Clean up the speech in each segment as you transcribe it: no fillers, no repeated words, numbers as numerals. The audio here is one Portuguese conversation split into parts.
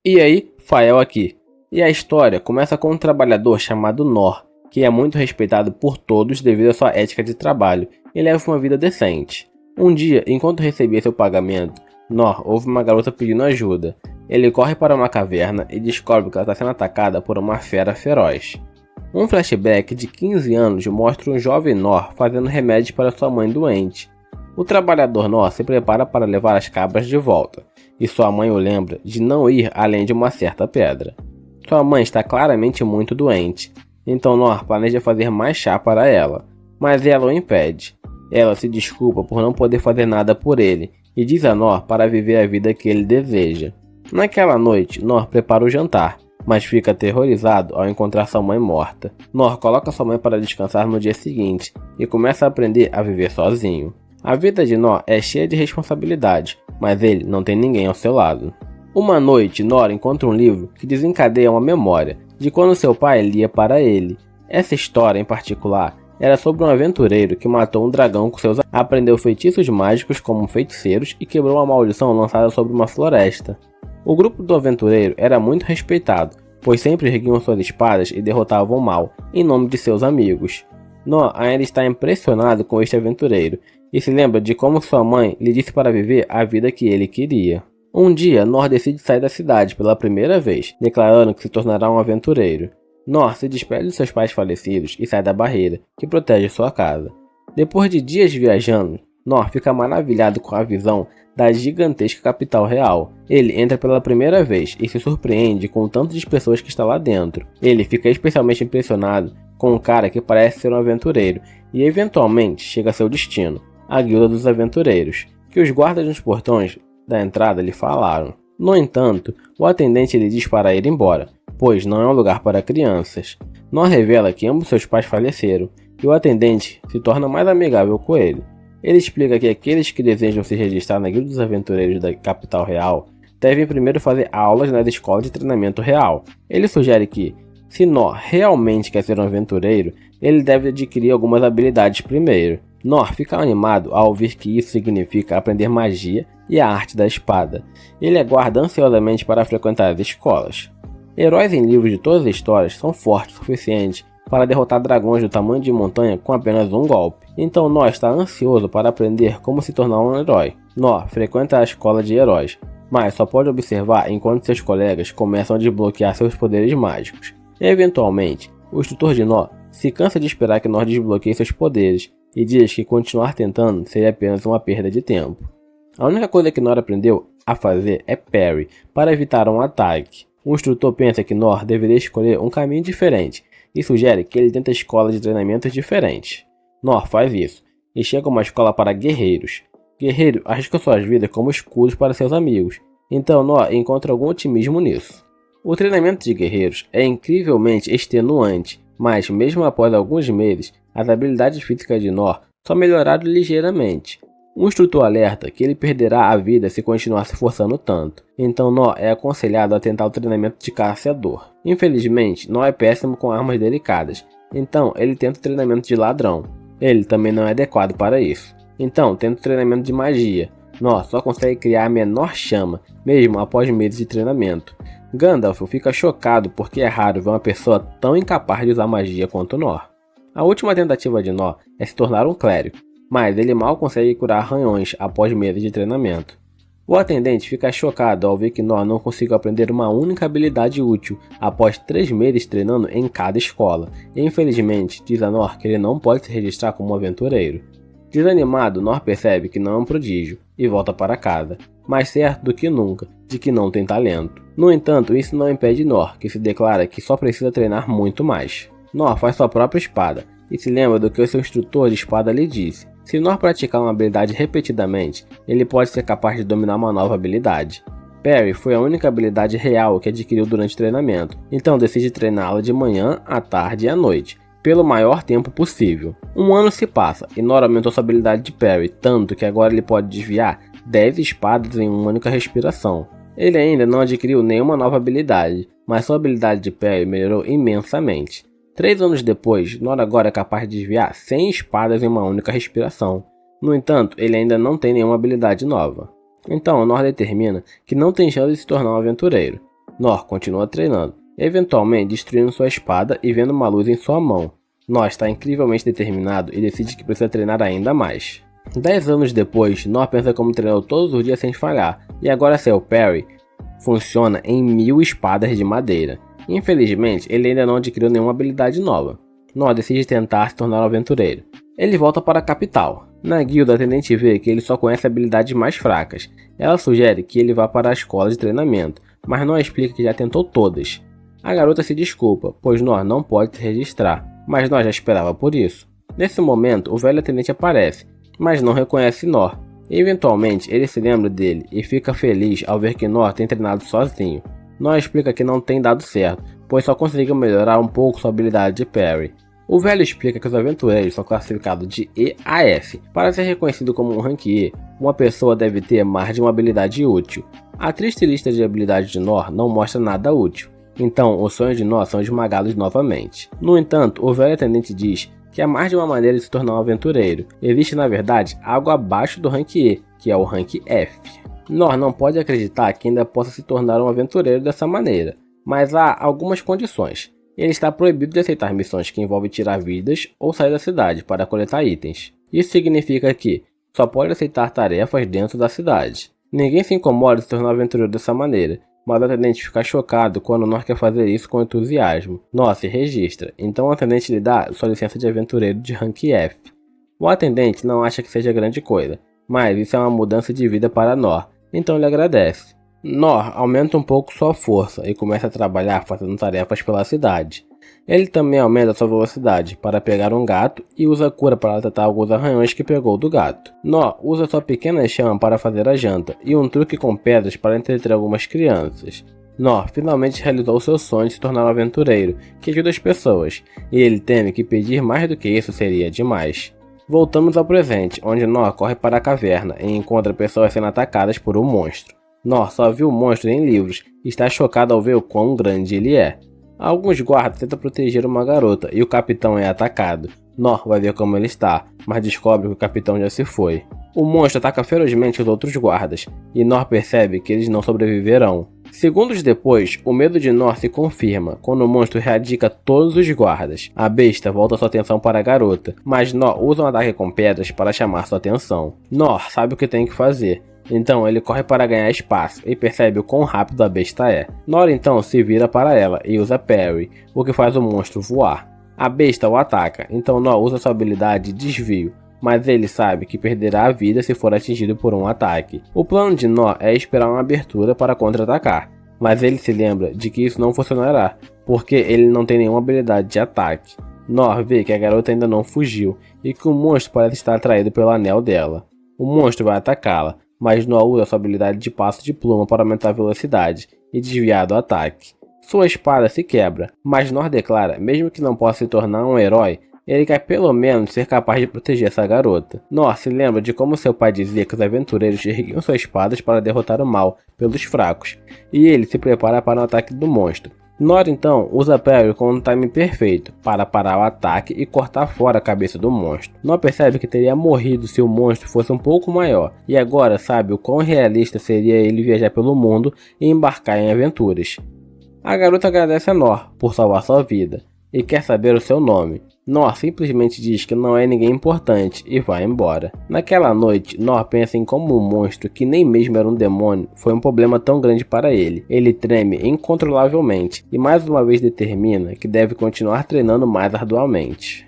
E aí, Fael aqui. E a história começa com um trabalhador chamado Nor, que é muito respeitado por todos devido à sua ética de trabalho e leva uma vida decente. Um dia, enquanto recebia seu pagamento, Nor ouve uma garota pedindo ajuda. Ele corre para uma caverna e descobre que ela está sendo atacada por uma fera feroz. Um flashback de 15 anos mostra um jovem Nor fazendo remédios para sua mãe doente. O trabalhador Nor se prepara para levar as cabras de volta, e sua mãe o lembra de não ir além de uma certa pedra. Sua mãe está claramente muito doente, então Nor planeja fazer mais chá para ela, mas ela o impede. Ela se desculpa por não poder fazer nada por ele e diz a Nor para viver a vida que ele deseja. Naquela noite, Nor prepara o jantar, mas fica aterrorizado ao encontrar sua mãe morta. Nor coloca sua mãe para descansar no dia seguinte e começa a aprender a viver sozinho. A vida de Nor é cheia de responsabilidade, mas ele não tem ninguém ao seu lado. Uma noite, Nor encontra um livro que desencadeia uma memória de quando seu pai lia para ele. Essa história, em particular, era sobre um aventureiro que matou um dragão com seus amigos, aprendeu feitiços mágicos como feiticeiros e quebrou uma maldição lançada sobre uma floresta. O grupo do aventureiro era muito respeitado, pois sempre erguiam suas espadas e derrotavam o mal, em nome de seus amigos. Nor ainda está impressionado com este aventureiro, e se lembra de como sua mãe lhe disse para viver a vida que ele queria. Um dia, Nor decide sair da cidade pela primeira vez, declarando que se tornará um aventureiro. Nor se despede de seus pais falecidos e sai da barreira, que protege sua casa. Depois de dias viajando, Nor fica maravilhado com a visão da gigantesca capital real. Ele entra pela primeira vez e se surpreende com o tanto de pessoas que está lá dentro. Ele fica especialmente impressionado com um cara que parece ser um aventureiro e eventualmente chega a seu destino, a Guilda dos Aventureiros, que os guardas nos portões da entrada lhe falaram. No entanto, o atendente lhe diz para ir embora, pois não é um lugar para crianças. Nor revela que ambos seus pais faleceram, e o atendente se torna mais amigável com ele. Ele explica que aqueles que desejam se registrar na Guilda dos Aventureiros da capital real devem primeiro fazer aulas na escola de treinamento real. Ele sugere que, se Nor realmente quer ser um aventureiro, ele deve adquirir algumas habilidades primeiro. Nor fica animado ao ouvir que isso significa aprender magia e a arte da espada. Ele aguarda ansiosamente para frequentar as escolas. Heróis em livros de todas as histórias são fortes o suficiente para derrotar dragões do tamanho de montanha com apenas um golpe. Então Nor está ansioso para aprender como se tornar um herói. Nor frequenta a escola de heróis, mas só pode observar enquanto seus colegas começam a desbloquear seus poderes mágicos. Eventualmente, o instrutor de Nor se cansa de esperar que Nor desbloqueie seus poderes e diz que continuar tentando seria apenas uma perda de tempo. A única coisa que Nor aprendeu a fazer é parry, para evitar um ataque. O instrutor pensa que Nor deveria escolher um caminho diferente e sugere que ele tente a escola de treinamentos diferentes. Nor faz isso e chega a uma escola para guerreiros. Guerreiro arrisca suas vidas como escudos para seus amigos, então Nor encontra algum otimismo nisso. O treinamento de guerreiros é incrivelmente extenuante, mas mesmo após alguns meses, as habilidades físicas de Nor só melhoraram ligeiramente. Um instrutor alerta que ele perderá a vida se continuar se forçando tanto, então Nor é aconselhado a tentar o treinamento de caçador. Infelizmente, Nor é péssimo com armas delicadas, então ele tenta o treinamento de ladrão. Ele também não é adequado para isso, então tenta o treinamento de magia. Nor só consegue criar a menor chama, mesmo após meses de treinamento. Gandalf fica chocado porque é raro ver uma pessoa tão incapaz de usar magia quanto Nor. A última tentativa de Nor é se tornar um clérigo, mas ele mal consegue curar arranhões após meses de treinamento. O atendente fica chocado ao ver que Nor não conseguiu aprender uma única habilidade útil após 3 meses treinando em cada escola, e infelizmente diz a Nor que ele não pode se registrar como aventureiro. Desanimado, Nor percebe que não é um prodígio e volta para casa, mais certo do que nunca de que não tem talento. No entanto, isso não impede Nor, que se declara que só precisa treinar muito mais. Nor faz sua própria espada e se lembra do que o seu instrutor de espada lhe disse. Se Nor praticar uma habilidade repetidamente, ele pode ser capaz de dominar uma nova habilidade. Parry foi a única habilidade real que adquiriu durante o treinamento, então decide treiná-la de manhã, à tarde e à noite, pelo maior tempo possível. Um ano se passa e Nor aumentou sua habilidade de parry, tanto que agora ele pode desviar 10 espadas em uma única respiração. Ele ainda não adquiriu nenhuma nova habilidade, mas sua habilidade de parry melhorou imensamente. 3 anos depois, Nor agora é capaz de desviar 100 espadas em uma única respiração. No entanto, ele ainda não tem nenhuma habilidade nova. Então, Nor determina que não tem chance de se tornar um aventureiro. Nor continua treinando, eventualmente destruindo sua espada e vendo uma luz em sua mão. Nor está incrivelmente determinado e decide que precisa treinar ainda mais. 10 anos depois, Nor pensa como treinou todos os dias sem falhar, e agora seu parry funciona em 1000 espadas de madeira. Infelizmente, ele ainda não adquiriu nenhuma habilidade nova. Nor decide tentar se tornar um aventureiro. Ele volta para a capital. Na guilda, a atendente vê que ele só conhece habilidades mais fracas. Ela sugere que ele vá para a escola de treinamento, mas Nor explica que já tentou todas. A garota se desculpa, pois Nor não pode se registrar, mas Nor já esperava por isso. Nesse momento, o velho atendente aparece, mas não reconhece Nor. Eventualmente, ele se lembra dele e fica feliz ao ver que Nor tem treinado sozinho. Nor explica que não tem dado certo, pois só conseguiu melhorar um pouco sua habilidade de parry. O velho explica que os aventureiros são classificados de E a F. Para ser reconhecido como um rank E, uma pessoa deve ter mais de uma habilidade útil. A triste lista de habilidades de Nor não mostra nada útil, então os sonhos de Nor são esmagados novamente. No entanto, o velho atendente diz que há mais de uma maneira de se tornar um aventureiro. Existe na verdade algo abaixo do rank E, que é o rank F. Nor não pode acreditar que ainda possa se tornar um aventureiro dessa maneira, mas há algumas condições. Ele está proibido de aceitar missões que envolvem tirar vidas ou sair da cidade para coletar itens. Isso significa que só pode aceitar tarefas dentro da cidade. Ninguém se incomoda de se tornar aventureiro dessa maneira, mas o atendente fica chocado quando Nor quer fazer isso com entusiasmo. Nor se registra, então o atendente lhe dá sua licença de aventureiro de rank F. O atendente não acha que seja grande coisa, mas isso é uma mudança de vida para Nor, então ele agradece. Nor aumenta um pouco sua força e começa a trabalhar fazendo tarefas pela cidade. Ele também aumenta sua velocidade para pegar um gato e usa cura para tratar alguns arranhões que pegou do gato. Nor usa sua pequena chama para fazer a janta e um truque com pedras para entreter algumas crianças. Nor finalmente realizou seu sonho de se tornar um aventureiro que ajuda as pessoas, e ele teme que pedir mais do que isso seria demais. Voltamos ao presente, onde Nor corre para a caverna e encontra pessoas sendo atacadas por um monstro. Nor só viu o monstro em livros e está chocado ao ver o quão grande ele é. Alguns guardas tentam proteger uma garota e o capitão é atacado. Nor vai ver como ele está, mas descobre que o capitão já se foi. O monstro ataca ferozmente os outros guardas, e Nor percebe que eles não sobreviverão. Segundos depois, o medo de Nor se confirma quando o monstro erradica todos os guardas. A besta volta sua atenção para a garota, mas Nor usa um ataque com pedras para chamar sua atenção. Nor sabe o que tem que fazer. Então ele corre para ganhar espaço e percebe o quão rápido a besta é. Nor então se vira para ela e usa parry, o que faz o monstro voar. A besta o ataca, então Nor usa sua habilidade de desvio, mas ele sabe que perderá a vida se for atingido por um ataque. O plano de Nor é esperar uma abertura para contra-atacar, mas ele se lembra de que isso não funcionará, porque ele não tem nenhuma habilidade de ataque. Nor vê que a garota ainda não fugiu e que o monstro parece estar atraído pelo anel dela. O monstro vai atacá-la, mas Nor usa sua habilidade de passo de pluma para aumentar a velocidade e desviar do ataque. Sua espada se quebra, mas Nor declara, mesmo que não possa se tornar um herói, ele quer pelo menos ser capaz de proteger essa garota. Nor se lembra de como seu pai dizia que os aventureiros erguiam suas espadas para derrotar o mal pelos fracos, e ele se prepara para o ataque do monstro. Nor então usa parry com um time perfeito para parar o ataque e cortar fora a cabeça do monstro. Nor percebe que teria morrido se o monstro fosse um pouco maior, e agora sabe o quão realista seria ele viajar pelo mundo e embarcar em aventuras. A garota agradece a Nor por salvar sua vida e quer saber o seu nome. Nor simplesmente diz que não é ninguém importante e vai embora. Naquela noite, Nor pensa em como um monstro, que nem mesmo era um demônio, foi um problema tão grande para ele. Ele treme incontrolavelmente e mais uma vez determina que deve continuar treinando mais arduamente.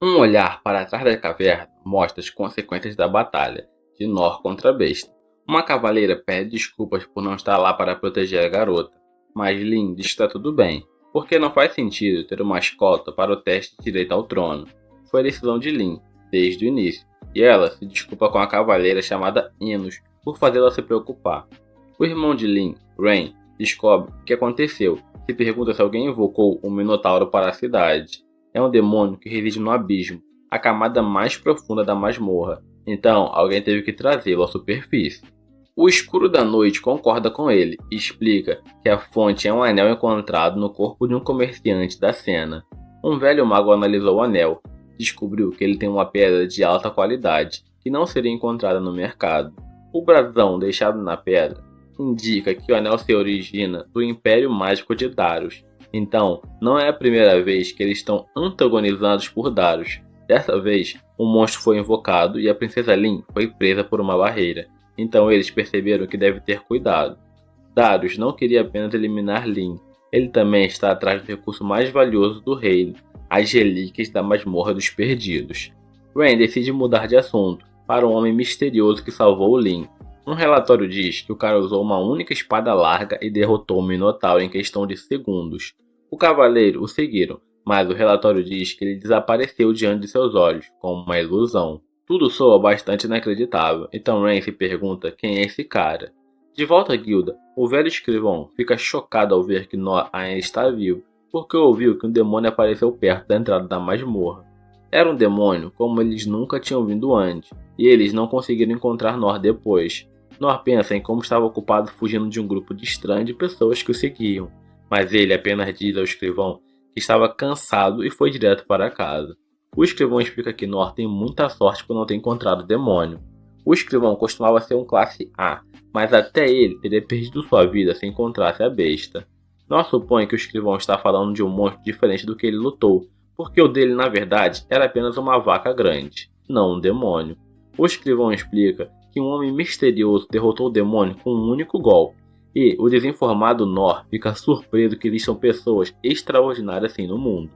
Um olhar para trás da caverna mostra as consequências da batalha de Nor contra a besta. Uma cavaleira pede desculpas por não estar lá para proteger a garota, mas Lyn diz que está tudo bem, porque não faz sentido ter uma escolta para o teste de direito ao trono. Foi a decisão de Lyn, desde o início, e ela se desculpa com a cavaleira chamada Innos por fazê-la se preocupar. O irmão de Lyn, Rain, descobre o que aconteceu e se pergunta se alguém invocou um minotauro para a cidade. É um demônio que reside no abismo, a camada mais profunda da masmorra, então alguém teve que trazê-lo à superfície. O escuro da noite concorda com ele e explica que a fonte é um anel encontrado no corpo de um comerciante da cena. Um velho mago analisou o anel e descobriu que ele tem uma pedra de alta qualidade que não seria encontrada no mercado. O brasão deixado na pedra indica que o anel se origina do Império Mágico de Daros. Então, não é a primeira vez que eles estão antagonizados por Daros. Dessa vez, um monstro foi invocado e a princesa Lin foi presa por uma barreira. Então eles perceberam que deve ter cuidado. Darius não queria apenas eliminar Lin, ele também está atrás do recurso mais valioso do reino, as relíquias da Masmorra dos Perdidos. Ren decide mudar de assunto para um homem misterioso que salvou Lin. Um relatório diz que o cara usou uma única espada larga e derrotou o Minotauro em questão de segundos. O cavaleiro o seguiram, mas o relatório diz que ele desapareceu diante de seus olhos, como uma ilusão. Tudo soa bastante inacreditável, então Ren se pergunta quem é esse cara. De volta à guilda, o velho escrivão fica chocado ao ver que Nor ainda está vivo, porque ouviu que um demônio apareceu perto da entrada da masmorra. Era um demônio como eles nunca tinham vindo antes, e eles não conseguiram encontrar Nor depois. Nor pensa em como estava ocupado fugindo de um grupo de estranhos de pessoas que o seguiam, mas ele apenas diz ao escrivão que estava cansado e foi direto para casa. O escrivão explica que Nor tem muita sorte por não ter encontrado o demônio. O escrivão costumava ser um classe A, mas até ele teria perdido sua vida se encontrasse a besta. Nor supõe que o escrivão está falando de um monstro diferente do que ele lutou, porque o dele na verdade era apenas uma vaca grande, não um demônio. O escrivão explica que um homem misterioso derrotou o demônio com um único golpe, e o desinformado Nor fica surpreso que existam pessoas extraordinárias assim no mundo.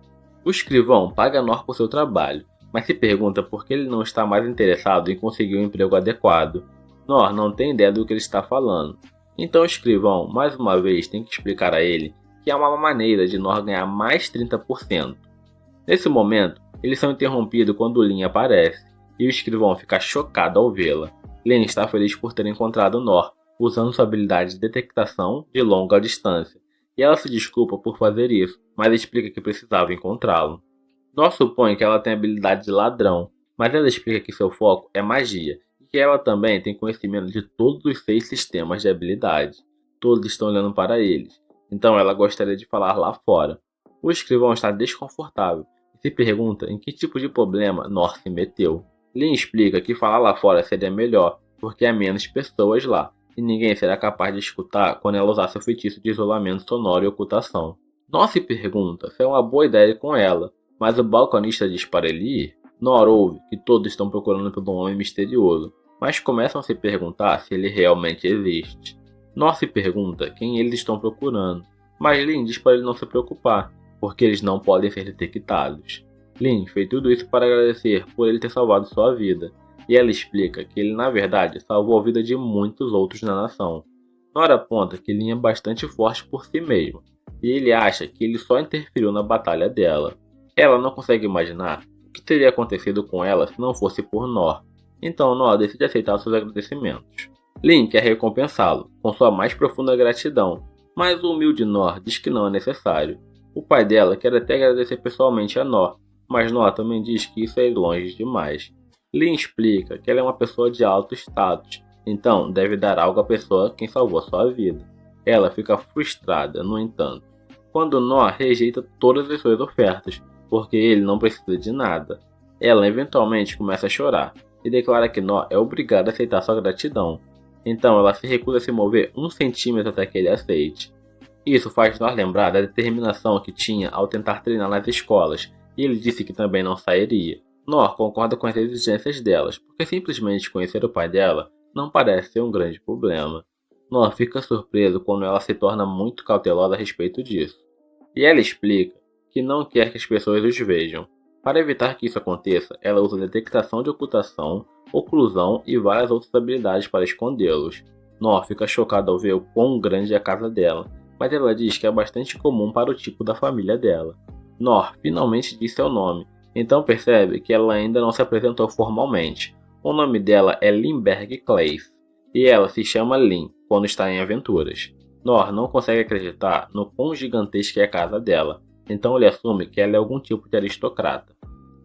O escrivão paga Nor por seu trabalho, mas se pergunta por que ele não está mais interessado em conseguir um emprego adequado. Nor não tem ideia do que ele está falando. Então o escrivão, mais uma vez, tem que explicar a ele que há uma maneira de Nor ganhar mais 30%. Nesse momento, eles são interrompidos quando Lin aparece, e o escrivão fica chocado ao vê-la. Lin está feliz por ter encontrado Nor, usando sua habilidade de detectação de longa distância, e ela se desculpa por fazer isso, mas explica que precisava encontrá-lo. Nor supõe que ela tem a habilidade de ladrão, mas ela explica que seu foco é magia, e que ela também tem conhecimento de todos os 6 sistemas de habilidade. Todos estão olhando para eles, então ela gostaria de falar lá fora. O escrivão está desconfortável e se pergunta em que tipo de problema Nor se meteu. Lin explica que falar lá fora seria melhor, porque há menos pessoas lá, e ninguém será capaz de escutar quando ela usar seu feitiço de isolamento sonoro e ocultação. Nor se pergunta se é uma boa ideia ir com ela, mas o balconista diz para ele ir. Nor ouve que todos estão procurando por um homem misterioso, mas começam a se perguntar se ele realmente existe. Nor se pergunta quem eles estão procurando, mas Lin diz para ele não se preocupar, porque eles não podem ser detectados. Lin fez tudo isso para agradecer por ele ter salvado sua vida, e ela explica que ele na verdade salvou a vida de muitos outros na nação. Nor aponta que Lin é bastante forte por si mesmo, e ele acha que ele só interferiu na batalha dela. Ela não consegue imaginar o que teria acontecido com ela se não fosse por Nor, então Nor decide aceitar seus agradecimentos. Lin quer recompensá-lo com sua mais profunda gratidão, mas o humilde Nor diz que não é necessário. O pai dela quer até agradecer pessoalmente a Nor, mas Nor também diz que isso é ir longe demais. Lin explica que ela é uma pessoa de alto status, então deve dar algo à pessoa quem salvou sua vida. Ela fica frustrada, no entanto, quando Nor rejeita todas as suas ofertas, porque ele não precisa de nada. Ela eventualmente começa a chorar e declara que Nor é obrigada a aceitar sua gratidão. Então ela se recusa a se mover 1 centímetro até que ele aceite. Isso faz Nor lembrar da determinação que tinha ao tentar treinar nas escolas, e ele disse que também não sairia. Nor concorda com as exigências delas, porque simplesmente conhecer o pai dela não parece ser um grande problema. Nor fica surpreso quando ela se torna muito cautelosa a respeito disso. E ela explica que não quer que as pessoas os vejam. Para evitar que isso aconteça, ela usa detectação de ocultação, oclusão e várias outras habilidades para escondê-los. Nor fica chocado ao ver o quão grande é a casa dela, mas ela diz que é bastante comum para o tipo da família dela. Nor finalmente diz seu nome, então percebe que ela ainda não se apresentou formalmente. O nome dela é Limberg Clays, e ela se chama Lin quando está em aventuras. Nor não consegue acreditar no quão gigantesca é a casa dela, então ele assume que ela é algum tipo de aristocrata.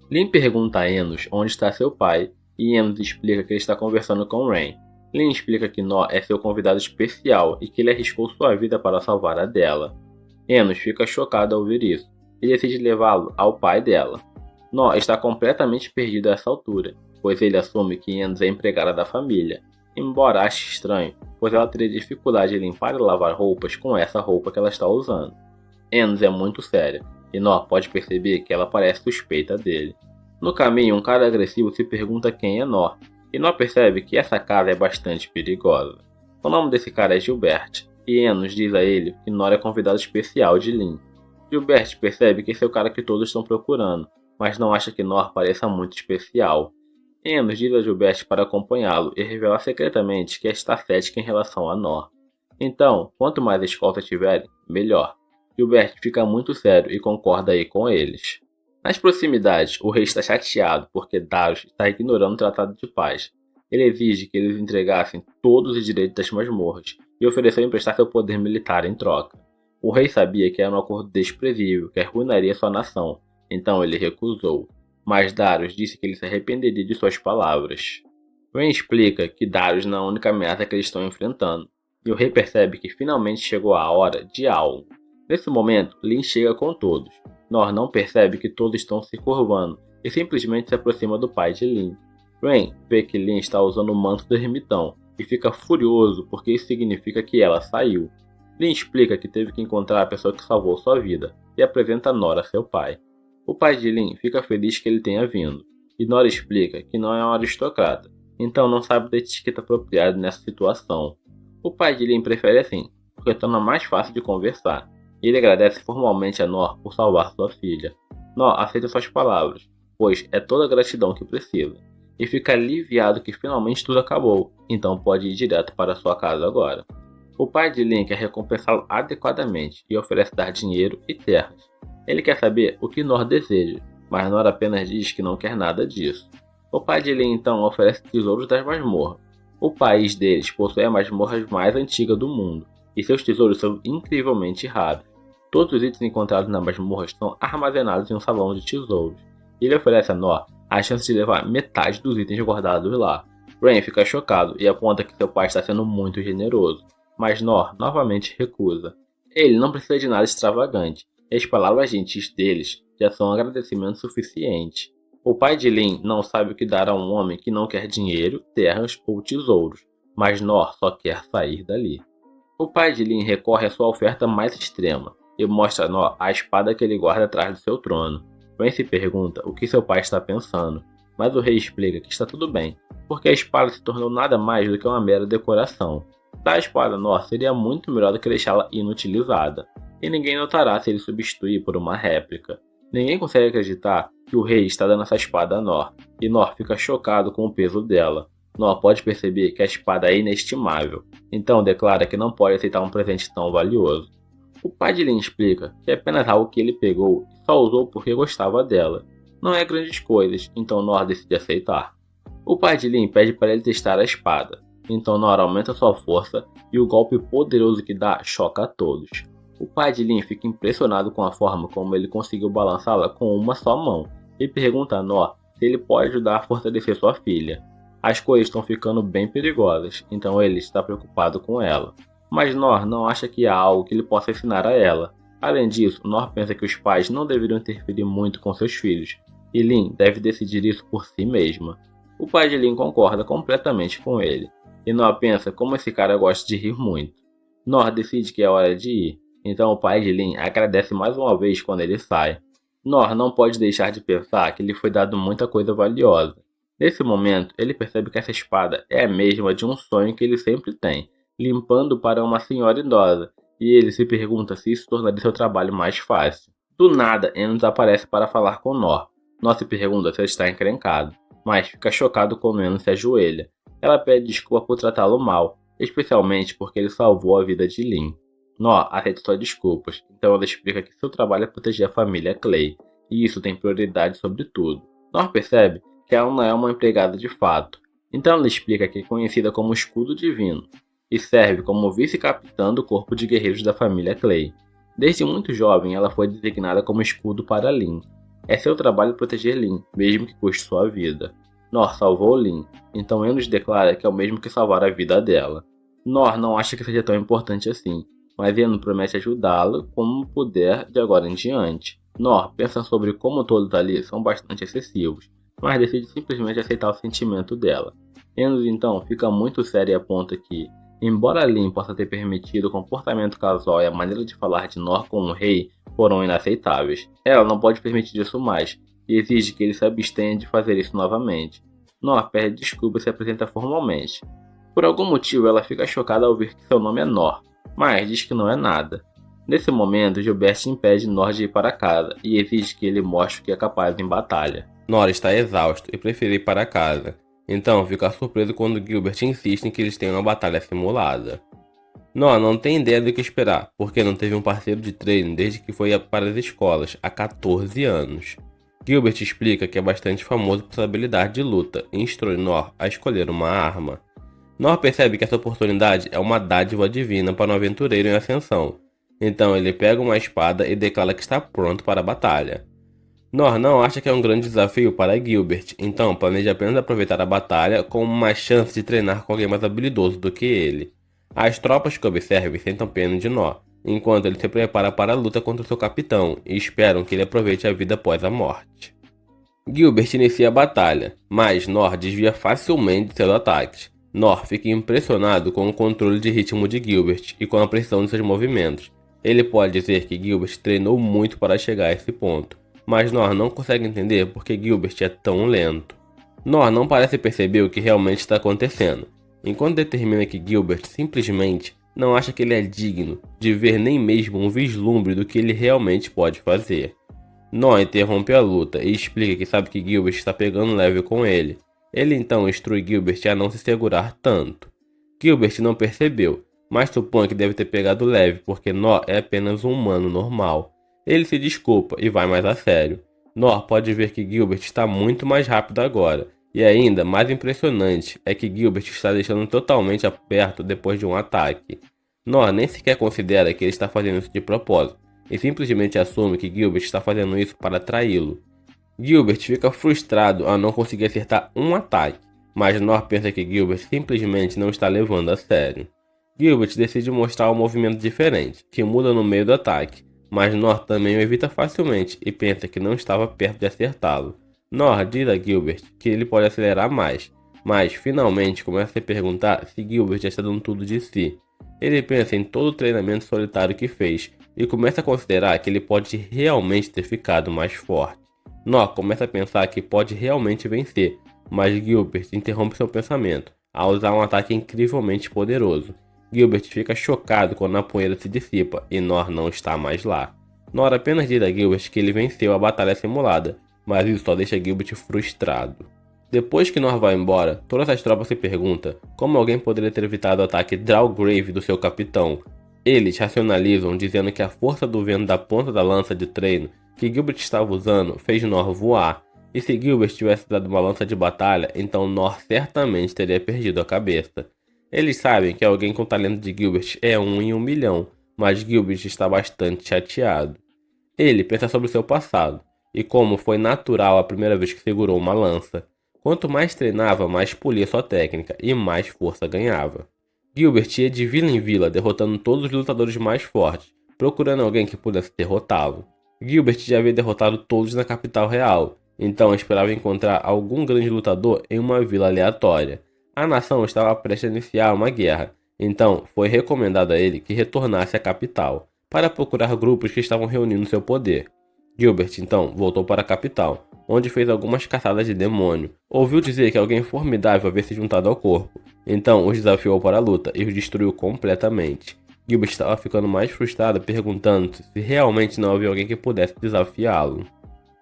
Lin pergunta a Enos onde está seu pai, e Enos explica que ele está conversando com Ren. Lin explica que Nor é seu convidado especial e que ele arriscou sua vida para salvar a dela. Enos fica chocado ao ouvir isso e decide levá-lo ao pai dela. Nor está completamente perdido a essa altura, pois ele assume que Enos é empregada da família. embora ache estranho, pois ela teria dificuldade em limpar e lavar roupas com essa roupa que ela está usando. Enos é muito séria, e Nor pode perceber que ela parece suspeita dele. No caminho, um cara agressivo se pergunta quem é Nor, e Nor percebe que essa casa é bastante perigosa. O nome desse cara é Gilbert, e Enos diz a ele que Nor é convidado especial de Lin. Gilbert percebe que esse é o cara que todos estão procurando, mas não acha que Nor pareça muito especial. Enos diz a Gilbert para acompanhá-lo e revelar secretamente que está cética em relação a Nor. Então, quanto mais escolta tiverem, melhor. Gilbert fica muito sério e concorda aí com eles. Nas proximidades, o rei está chateado porque Darius está ignorando o tratado de paz. Ele exige que eles entregassem todos os direitos das masmorras e ofereceu emprestar seu poder militar em troca. O rei sabia que era um acordo desprezível que arruinaria sua nação, então ele recusou. Mas Darius disse que ele se arrependeria de suas palavras. Ren explica que Darius não é a única ameaça que eles estão enfrentando, e o rei percebe que finalmente chegou a hora de algo. Nesse momento, Lin chega com todos. Nor não percebe que todos estão se curvando e simplesmente se aproxima do pai de Lin. Ren vê que Lin está usando o manto do ermitão e fica furioso porque isso significa que ela saiu. Lin explica que teve que encontrar a pessoa que salvou sua vida e apresenta Nor a seu pai. O pai de Lin fica feliz que ele tenha vindo, e Nor explica que não é um aristocrata, então não sabe da etiqueta apropriada nessa situação. O pai de Lin prefere assim, porque torna mais fácil de conversar, e ele agradece formalmente a Nor por salvar sua filha. Nor aceita suas palavras, pois é toda a gratidão que precisa, e fica aliviado que finalmente tudo acabou, então pode ir direto para sua casa agora. O pai de Lin quer recompensá-lo adequadamente e oferece dar dinheiro e terras. Ele quer saber o que Nor deseja, mas Nor apenas diz que não quer nada disso. O pai de Lin então oferece tesouros das masmorras. O país deles possui a masmorra mais antiga do mundo, e seus tesouros são incrivelmente raros. Todos os itens encontrados na masmorra estão armazenados em um salão de tesouros. Ele oferece a Nor a chance de levar metade dos itens guardados lá. Ren fica chocado e aponta que seu pai está sendo muito generoso, mas Nor novamente recusa. Ele não precisa de nada extravagante, e as palavras gentis deles já são agradecimento suficiente. O pai de Lin não sabe o que dar a um homem que não quer dinheiro, terras ou tesouros, mas Nor só quer sair dali. O pai de Lin recorre à sua oferta mais extrema e mostra a Nor a espada que ele guarda atrás do seu trono. Ren se pergunta o que seu pai está pensando, mas o rei explica que está tudo bem, porque a espada se tornou nada mais do que uma mera decoração. A espada Nor seria muito melhor do que deixá-la inutilizada, e ninguém notará se ele substituir por uma réplica. Ninguém consegue acreditar que o rei está dando essa espada a Nor, e Nor fica chocado com o peso dela. Nor pode perceber que a espada é inestimável, então declara que não pode aceitar um presente tão valioso. O pai de Lin explica que é apenas algo que ele pegou e só usou porque gostava dela. Não é grandes coisas, então Nor decide aceitar. O pai de Lin pede para ele testar a espada, então Nor aumenta sua força e o golpe poderoso que dá choca a todos. O pai de Lin fica impressionado com a forma como ele conseguiu balançá-la com uma só mão e pergunta a Nor se ele pode ajudar a fortalecer sua filha. As coisas estão ficando bem perigosas, então ele está preocupado com ela. Mas Nor não acha que há algo que ele possa ensinar a ela. Além disso, Nor pensa que os pais não deveriam interferir muito com seus filhos, e Lin deve decidir isso por si mesma. O pai de Lin concorda completamente com ele, e Nor pensa como esse cara gosta de rir muito. Nor decide que é hora de ir, então o pai de Lin agradece mais uma vez quando ele sai. Nor não pode deixar de pensar que lhe foi dado muita coisa valiosa. Nesse momento, ele percebe que essa espada é a mesma de um sonho que ele sempre tem, limpando para uma senhora idosa, e ele se pergunta se isso tornaria seu trabalho mais fácil. Do nada, Enos aparece para falar com Nor. Nor se pergunta se ele está encrencado, mas fica chocado quando Enos se ajoelha. Ela pede desculpa por tratá-lo mal, especialmente porque ele salvou a vida de Lin. Nor aceita suas desculpas, então ela explica que seu trabalho é proteger a família Clay, e isso tem prioridade sobre tudo. Nor percebe que ela não é uma empregada de fato, então ela explica que é conhecida como Escudo Divino, e serve como vice-capitã do corpo de guerreiros da família Clay. Desde muito jovem, ela foi designada como escudo para Lin. É seu trabalho proteger Lin, mesmo que custe sua vida. Nor salvou Lin, então Enos declara que é o mesmo que salvar a vida dela. Nor não acha que seja tão importante assim, mas Enos promete ajudá-la como puder de agora em diante. Nor pensa sobre como todos ali são bastante excessivos, mas decide simplesmente aceitar o sentimento dela. Enos então fica muito sério e aponta que, embora Lin possa ter permitido o comportamento casual e a maneira de falar de Nor com o rei foram inaceitáveis, ela não pode permitir isso mais e exige que ele se abstenha de fazer isso novamente. Nor pede desculpas e se apresenta formalmente. Por algum motivo ela fica chocada ao ouvir que seu nome é Nor, mas diz que não é nada. Nesse momento, Gilbert impede Nor de ir para casa e exige que ele mostre o que é capaz em batalha. Nor está exausto e prefere ir para casa, então fica surpreso quando Gilbert insiste em que eles tenham uma batalha simulada. Nor não tem ideia do que esperar, porque não teve um parceiro de treino desde que foi para as escolas, há 14 anos. Gilbert explica que é bastante famoso por sua habilidade de luta e instrui Nor a escolher uma arma. Nor percebe que essa oportunidade é uma dádiva divina para um aventureiro em ascensão, então ele pega uma espada e declara que está pronto para a batalha. Nor não acha que é um grande desafio para Gilbert, então planeja apenas aproveitar a batalha como uma chance de treinar com alguém mais habilidoso do que ele. As tropas que observam sentam pena de Nor, enquanto ele se prepara para a luta contra seu capitão e esperam que ele aproveite a vida após a morte. Gilbert inicia a batalha, mas Nor desvia facilmente de seus ataques. Nor fica impressionado com o controle de ritmo de Gilbert e com a precisão de seus movimentos. Ele pode dizer que Gilbert treinou muito para chegar a esse ponto, mas Nor não consegue entender por que Gilbert é tão lento. Nor não parece perceber o que realmente está acontecendo, enquanto determina que Gilbert simplesmente não acha que ele é digno de ver nem mesmo um vislumbre do que ele realmente pode fazer. Nor interrompe a luta e explica que sabe que Gilbert está pegando leve com ele. Ele então instrui Gilbert a não se segurar tanto. Gilbert não percebeu, mas supõe que deve ter pegado leve porque Nor é apenas um humano normal. Ele se desculpa e vai mais a sério. Nor pode ver que Gilbert está muito mais rápido agora, e ainda mais impressionante é que Gilbert está deixando totalmente aperto depois de um ataque. Nor nem sequer considera que ele está fazendo isso de propósito, e simplesmente assume que Gilbert está fazendo isso para atraí-lo. Gilbert fica frustrado ao não conseguir acertar um ataque, mas Nor pensa que Gilbert simplesmente não está levando a sério. Gilbert decide mostrar um movimento diferente, que muda no meio do ataque, mas Nor também o evita facilmente e pensa que não estava perto de acertá-lo. Nor diz a Gilbert que ele pode acelerar mais, mas finalmente começa a se perguntar se Gilbert já está dando tudo de si. Ele pensa em todo o treinamento solitário que fez e começa a considerar que ele pode realmente ter ficado mais forte. Nor começa a pensar que pode realmente vencer, mas Gilbert interrompe seu pensamento ao usar um ataque incrivelmente poderoso. Gilbert fica chocado quando a poeira se dissipa e Nor não está mais lá. Nor apenas diz a Gilbert que ele venceu a batalha simulada, mas isso só deixa Gilbert frustrado. Depois que Nor vai embora, todas as tropas se perguntam como alguém poderia ter evitado o ataque Draugrave do seu capitão. Eles racionalizam dizendo que a força do vento da ponta da lança de treino que Gilbert estava usando fez Nor voar, e se Gilbert tivesse dado uma lança de batalha, então Nor certamente teria perdido a cabeça. Eles sabem que alguém com o talento de Gilbert é 1 em 1 milhão, mas Gilbert está bastante chateado. Ele pensa sobre seu passado, e como foi natural a primeira vez que segurou uma lança. Quanto mais treinava, mais polia sua técnica e mais força ganhava. Gilbert ia de vila em vila, derrotando todos os lutadores mais fortes, procurando alguém que pudesse derrotá-lo. Gilbert já havia derrotado todos na capital real, então esperava encontrar algum grande lutador em uma vila aleatória. A nação estava prestes a iniciar uma guerra, então foi recomendado a ele que retornasse à capital, para procurar grupos que estavam reunindo seu poder. Gilbert então voltou para a capital, onde fez algumas caçadas de demônio. Ouviu dizer que alguém formidável havia se juntado ao corpo, então os desafiou para a luta e os destruiu completamente. Gilbert estava ficando mais frustrado, perguntando se realmente não havia alguém que pudesse desafiá-lo.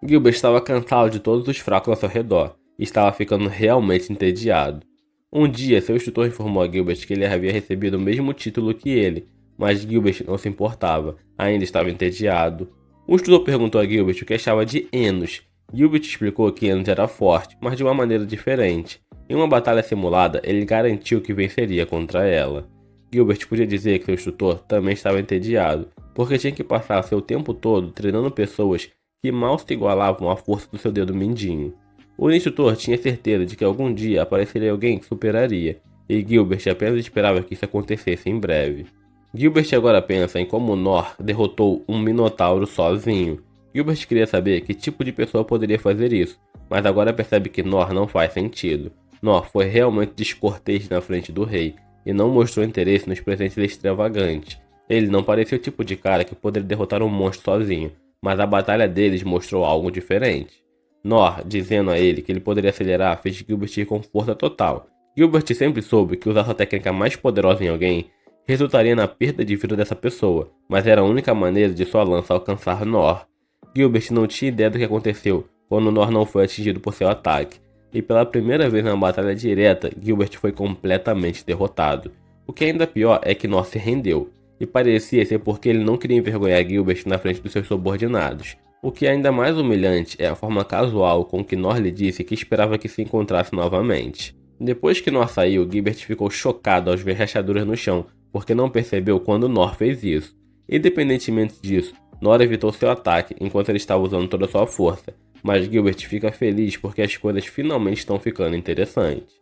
Gilbert estava cansado de todos os fracos ao seu redor, e estava ficando realmente entediado. Um dia, seu instrutor informou a Gilbert que ele havia recebido o mesmo título que ele, mas Gilbert não se importava, ainda estava entediado. O instrutor perguntou a Gilbert o que achava de Enos. Gilbert explicou que Enos era forte, mas de uma maneira diferente. Em uma batalha simulada, ele garantiu que venceria contra ela. Gilbert podia dizer que seu instrutor também estava entediado, porque tinha que passar seu tempo todo treinando pessoas que mal se igualavam à força do seu dedo mindinho. O instrutor tinha certeza de que algum dia apareceria alguém que superaria, e Gilbert apenas esperava que isso acontecesse em breve. Gilbert agora pensa em como Nor derrotou um minotauro sozinho. Gilbert queria saber que tipo de pessoa poderia fazer isso, mas agora percebe que Nor não faz sentido. Nor foi realmente descortês na frente do rei e não mostrou interesse nos presentes extravagantes. Ele não parecia o tipo de cara que poderia derrotar um monstro sozinho, mas a batalha deles mostrou algo diferente. Nor, dizendo a ele que ele poderia acelerar, fez Gilbert ir com força total. Gilbert sempre soube que usar sua técnica mais poderosa em alguém resultaria na perda de vida dessa pessoa, mas era a única maneira de sua lança alcançar Nor. Gilbert não tinha ideia do que aconteceu quando Nor não foi atingido por seu ataque, e pela primeira vez na batalha direta, Gilbert foi completamente derrotado. O que ainda pior é que Nor se rendeu, e parecia ser porque ele não queria envergonhar Gilbert na frente dos seus subordinados. O que é ainda mais humilhante é a forma casual com que Nor lhe disse que esperava que se encontrasse novamente. Depois que Nor saiu, Gilbert ficou chocado ao ver rachaduras no chão, porque não percebeu quando Nor fez isso. Independentemente disso, Nor evitou seu ataque enquanto ele estava usando toda a sua força, mas Gilbert fica feliz porque as coisas finalmente estão ficando interessantes.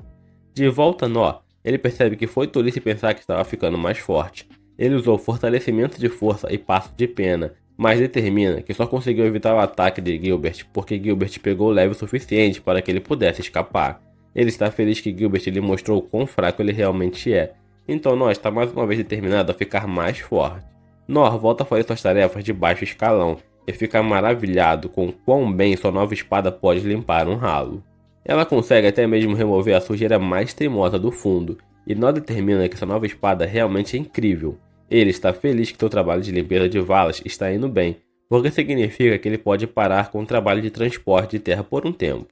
De volta a Nor, ele percebe que foi tolice pensar que estava ficando mais forte. Ele usou fortalecimento de força e passo de pena, mas determina que só conseguiu evitar o ataque de Gilbert porque Gilbert pegou o leve o suficiente para que ele pudesse escapar. Ele está feliz que Gilbert lhe mostrou o quão fraco ele realmente é, então Nor está mais uma vez determinado a ficar mais forte. Nor volta a fazer suas tarefas de baixo escalão e fica maravilhado com quão bem sua nova espada pode limpar um ralo. Ela consegue até mesmo remover a sujeira mais teimosa do fundo, e Nor determina que sua nova espada realmente é incrível. Ele está feliz que seu trabalho de limpeza de valas está indo bem, porque significa que ele pode parar com o trabalho de transporte de terra por um tempo.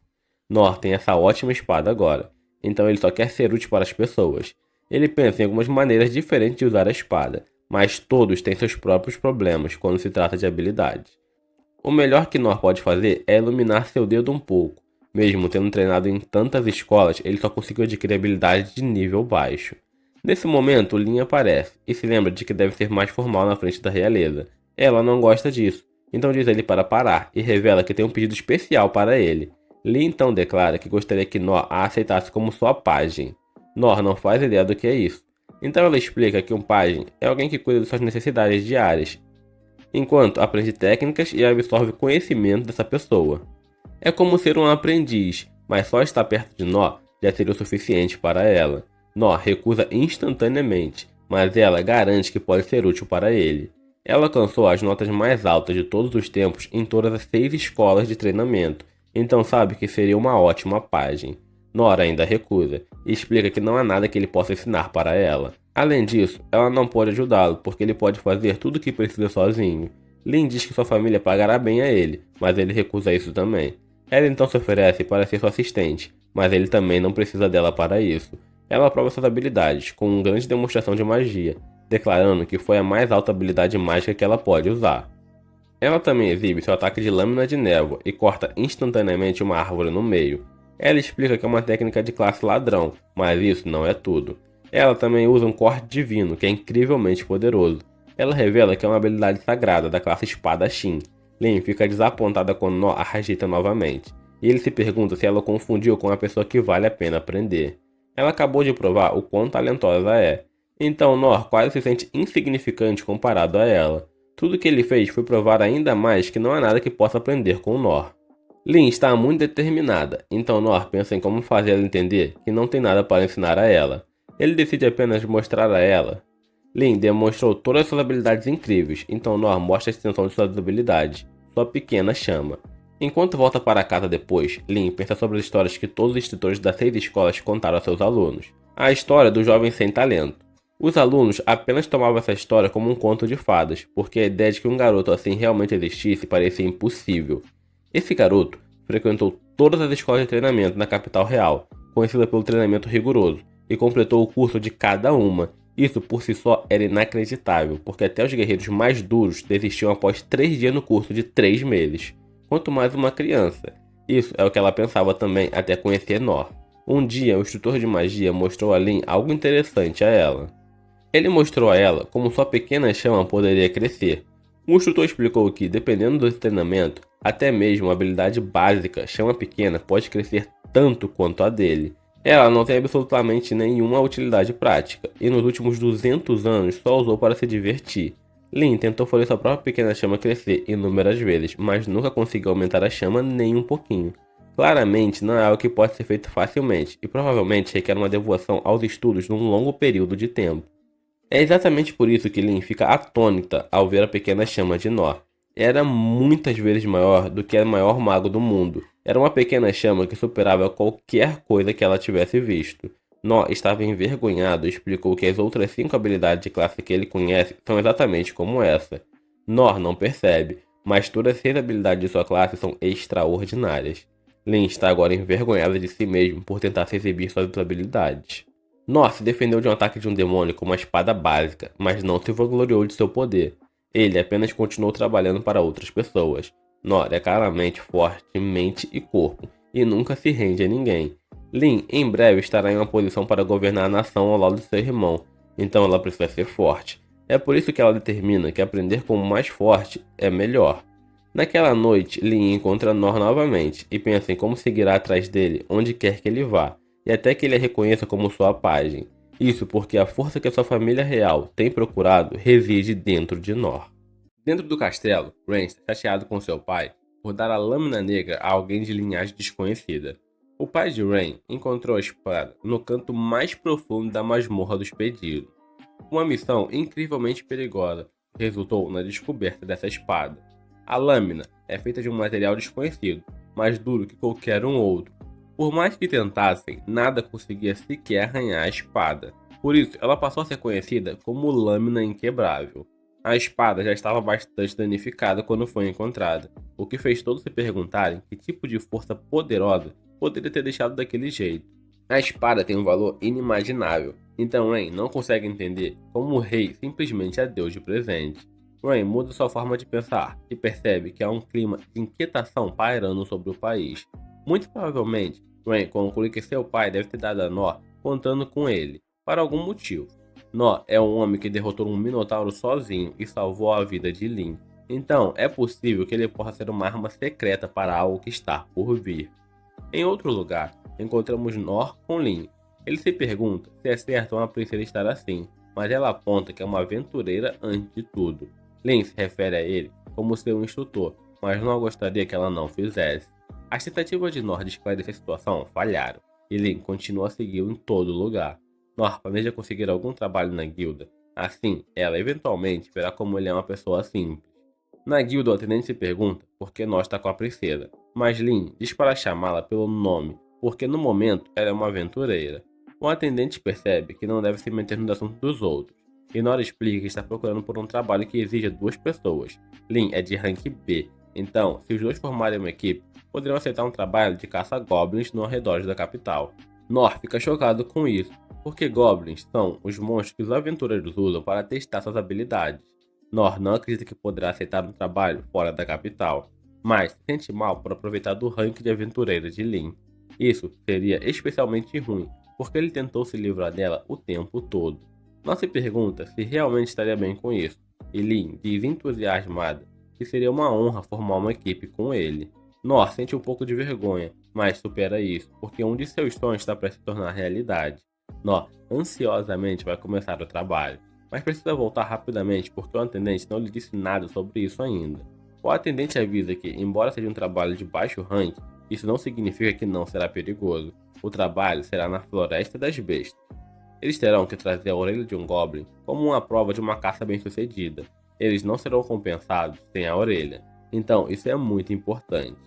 Nor tem essa ótima espada agora, então ele só quer ser útil para as pessoas. Ele pensa em algumas maneiras diferentes de usar a espada, mas todos têm seus próprios problemas quando se trata de habilidades. O melhor que Nor pode fazer é iluminar seu dedo um pouco. Mesmo tendo treinado em tantas escolas, ele só conseguiu adquirir habilidades de nível baixo. Nesse momento, Lin aparece e se lembra de que deve ser mais formal na frente da realeza. Ela não gosta disso, então diz a ele para parar e revela que tem um pedido especial para ele. Lin então declara que gostaria que Nor a aceitasse como sua pajem. Nor não faz ideia do que é isso. Então ela explica que um pajem é alguém que cuida de suas necessidades diárias, enquanto aprende técnicas e absorve conhecimento dessa pessoa. É como ser um aprendiz, mas só estar perto de Nor já seria o suficiente para ela. Nor recusa instantaneamente, mas ela garante que pode ser útil para ele. Ela alcançou as notas mais altas de todos os tempos em todas as 6 escolas de treinamento, então sabe que seria uma ótima pajem. Nor ainda recusa e explica que não há nada que ele possa ensinar para ela. Além disso, ela não pode ajudá-lo porque ele pode fazer tudo o que precisa sozinho. Lin diz que sua família pagará bem a ele, mas ele recusa isso também. Ela então se oferece para ser sua assistente, mas ele também não precisa dela para isso. Ela prova suas habilidades com uma grande demonstração de magia, declarando que foi a mais alta habilidade mágica que ela pode usar. Ela também exibe seu ataque de lâmina de névoa e corta instantaneamente uma árvore no meio. Ela explica que é uma técnica de classe ladrão, mas isso não é tudo. Ela também usa um corte divino, que é incrivelmente poderoso. Ela revela que é uma habilidade sagrada da classe espadachim. Lin fica desapontada quando Nor a rejeita novamente, e ele se pergunta se ela o confundiu com uma pessoa que vale a pena aprender. Ela acabou de provar o quão talentosa é, então Nor quase se sente insignificante comparado a ela. Tudo que ele fez foi provar ainda mais que não há nada que possa aprender com Nor. Lin está muito determinada, então Nor pensa em como fazer ela entender que não tem nada para ensinar a ela. Ele decide apenas mostrar a ela. Lin demonstrou todas suas habilidades incríveis, então Nor mostra a extensão de suas habilidades, sua pequena chama. Enquanto volta para casa depois, Lin pensa sobre as histórias que todos os instrutores das 6 escolas contaram a seus alunos. A história do jovem sem talento. Os alunos apenas tomavam essa história como um conto de fadas, porque a ideia de que um garoto assim realmente existisse parecia impossível. Esse garoto frequentou todas as escolas de treinamento na capital real, conhecida pelo treinamento rigoroso, e completou o curso de cada uma. Isso por si só era inacreditável, porque até os guerreiros mais duros desistiam após 3 dias no curso de 3 meses. Quanto mais uma criança. Isso é o que ela pensava também até conhecer Nor. Um dia, o instrutor de magia mostrou a Lin algo interessante a ela. Ele mostrou a ela como sua pequena chama poderia crescer. O instrutor explicou que, dependendo do treinamento, até mesmo a habilidade básica chama pequena pode crescer tanto quanto a dele. Ela não tem absolutamente nenhuma utilidade prática, e nos últimos 200 anos só usou para se divertir. Lin tentou fazer sua própria pequena chama crescer inúmeras vezes, mas nunca conseguiu aumentar a chama nem um pouquinho. Claramente não é algo que pode ser feito facilmente e provavelmente requer uma devoção aos estudos num longo período de tempo. É exatamente por isso que Lin fica atônita ao ver a pequena chama de Nor. Era muitas vezes maior do que o maior mago do mundo. Era uma pequena chama que superava qualquer coisa que ela tivesse visto. Nor estava envergonhado e explicou que as outras 5 habilidades de classe que ele conhece são exatamente como essa. Nor não percebe, mas todas as 6 habilidades de sua classe são extraordinárias. Lin está agora envergonhada de si mesmo por tentar se exibir suas habilidades. Nor se defendeu de um ataque de um demônio com uma espada básica, mas não se vangloriou de seu poder. Ele apenas continuou trabalhando para outras pessoas. Nor é claramente forte de mente e corpo, e nunca se rende a ninguém. Lin em breve estará em uma posição para governar a nação ao lado de seu irmão, então ela precisa ser forte. É por isso que ela determina que aprender como mais forte é melhor. Naquela noite, Lin encontra Nor novamente e pensa em como seguirá atrás dele onde quer que ele vá, e até que ele a reconheça como sua pajem. Isso porque a força que a sua família real tem procurado reside dentro de Nor. Dentro do castelo, Ren está chateado com seu pai por dar a lâmina negra a alguém de linhagem desconhecida. O pai de Ren encontrou a espada no canto mais profundo da masmorra dos pedidos. Uma missão incrivelmente perigosa resultou na descoberta dessa espada. A lâmina é feita de um material desconhecido, mais duro que qualquer um outro. Por mais que tentassem, nada conseguia sequer arranhar a espada. Por isso, ela passou a ser conhecida como lâmina inquebrável. A espada já estava bastante danificada quando foi encontrada, o que fez todos se perguntarem que tipo de força poderosa poderia ter deixado daquele jeito. A espada tem um valor inimaginável, então Rain não consegue entender como o rei simplesmente a deu de presente. Rain muda sua forma de pensar e percebe que há um clima de inquietação pairando sobre o país. Muito provavelmente, Rain conclui que seu pai deve ter dado a Nó contando com ele, para algum motivo. Nó é um homem que derrotou um minotauro sozinho e salvou a vida de Lin, então é possível que ele possa ser uma arma secreta para algo que está por vir. Em outro lugar, encontramos Nor com Lin. Ele se pergunta se é certo uma princesa estar assim, mas ela aponta que é uma aventureira antes de tudo. Lin se refere a ele como seu instrutor, mas não gostaria que ela não fizesse. As tentativas de Nor de esclarecer a situação falharam, e Lin continua a segui-lo em todo lugar. Nor planeja conseguir algum trabalho na guilda, assim ela eventualmente verá como ele é uma pessoa simples. Na guilda, o atendente se pergunta por que Nor está com a princesa, mas Lin diz para chamá-la pelo nome, porque no momento ela é uma aventureira. O atendente percebe que não deve se meter nos assuntos dos outros, e Nor explica que está procurando por um trabalho que exija 2 pessoas. Lin é de rank B, então, se os dois formarem uma equipe, poderiam aceitar um trabalho de caça a goblins no arredor da capital. Nor fica chocado com isso, porque goblins são os monstros que os aventureiros usam para testar suas habilidades. Nor não acredita que poderá aceitar um trabalho fora da capital, mas se sente mal por aproveitar do ranking de aventureira de Lin. Isso seria especialmente ruim, porque ele tentou se livrar dela o tempo todo. Nor se pergunta se realmente estaria bem com isso, e Lin diz entusiasmada que seria uma honra formar uma equipe com ele. Nor sente um pouco de vergonha, mas supera isso, porque um de seus sonhos está para se tornar realidade. Nor ansiosamente vai começar o trabalho, mas precisa voltar rapidamente porque o atendente não lhe disse nada sobre isso ainda. O atendente avisa que, embora seja um trabalho de baixo rank, isso não significa que não será perigoso. O trabalho será na Floresta das Bestas. Eles terão que trazer a orelha de um Goblin como uma prova de uma caça bem-sucedida. Eles não serão compensados sem a orelha, então isso é muito importante.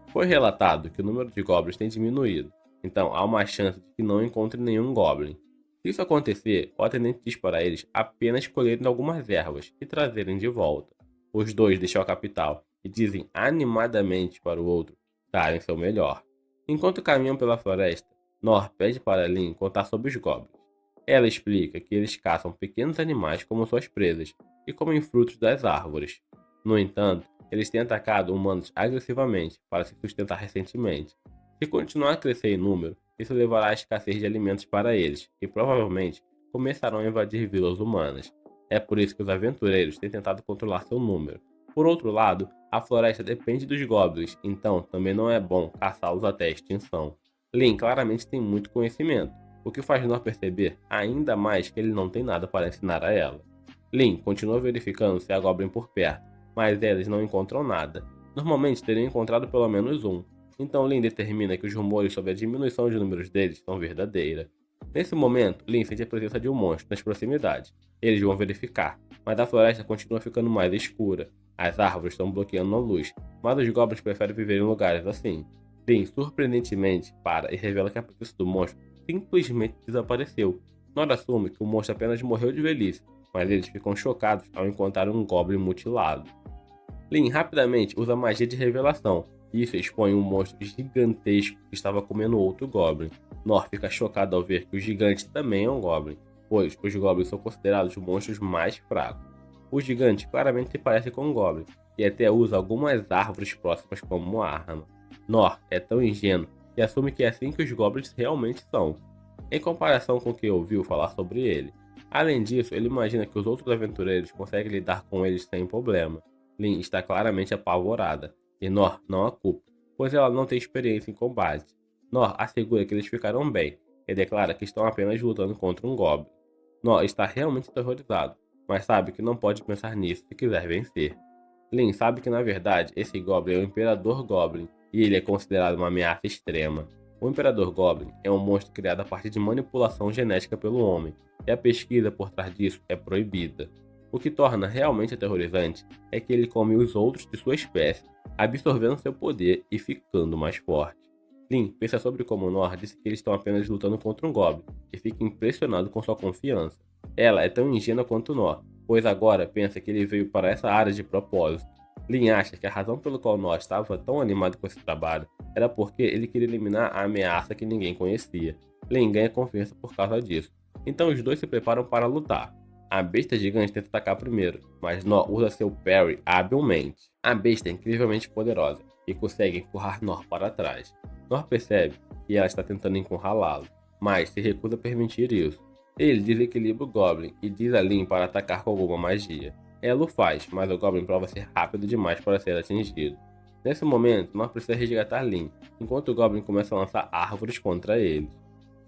Foi relatado que o número de Goblins tem diminuído, então há uma chance de que não encontre nenhum Goblin. Se isso acontecer, o atendente diz para eles apenas colherem algumas ervas e trazerem de volta. Os dois deixam a capital e dizem animadamente para o outro darem seu melhor. Enquanto caminham pela floresta, Nor pede para Lin contar sobre os goblins. Ela explica que eles caçam pequenos animais como suas presas e comem frutos das árvores. No entanto, eles têm atacado humanos agressivamente para se sustentar recentemente. Se continuar a crescer em número, isso levará à escassez de alimentos para eles, e provavelmente começarão a invadir vilas humanas. É por isso que os aventureiros têm tentado controlar seu número. Por outro lado, a floresta depende dos goblins, então também não é bom caçá-los até a extinção. Lin claramente tem muito conhecimento, o que faz Nor perceber ainda mais que ele não tem nada para ensinar a ela. Lin continua verificando se há goblin por perto, mas eles não encontram nada. Normalmente teriam encontrado pelo menos um. então Lin determina que os rumores sobre a diminuição de números deles são verdadeiros. Nesse momento, Lin sente a presença de um monstro nas proximidades. Eles vão verificar, mas a floresta continua ficando mais escura. As árvores estão bloqueando a luz, mas os goblins preferem viver em lugares assim. Lin surpreendentemente para e revela que a presença do monstro simplesmente desapareceu. Nora assume que o monstro apenas morreu de velhice, mas eles ficam chocados ao encontrar um goblin mutilado. Lin rapidamente usa magia de revelação, e isso expõe um monstro gigantesco que estava comendo outro goblin. Nor fica chocado ao ver que o gigante também é um goblin, pois os goblins são considerados os monstros mais fracos. O gigante claramente se parece com um goblin, e até usa algumas árvores próximas como arma. Nor é tão ingênuo que assume que é assim que os goblins realmente são, em comparação com o que ouviu falar sobre ele. Além disso, ele imagina que os outros aventureiros conseguem lidar com eles sem problema. Lin está claramente apavorada, e Nor não a culpa, pois ela não tem experiência em combate. Nor assegura que eles ficarão bem, e declara que estão apenas lutando contra um goblin. Nor está realmente aterrorizado, mas sabe que não pode pensar nisso se quiser vencer. Lin sabe que na verdade esse goblin é o Imperador Goblin, e ele é considerado uma ameaça extrema. O Imperador Goblin é um monstro criado a partir de manipulação genética pelo homem, e a pesquisa por trás disso é proibida. O que torna realmente aterrorizante é que ele come os outros de sua espécie, absorvendo seu poder e ficando mais forte. Lin pensa sobre como Nor disse que eles estão apenas lutando contra um Goblin, e fica impressionado com sua confiança. Ela é tão ingênua quanto Nor, pois agora pensa que ele veio para essa área de propósito. Lin acha que a razão pelo qual Nor estava tão animado com esse trabalho era porque ele queria eliminar a ameaça que ninguém conhecia. Lin ganha confiança por causa disso, então os dois se preparam para lutar. A besta gigante tenta atacar primeiro, mas Nor usa seu parry habilmente. A besta é incrivelmente poderosa e consegue empurrar Nor para trás. Nor percebe que ela está tentando encurralá-lo, mas se recusa a permitir isso. Ele desequilibra o Goblin e diz a Lin para atacar com alguma magia. Ela o faz, mas o Goblin prova ser rápido demais para ser atingido. Nesse momento, Nor precisa resgatar Lin, enquanto o Goblin começa a lançar árvores contra eles.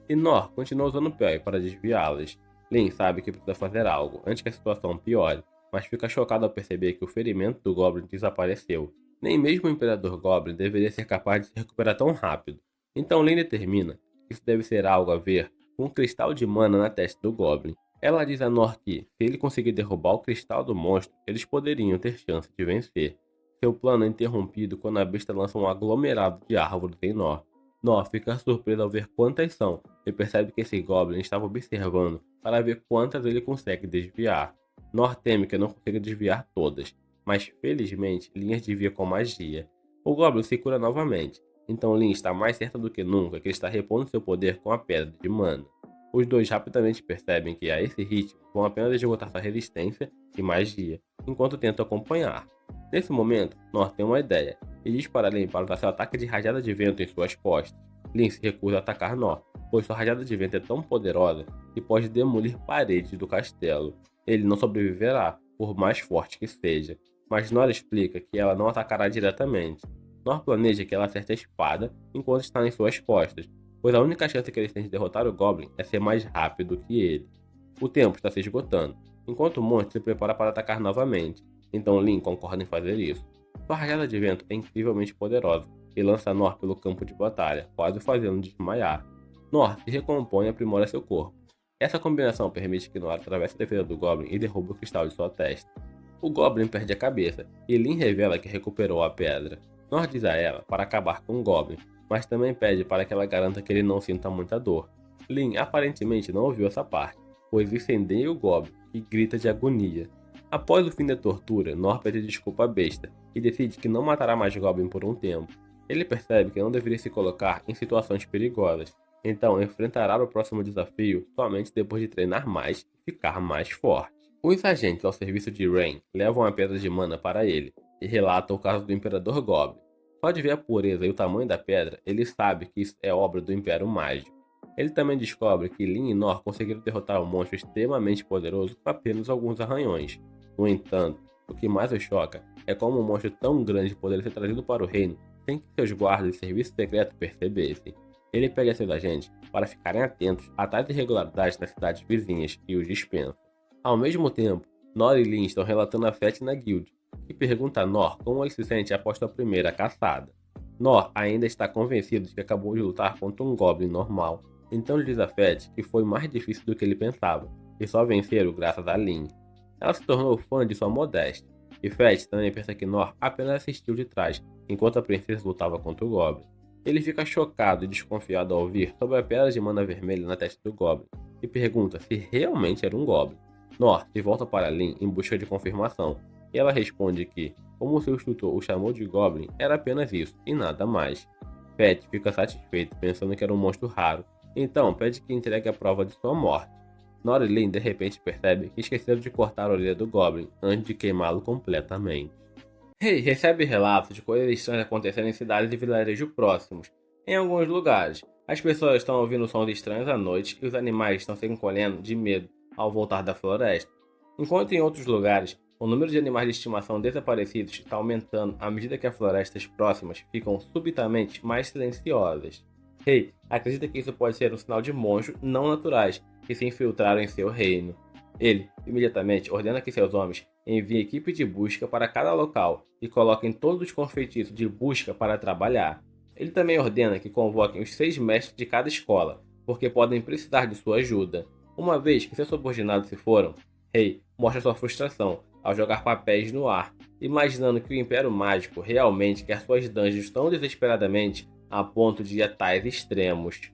E Nor continua usando o parry para desviá-las. Lin sabe que precisa fazer algo antes que a situação piore, mas fica chocado ao perceber que o ferimento do Goblin desapareceu. Nem mesmo o Imperador Goblin deveria ser capaz de se recuperar tão rápido. Então Lin determina que isso deve ser algo a ver com um cristal de mana na testa do Goblin. Ela diz a Nor que, se ele conseguir derrubar o cristal do monstro, eles poderiam ter chance de vencer. Seu plano é interrompido quando a besta lança um aglomerado de árvores em Nor. Nor fica surpreso ao ver quantas são e percebe que esse Goblin estava observando para ver quantas ele consegue desviar. Nor teme que não consiga desviar todas, mas felizmente Lin as desvia com magia. O Goblin se cura novamente, então Lin está mais certa do que nunca que ele está repondo seu poder com a pedra de mana. Os dois rapidamente percebem que a esse ritmo vão apenas esgotar sua resistência e magia, enquanto tentam acompanhar. Nesse momento, Nor tem uma ideia e diz para Lin para usar seu ataque de rajada de vento em suas costas. Lin se recusa a atacar Nor, pois sua rajada de vento é tão poderosa que pode demolir paredes do castelo. Ele não sobreviverá, por mais forte que seja, mas Nor explica que ela não atacará diretamente. Nor planeja que ela acerte a espada enquanto está em suas costas, pois a única chance que eles têm de derrotar o Goblin é ser mais rápido que ele. O tempo está se esgotando, enquanto o monstro se prepara para atacar novamente, então Lin concorda em fazer isso. Sua rajada de vento é incrivelmente poderosa e lança Nor pelo campo de batalha, quase o fazendo desmaiar. Nor se recompõe e aprimora seu corpo. Essa combinação permite que Nor atravesse a defesa do Goblin e derrube o cristal de sua testa. O Goblin perde a cabeça e Lin revela que recuperou a pedra. Nor diz a ela para acabar com o Goblin, mas também pede para que ela garanta que ele não sinta muita dor. Lin aparentemente não ouviu essa parte, pois incendeia o Goblin e grita de agonia. Após o fim da tortura, Nor pede desculpa à besta e decide que não matará mais Goblin por um tempo. Ele percebe que não deveria se colocar em situações perigosas, então enfrentará o próximo desafio somente depois de treinar mais e ficar mais forte. Os agentes ao serviço de Rain levam a pedra de mana para ele e relatam o caso do Imperador Goblin. Só de ver a pureza e o tamanho da pedra, ele sabe que isso é obra do Império Mágico. Ele também descobre que Lin e Nor conseguiram derrotar um monstro extremamente poderoso com apenas alguns arranhões. No entanto, o que mais o choca é como um monstro tão grande poderia ser trazido para o reino sem que seus guardas e serviço secreto percebessem. Ele pede a seus agentes para ficarem atentos a tais irregularidades nas cidades vizinhas e os dispensa. Ao mesmo tempo, Nor e Lin estão relatando a Fett na guild, que pergunta a Nor como ele se sente após sua primeira caçada. Nor ainda está convencido de que acabou de lutar contra um Goblin normal, então lhe diz a Fett que foi mais difícil do que ele pensava, e só venceram graças a Lin. Ela se tornou fã de sua modéstia, e Fett também pensa que Nor apenas assistiu de trás, enquanto a princesa lutava contra o Goblin. Ele fica chocado e desconfiado ao ouvir sobre a pedra de mana vermelha na testa do Goblin, e pergunta se realmente era um Goblin. Nor se volta para Lin em busca de confirmação, e ela responde que, como seu instrutor o chamou de Goblin, era apenas isso, e nada mais. Fett fica satisfeito pensando que era um monstro raro, então pede que entregue a prova de sua morte. Nor e Lin de repente percebe que esqueceram de cortar a orelha do Goblin antes de queimá-lo completamente. Rei recebe relatos de coisas estranhas acontecendo em cidades e vilarejos próximos. Em alguns lugares, as pessoas estão ouvindo sons estranhos à noite e os animais estão se encolhendo de medo ao voltar da floresta. Enquanto em outros lugares, o número de animais de estimação desaparecidos está aumentando à medida que as florestas próximas ficam subitamente mais silenciosas. Rei acredita que isso pode ser um sinal de monstros não naturais que se infiltraram em seu reino. Ele, imediatamente, ordena que seus homens enviem equipe de busca para cada local e coloquem todos os confeitiços de busca para trabalhar. Ele também ordena que convoquem os 6 mestres de cada escola, porque podem precisar de sua ajuda. Uma vez que seus subordinados se foram, Rei mostra sua frustração ao jogar papéis no ar, imaginando que o Império Mágico realmente quer suas dungeons tão desesperadamente a ponto de ir a tais extremos.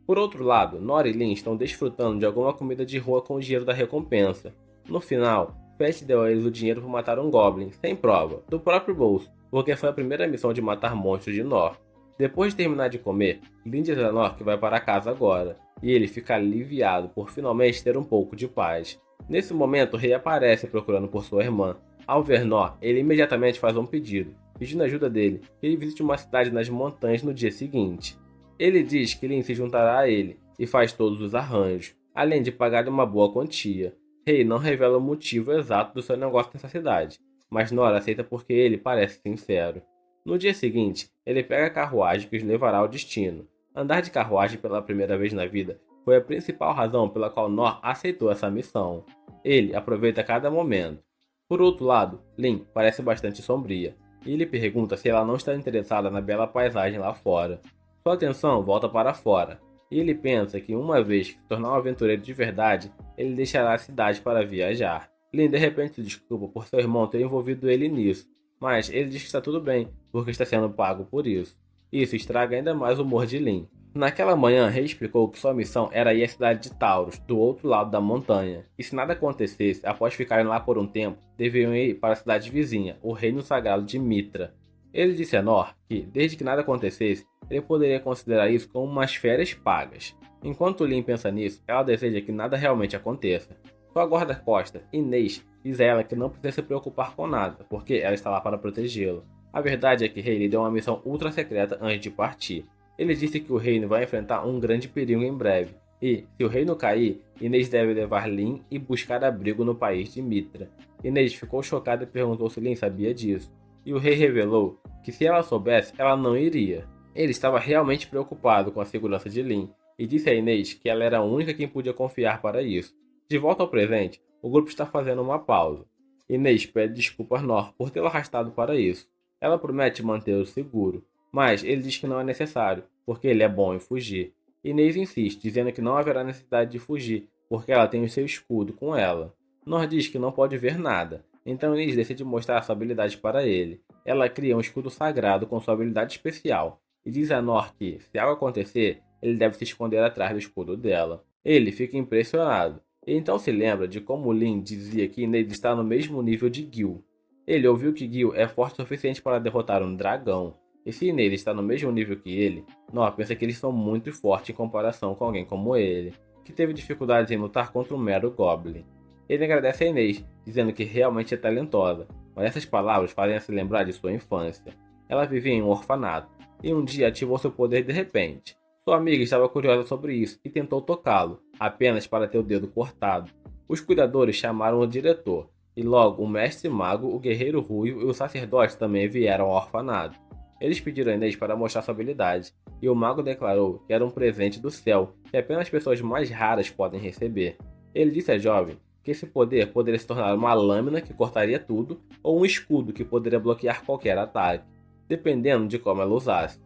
Por outro lado, Nor e Lin estão desfrutando de alguma comida de rua com o dinheiro da recompensa. No final, Fett deu a eles o dinheiro para matar um Goblin, sem prova, do próprio bolso, porque foi a primeira missão de matar monstros de Nor. Depois de terminar de comer, Lin diz a Nor que vai para casa agora, e ele fica aliviado por finalmente ter um pouco de paz. Nesse momento, o rei aparece procurando por sua irmã. Ao ver Nor, ele imediatamente faz um pedido, pedindo ajuda dele, que ele visite uma cidade nas montanhas no dia seguinte. Ele diz que Lin se juntará a ele e faz todos os arranjos, além de pagar uma boa quantia. Rei não revela o motivo exato do seu negócio nessa cidade, mas Nor aceita porque ele parece sincero. No dia seguinte, ele pega a carruagem que os levará ao destino. Andar de carruagem pela primeira vez na vida foi a principal razão pela qual Nor aceitou essa missão. Ele aproveita cada momento. Por outro lado, Lin parece bastante sombria, e ele pergunta se ela não está interessada na bela paisagem lá fora. Sua atenção volta para fora, e ele pensa que uma vez que se tornar um aventureiro de verdade, ele deixará a cidade para viajar. Lin de repente se desculpa por seu irmão ter envolvido ele nisso, mas ele diz que está tudo bem, porque está sendo pago por isso. Isso estraga ainda mais o humor de Lin. Naquela manhã, Rei explicou que sua missão era ir à cidade de Taurus, do outro lado da montanha, e se nada acontecesse após ficarem lá por um tempo, deveriam ir para a cidade vizinha, o reino sagrado de Mitra. Ele disse a Nor que, desde que nada acontecesse, ele poderia considerar isso como umas férias pagas. Enquanto Lin pensa nisso, ela deseja que nada realmente aconteça. Sua guarda-costas, Inês, diz a ela que não precisa se preocupar com nada, porque ela está lá para protegê-lo. A verdade é que Rei lhe deu uma missão ultra secreta antes de partir. Ele disse que o reino vai enfrentar um grande perigo em breve, e, se o reino cair, Inês deve levar Lin e buscar abrigo no país de Mitra. Inês ficou chocada e perguntou se Lin sabia disso, e o rei revelou que se ela soubesse, ela não iria. Ele estava realmente preocupado com a segurança de Lin, e disse a Inês que ela era a única quem podia confiar para isso. De volta ao presente, o grupo está fazendo uma pausa. Inês pede desculpas a Nor por tê-lo arrastado para isso. Ela promete mantê-lo seguro, mas ele diz que não é necessário, porque ele é bom em fugir. Inês insiste, dizendo que não haverá necessidade de fugir, porque ela tem o seu escudo com ela. Nor diz que não pode ver nada, então Inês decide mostrar sua habilidade para ele. Ela cria um escudo sagrado com sua habilidade especial, e diz a Nor que, se algo acontecer, ele deve se esconder atrás do escudo dela. Ele fica impressionado, e então se lembra de como Lin dizia que Inês está no mesmo nível de Gil. Ele ouviu que Gil é forte o suficiente para derrotar um dragão, e se Inês está no mesmo nível que ele, Nor pensa que eles são muito fortes em comparação com alguém como ele, que teve dificuldades em lutar contra um mero Goblin. Ele agradece a Inês, dizendo que realmente é talentosa, mas essas palavras fazem se lembrar de sua infância. Ela vivia em um orfanato, e um dia ativou seu poder de repente. Sua amiga estava curiosa sobre isso e tentou tocá-lo, apenas para ter o dedo cortado. Os cuidadores chamaram o diretor, e logo o mestre mago, o guerreiro ruivo e o sacerdote também vieram ao orfanato. Eles pediram a Inês para mostrar sua habilidade, e o mago declarou que era um presente do céu que apenas pessoas mais raras podem receber. Ele disse à jovem que esse poder poderia se tornar uma lâmina que cortaria tudo, ou um escudo que poderia bloquear qualquer ataque. dependendo de como ela usasse.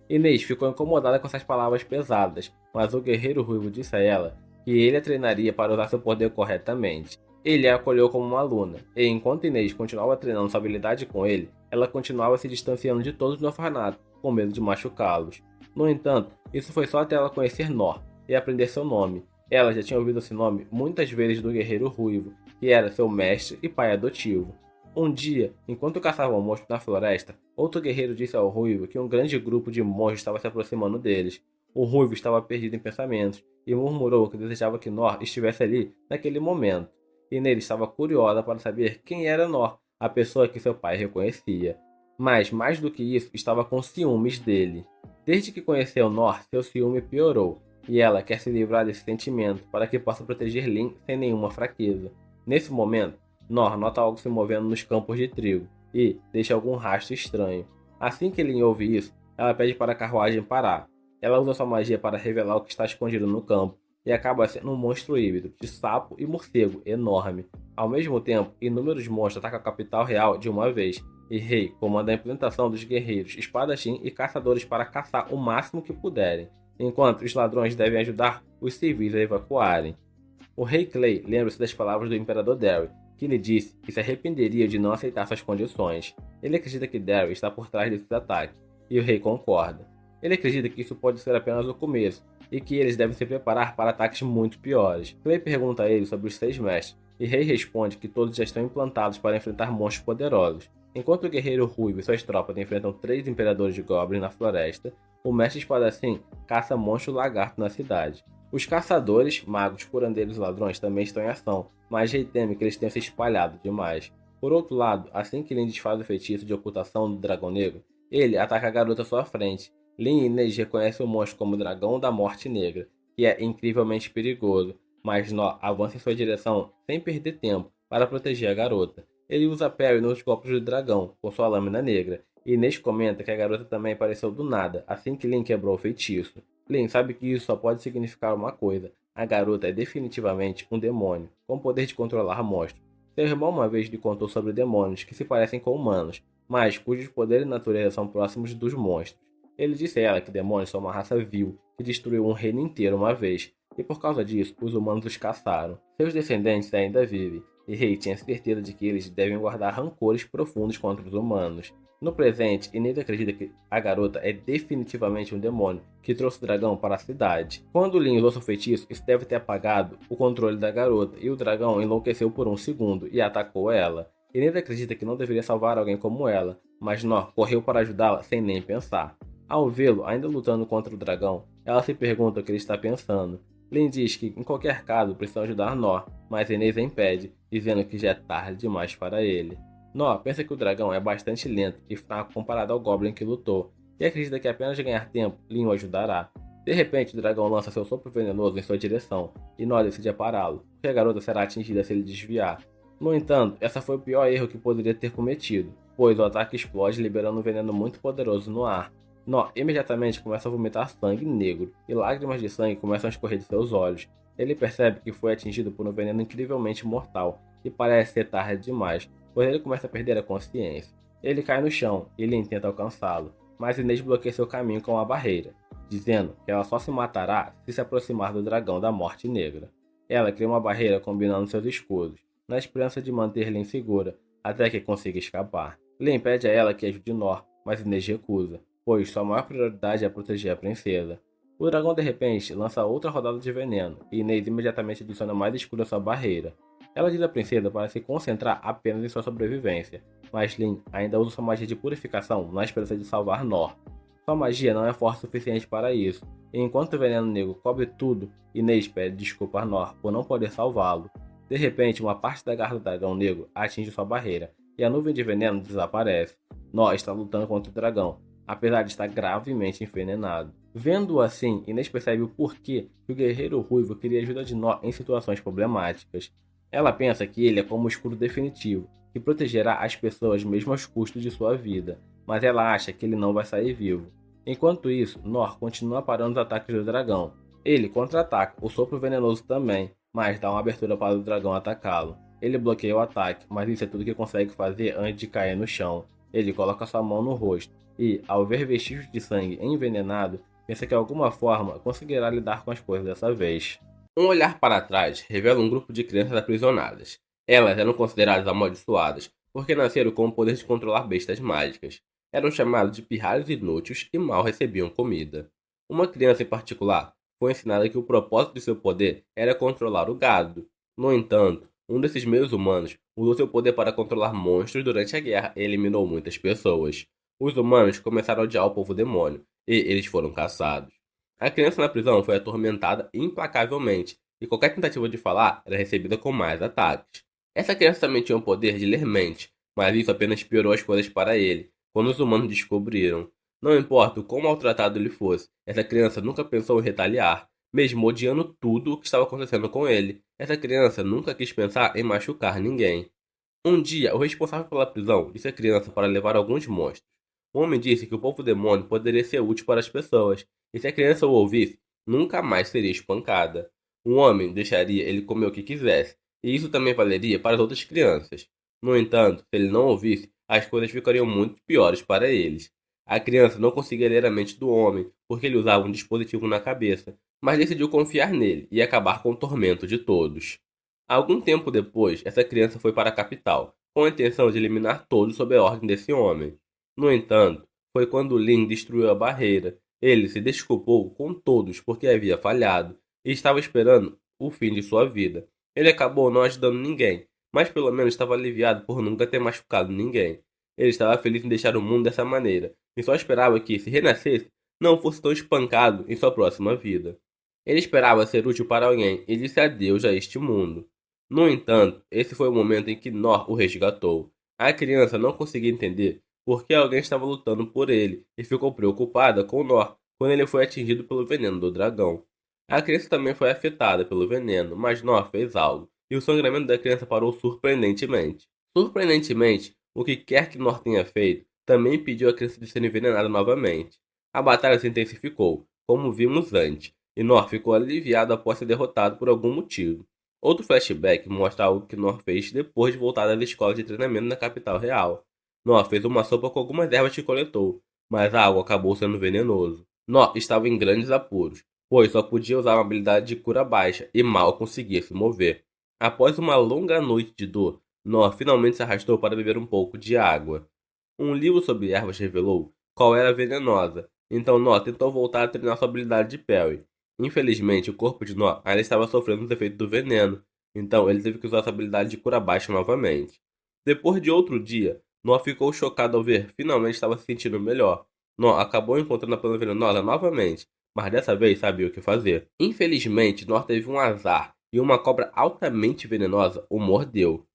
Inês ficou incomodada com essas palavras pesadas, mas o guerreiro ruivo disse a ela que ele a treinaria para usar seu poder corretamente. Ele a acolheu como uma aluna, e enquanto Inês continuava treinando sua habilidade com ele, ela continuava se distanciando de todos no orfanato, com medo de machucá-los. No entanto, isso foi só até ela conhecer Nor e aprender seu nome. Ela já tinha ouvido esse nome muitas vezes do guerreiro ruivo, que era seu mestre e pai adotivo. Um dia, enquanto caçavam monstros na floresta, outro guerreiro disse ao Ruivo que um grande grupo de monstros estava se aproximando deles. O Ruivo estava perdido em pensamentos e murmurou que desejava que Nor estivesse ali naquele momento. E nele estava curiosa para saber quem era Nor, a pessoa que seu pai reconhecia. Mas, mais do que isso, estava com ciúmes dele. Desde que conheceu Nor, seu ciúme piorou, e ela quer se livrar desse sentimento para que possa proteger Lin sem nenhuma fraqueza. Nesse momento, Nor nota algo se movendo nos campos de trigo e deixa algum rastro estranho. Assim que Lin ouve isso, ela pede para a carruagem parar. Ela usa sua magia para revelar o que está escondido no campo e acaba sendo um monstro híbrido de sapo e morcego enorme. Ao mesmo tempo, inúmeros monstros atacam a capital real de uma vez e Rei comanda a implementação dos guerreiros, espadachim e caçadores para caçar o máximo que puderem, enquanto os ladrões devem ajudar os civis a evacuarem. O Rei Clay lembra-se das palavras do Imperador Darry, que lhe disse que se arrependeria de não aceitar suas condições. Ele acredita que Darry está por trás desses ataques, e o rei concorda. Ele acredita que isso pode ser apenas o começo, e que eles devem se preparar para ataques muito piores. Clay pergunta a ele sobre os 6 mestres, e Rei responde que todos já estão implantados para enfrentar monstros poderosos. Enquanto o guerreiro Ruivo e suas tropas enfrentam 3 imperadores de Goblin na floresta, o mestre espadachim caça monstro lagarto na cidade. Os caçadores, magos, curandeiros e ladrões também estão em ação, mas Rei teme que eles tenham se espalhado demais. Por outro lado, assim que Lin desfaz o feitiço de ocultação do dragão negro, ele ataca a garota à sua frente. Lin e Inês reconhecem o monstro como o Dragão da Morte Negra, que é incrivelmente perigoso, mas Nó avança em sua direção sem perder tempo para proteger a garota. Ele usa Parry nos golpes do dragão, com sua lâmina negra, e Inês comenta que a garota também apareceu do nada, assim que Lin quebrou o feitiço. Lin sabe que isso só pode significar uma coisa: a garota é definitivamente um demônio, com o poder de controlar monstros. Seu irmão uma vez lhe contou sobre demônios que se parecem com humanos, mas cujos poderes e natureza são próximos dos monstros. Ele disse a ela que demônios são uma raça vil que destruiu um reino inteiro uma vez, e por causa disso os humanos os caçaram. Seus descendentes ainda vivem, e Rei tinha certeza de que eles devem guardar rancores profundos contra os humanos. No presente, Inês acredita que a garota é definitivamente um demônio que trouxe o dragão para a cidade. Quando Lin usou seu feitiço, isso deve ter apagado o controle da garota, e o dragão enlouqueceu por um segundo e atacou ela. Inês acredita que não deveria salvar alguém como ela, mas Nor correu para ajudá-la sem nem pensar. Ao vê-lo ainda lutando contra o dragão, ela se pergunta o que ele está pensando. Lin diz que, em qualquer caso, precisa ajudar Nor, mas Inês a impede, dizendo que já é tarde demais para ele. Nor pensa que o dragão é bastante lento e fraco comparado ao Goblin que lutou, e acredita que apenas de ganhar tempo, Lin o ajudará. De repente, o dragão lança seu sopro venenoso em sua direção, e Nor decide pará-lo, porque a garota será atingida se ele desviar. No entanto, essa foi o pior erro que poderia ter cometido, pois o ataque explode liberando um veneno muito poderoso no ar. Nor imediatamente começa a vomitar sangue negro, e lágrimas de sangue começam a escorrer de seus olhos. Ele percebe que foi atingido por um veneno incrivelmente mortal, e parece ser tarde demais, pois ele começa a perder a consciência. Ele cai no chão e Lin tenta alcançá-lo, mas Inês bloqueia seu caminho com uma barreira, dizendo que ela só se matará se aproximar do dragão da Morte Negra. Ela cria uma barreira combinando seus escudos, na esperança de manter Lin segura até que consiga escapar. Lin pede a ela que ajude Nor, mas Inês recusa, pois sua maior prioridade é proteger a princesa. O dragão de repente lança outra rodada de veneno, e Inês imediatamente adiciona mais escudo à sua barreira. Ela diz à princesa para se concentrar apenas em sua sobrevivência, mas Lin ainda usa sua magia de purificação na esperança de salvar Nor. Sua magia não é forte o suficiente para isso, e enquanto o veneno negro cobre tudo, Inês pede desculpa a Nor por não poder salvá-lo. De repente, uma parte da garra do dragão negro atinge sua barreira, e a nuvem de veneno desaparece. Nor está lutando contra o dragão, apesar de estar gravemente envenenado. Vendo-o assim, Inês percebe o porquê que o guerreiro ruivo queria ajuda de Nor em situações problemáticas. Ela pensa que ele é como o escudo definitivo, que protegerá as pessoas mesmo aos custos de sua vida, mas ela acha que ele não vai sair vivo. Enquanto isso, Nor continua parando os ataques do dragão. Ele contra-ataca, o sopro venenoso também, mas dá uma abertura para o dragão atacá-lo. Ele bloqueia o ataque, mas isso é tudo que consegue fazer antes de cair no chão. Ele coloca sua mão no rosto e, ao ver vestígios de sangue envenenado, pensa que de alguma forma conseguirá lidar com as coisas dessa vez. Um olhar para trás revela um grupo de crianças aprisionadas. Elas eram consideradas amaldiçoadas porque nasceram com o poder de controlar bestas mágicas. Eram chamados de pirralhos inúteis e mal recebiam comida. Uma criança em particular foi ensinada que o propósito de seu poder era controlar o gado. No entanto, um desses meios humanos usou seu poder para controlar monstros durante a guerra e eliminou muitas pessoas. Os humanos começaram a odiar o povo demônio e eles foram caçados. A criança na prisão foi atormentada implacavelmente e qualquer tentativa de falar era recebida com mais ataques. Essa criança também tinha o poder de ler mente, mas isso apenas piorou as coisas para ele quando os humanos descobriram. Não importa o quão maltratado ele fosse, essa criança nunca pensou em retaliar, mesmo odiando tudo o que estava acontecendo com ele. Essa criança nunca quis pensar em machucar ninguém. Um dia, o responsável pela prisão disse à criança para levar alguns monstros. O homem disse que o povo demônio poderia ser útil para as pessoas, e se a criança o ouvisse, nunca mais seria espancada. O homem deixaria ele comer o que quisesse, e isso também valeria para as outras crianças. No entanto, se ele não ouvisse, as coisas ficariam muito piores para eles. A criança não conseguia ler a mente do homem, porque ele usava um dispositivo na cabeça, mas decidiu confiar nele e acabar com o tormento de todos. Algum tempo depois, essa criança foi para a capital, com a intenção de eliminar todos sob a ordem desse homem. No entanto, foi quando Lin destruiu a barreira. Ele se desculpou com todos porque havia falhado e estava esperando o fim de sua vida. Ele acabou não ajudando ninguém, mas pelo menos estava aliviado por nunca ter machucado ninguém. Ele estava feliz em deixar o mundo dessa maneira e só esperava que, se renascesse, não fosse tão espancado em sua próxima vida. Ele esperava ser útil para alguém e disse adeus a este mundo. No entanto, esse foi o momento em que Nor o resgatou. A criança não conseguia entender por que alguém estava lutando por ele e ficou preocupada com Nor quando ele foi atingido pelo veneno do dragão. A criança também foi afetada pelo veneno, mas Nor fez algo, e o sangramento da criança parou surpreendentemente. Surpreendentemente, o que quer que Nor tenha feito também impediu a criança de ser envenenada novamente. A batalha se intensificou, como vimos antes, e Nor ficou aliviado após ser derrotado por algum motivo. Outro flashback mostra algo que Nor fez depois de voltar das escolas de treinamento na capital real. Nor fez uma sopa com algumas ervas que coletou, mas a água acabou sendo venenoso. Nor estava em grandes apuros, pois só podia usar uma habilidade de cura baixa e mal conseguia se mover. Após uma longa noite de dor, Nor finalmente se arrastou para beber um pouco de água. Um livro sobre ervas revelou qual era a venenosa, então Nor tentou voltar a treinar sua habilidade de Parry. Infelizmente, o corpo de Nó ainda estava sofrendo os efeitos do veneno, então ele teve que usar sua habilidade de cura baixa novamente. Depois de outro dia, Nó ficou chocado ao ver que finalmente estava se sentindo melhor. Nó acabou encontrando a planta venenosa novamente, mas dessa vez sabia o que fazer. Infelizmente, Nó teve um azar e uma cobra altamente venenosa o mordeu.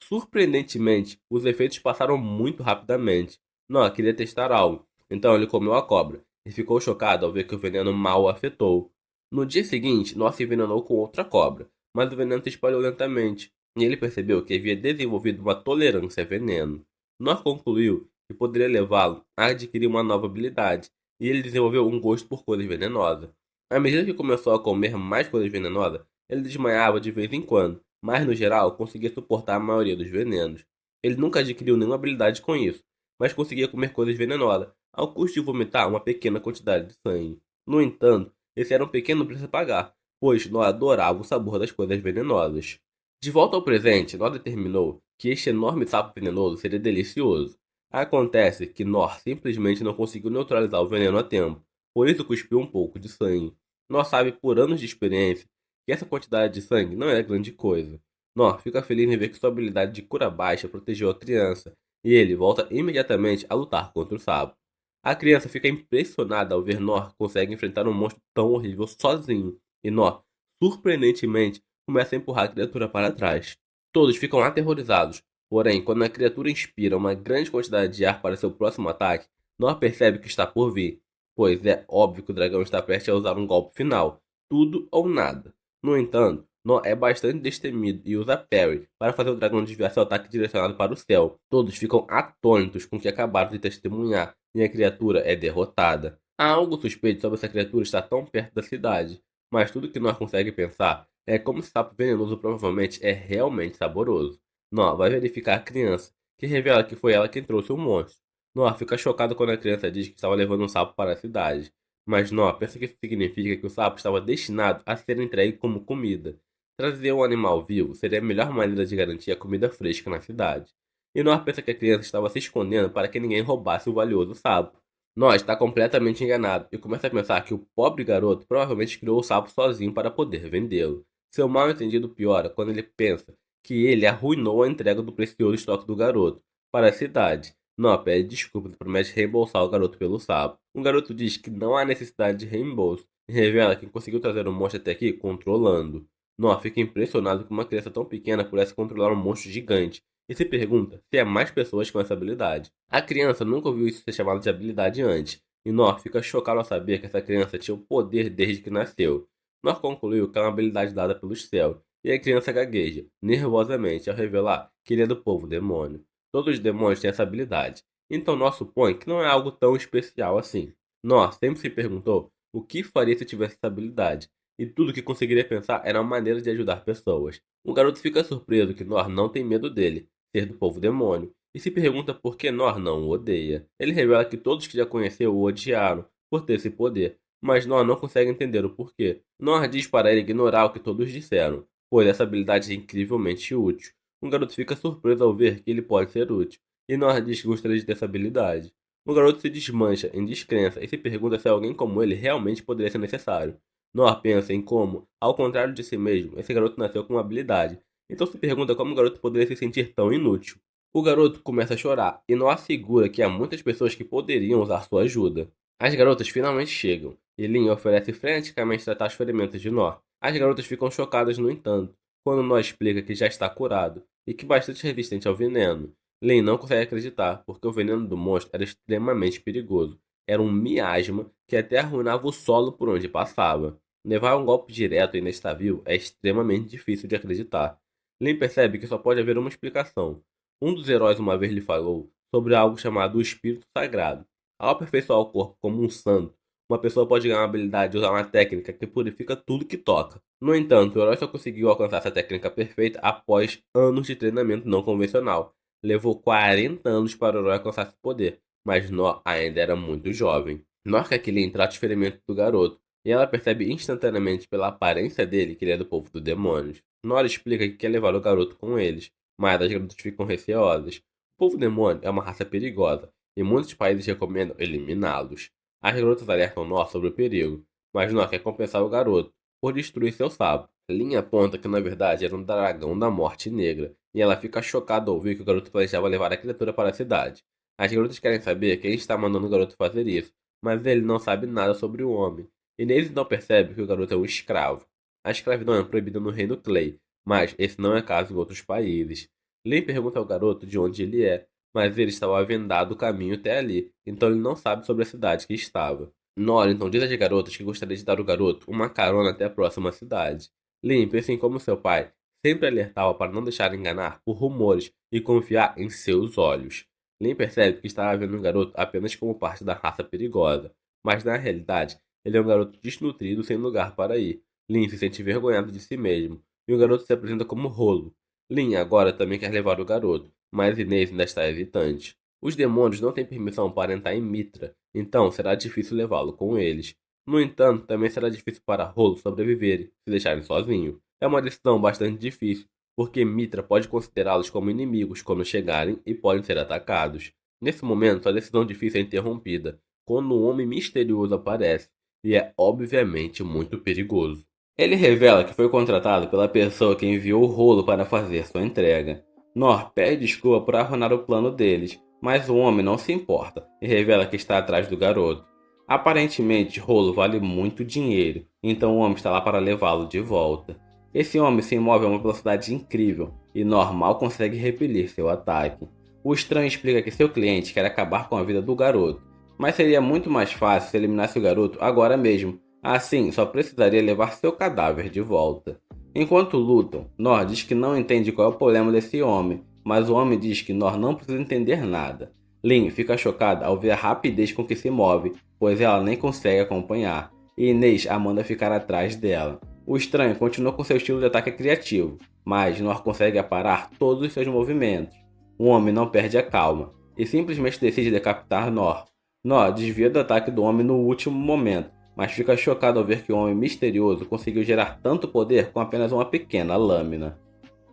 Surpreendentemente, os efeitos passaram muito rapidamente. Nó queria testar algo, então ele comeu a cobra e ficou chocado ao ver que o veneno mal o afetou. No dia seguinte, Nó se envenenou com outra cobra, mas o veneno se espalhou lentamente, e ele percebeu que havia desenvolvido uma tolerância a veneno. Nó concluiu que poderia levá-lo a adquirir uma nova habilidade, e ele desenvolveu um gosto por coisas venenosas. À medida que começou a comer mais coisas venenosas, ele desmaiava de vez em quando, mas no geral conseguia suportar a maioria dos venenos. Ele nunca adquiriu nenhuma habilidade com isso, mas conseguia comer coisas venenosas, ao custo de vomitar uma pequena quantidade de sangue. No entanto, esse era um pequeno preço a pagar, pois Nó adorava o sabor das coisas venenosas. De volta ao presente, Nó determinou que este enorme sapo venenoso seria delicioso. Acontece que Nó simplesmente não conseguiu neutralizar o veneno a tempo, por isso cuspiu um pouco de sangue. Nó sabe por anos de experiência que essa quantidade de sangue não é grande coisa. Nó fica feliz em ver que sua habilidade de cura baixa protegeu a criança, e ele volta imediatamente a lutar contra o sapo. A criança fica impressionada ao ver Nor consegue enfrentar um monstro tão horrível sozinho, e Nor, surpreendentemente, começa a empurrar a criatura para trás. Todos ficam aterrorizados, porém, quando a criatura inspira uma grande quantidade de ar para seu próximo ataque, Nor percebe que está por vir, pois é óbvio que o dragão está prestes a usar um golpe final, tudo ou nada. No entanto, Nó é bastante destemido e usa parry para fazer o dragão desviar seu ataque direcionado para o céu. Todos ficam atônitos com o que acabaram de testemunhar e a criatura é derrotada. Há algo suspeito sobre essa criatura estar tão perto da cidade, mas tudo que Nó consegue pensar é como esse sapo venenoso provavelmente é realmente saboroso. Nó vai verificar a criança que revela que foi ela quem trouxe o monstro. Noah fica chocado quando a criança diz que estava levando um sapo para a cidade, mas Noah pensa que isso significa que o sapo estava destinado a ser entregue como comida. Trazer um animal vivo seria a melhor maneira de garantir a comida fresca na cidade. E Noah pensa que a criança estava se escondendo para que ninguém roubasse o valioso sapo. Noah está completamente enganado e começa a pensar que o pobre garoto provavelmente criou o sapo sozinho para poder vendê-lo. Seu mal entendido piora quando ele pensa que ele arruinou a entrega do precioso estoque do garoto para a cidade. Noah pede desculpas e promete reembolsar o garoto pelo sapo. O garoto diz que não há necessidade de reembolso e revela que conseguiu trazer o monstro até aqui controlando. Noah fica impressionado que uma criança tão pequena pudesse controlar um monstro gigante e se pergunta se há mais pessoas com essa habilidade. A criança nunca ouviu isso ser chamado de habilidade antes, e Noah fica chocado ao saber que essa criança tinha o poder desde que nasceu. Noah concluiu que é uma habilidade dada pelos céus, e a criança gagueja, nervosamente, ao revelar que ele é do povo demônio. Todos os demônios têm essa habilidade, então Noah supõe que não é algo tão especial assim. Noah sempre se perguntou o que faria se tivesse essa habilidade, e tudo que conseguiria pensar era uma maneira de ajudar pessoas. O garoto fica surpreso que Noah não tem medo dele, ser do povo demônio, e se pergunta por que Noah não o odeia. Ele revela que todos que já conheceu o odiaram por ter esse poder, mas Noah não consegue entender o porquê. Noah diz para ele ignorar o que todos disseram, pois essa habilidade é incrivelmente útil. O garoto fica surpreso ao ver que ele pode ser útil, e Noah diz que gostaria de ter essa habilidade. O garoto se desmancha em descrença e se pergunta se alguém como ele realmente poderia ser necessário. Noah pensa em como, ao contrário de si mesmo, esse garoto nasceu com uma habilidade, então se pergunta como o garoto poderia se sentir tão inútil. O garoto começa a chorar e Noah assegura que há muitas pessoas que poderiam usar sua ajuda. As garotas finalmente chegam e Lin oferece freneticamente tratar os ferimentos de Noah. As garotas ficam chocadas, no entanto, quando Noah explica que já está curado e que bastante resistente ao veneno. Lin não consegue acreditar porque o veneno do monstro era extremamente perigoso. Era um miasma que até arruinava o solo por onde passava. Levar um golpe direto e ainda estar vivo é extremamente difícil de acreditar. Lin percebe que só pode haver uma explicação. Um dos heróis uma vez lhe falou sobre algo chamado o Espírito Sagrado. Ao aperfeiçoar o corpo como um santo, uma pessoa pode ganhar a habilidade de usar uma técnica que purifica tudo que toca. No entanto, o herói só conseguiu alcançar essa técnica perfeita após anos de treinamento não convencional. Levou 40 anos para o herói alcançar esse poder, mas Nó ainda era muito jovem. Nó quer que Lin trate o ferimento do garoto, e ela percebe instantaneamente pela aparência dele que ele é do povo dos demônios. Nora explica que quer levar o garoto com eles, mas as garotas ficam receosas. O povo demônio é uma raça perigosa, e muitos países recomendam eliminá-los. As garotas alertam Nor sobre o perigo, mas Nor quer compensar o garoto por destruir seu sábio. Lin aponta que na verdade era um dragão da morte negra, e ela fica chocada ao ouvir que o garoto planejava levar a criatura para a cidade. As garotas querem saber quem está mandando o garoto fazer isso, mas ele não sabe nada sobre o homem, e neles não percebe que o garoto é um escravo. A escravidão é proibida no reino Clay, mas esse não é caso em outros países. Lin pergunta ao garoto de onde ele é, mas ele estava vendado o caminho até ali, então ele não sabe sobre a cidade que estava. Nora então diz às garotas que gostaria de dar ao garoto uma carona até a próxima cidade. Lin pensa em como seu pai sempre alertava para não deixar enganar por rumores e confiar em seus olhos. Lin percebe que estava vendo o garoto apenas como parte da raça perigosa, mas na realidade ele é um garoto desnutrido sem lugar para ir. Lin se sente envergonhado de si mesmo, e o garoto se apresenta como Rolo. Lin agora também quer levar o garoto, mas Inês ainda está hesitante. Os demônios não têm permissão para entrar em Mitra, então será difícil levá-lo com eles. No entanto, também será difícil para Rolo sobreviver e se deixarem sozinho. É uma decisão bastante difícil, porque Mitra pode considerá-los como inimigos quando chegarem e podem ser atacados. Nesse momento, a decisão difícil é interrompida, quando um homem misterioso aparece, e é obviamente muito perigoso. Ele revela que foi contratado pela pessoa que enviou o Rolo para fazer sua entrega. Nor pede desculpa por arruinar o plano deles, mas o homem não se importa e revela que está atrás do garoto. Aparentemente, Rolo vale muito dinheiro, então o homem está lá para levá-lo de volta. Esse homem se move a uma velocidade incrível e Nor mal consegue repelir seu ataque. O estranho explica que seu cliente quer acabar com a vida do garoto, mas seria muito mais fácil se eliminasse o garoto agora mesmo. Assim, só precisaria levar seu cadáver de volta. Enquanto lutam, Nor diz que não entende qual é o problema desse homem, mas o homem diz que Nor não precisa entender nada. Lin fica chocada ao ver a rapidez com que se move, pois ela nem consegue acompanhar, e Inês a manda ficar atrás dela. O estranho continua com seu estilo de ataque criativo, mas Nor consegue aparar todos os seus movimentos. o homem não perde a calma e simplesmente decide decapitar Nor. Nor desvia do ataque do homem no último momento, mas fica chocado ao ver que o homem misterioso conseguiu gerar tanto poder com apenas uma pequena lâmina.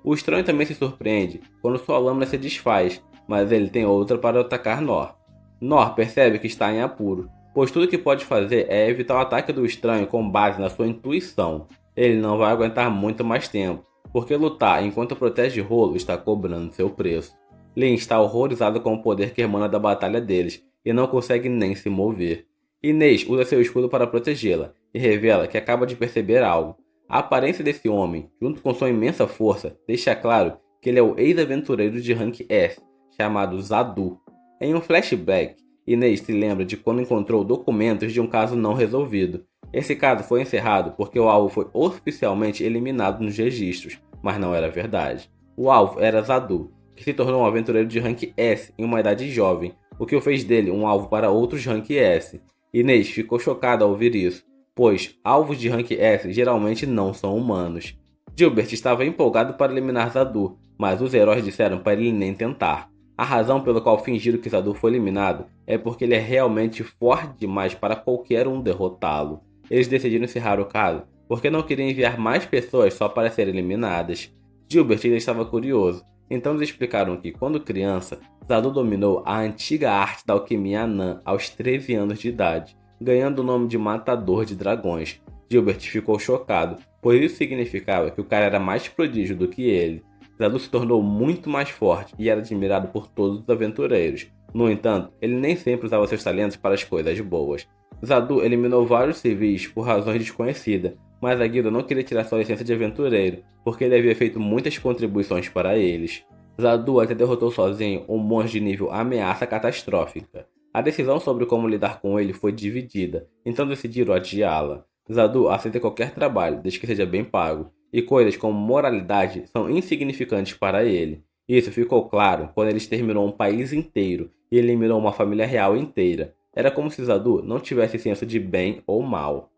O estranho também se surpreende quando sua lâmina se desfaz, mas ele tem outra para atacar Nor. Nor percebe que está em apuro, pois tudo que pode fazer é evitar o ataque do estranho com base na sua intuição. Ele não vai aguentar muito mais tempo, porque lutar enquanto protege Rolo está cobrando seu preço. Lin está horrorizado com o poder que emana da batalha deles e não consegue nem se mover. Inês usa seu escudo para protegê-la e revela que acaba de perceber algo. A aparência desse homem, junto com sua imensa força, deixa claro que ele é o ex-aventureiro de rank S, chamado Zadu. Em um flashback, Inês se lembra de quando encontrou documentos de um caso não resolvido. Esse caso foi encerrado porque o alvo foi oficialmente eliminado nos registros, mas não era verdade. O alvo era Zadu, que se tornou um aventureiro de rank S em uma idade jovem, o que o fez dele um alvo para outros rank S. Inês ficou chocada ao ouvir isso, pois alvos de rank S geralmente não são humanos. Gilbert estava empolgado para eliminar Zadu, mas os heróis disseram para ele nem tentar. A razão pela qual fingiram que Zadu foi eliminado é porque ele é realmente forte demais para qualquer um derrotá-lo. Eles decidiram encerrar o caso porque não queriam enviar mais pessoas só para serem eliminadas. Gilbert ainda estava curioso, então eles explicaram que, quando criança, Zadu dominou a antiga arte da alquimia anã aos 13 anos de idade, ganhando o nome de Matador de Dragões. Gilbert ficou chocado, pois isso significava que o cara era mais prodígio do que ele. Zadu se tornou muito mais forte e era admirado por todos os aventureiros. No entanto, ele nem sempre usava seus talentos para as coisas boas. Zadu eliminou vários civis por razões desconhecidas, mas a guilda não queria tirar sua licença de aventureiro, porque ele havia feito muitas contribuições para eles. Zadu até derrotou sozinho um monstro de nível ameaça catastrófica. A decisão sobre como lidar com ele foi dividida, então decidiram adiá-la. Zadu aceita qualquer trabalho, desde que seja bem pago, e coisas como moralidade são insignificantes para ele. Isso ficou claro quando ele exterminou um país inteiro e eliminou uma família real inteira. Era como se Zadu não tivesse senso de bem ou mal.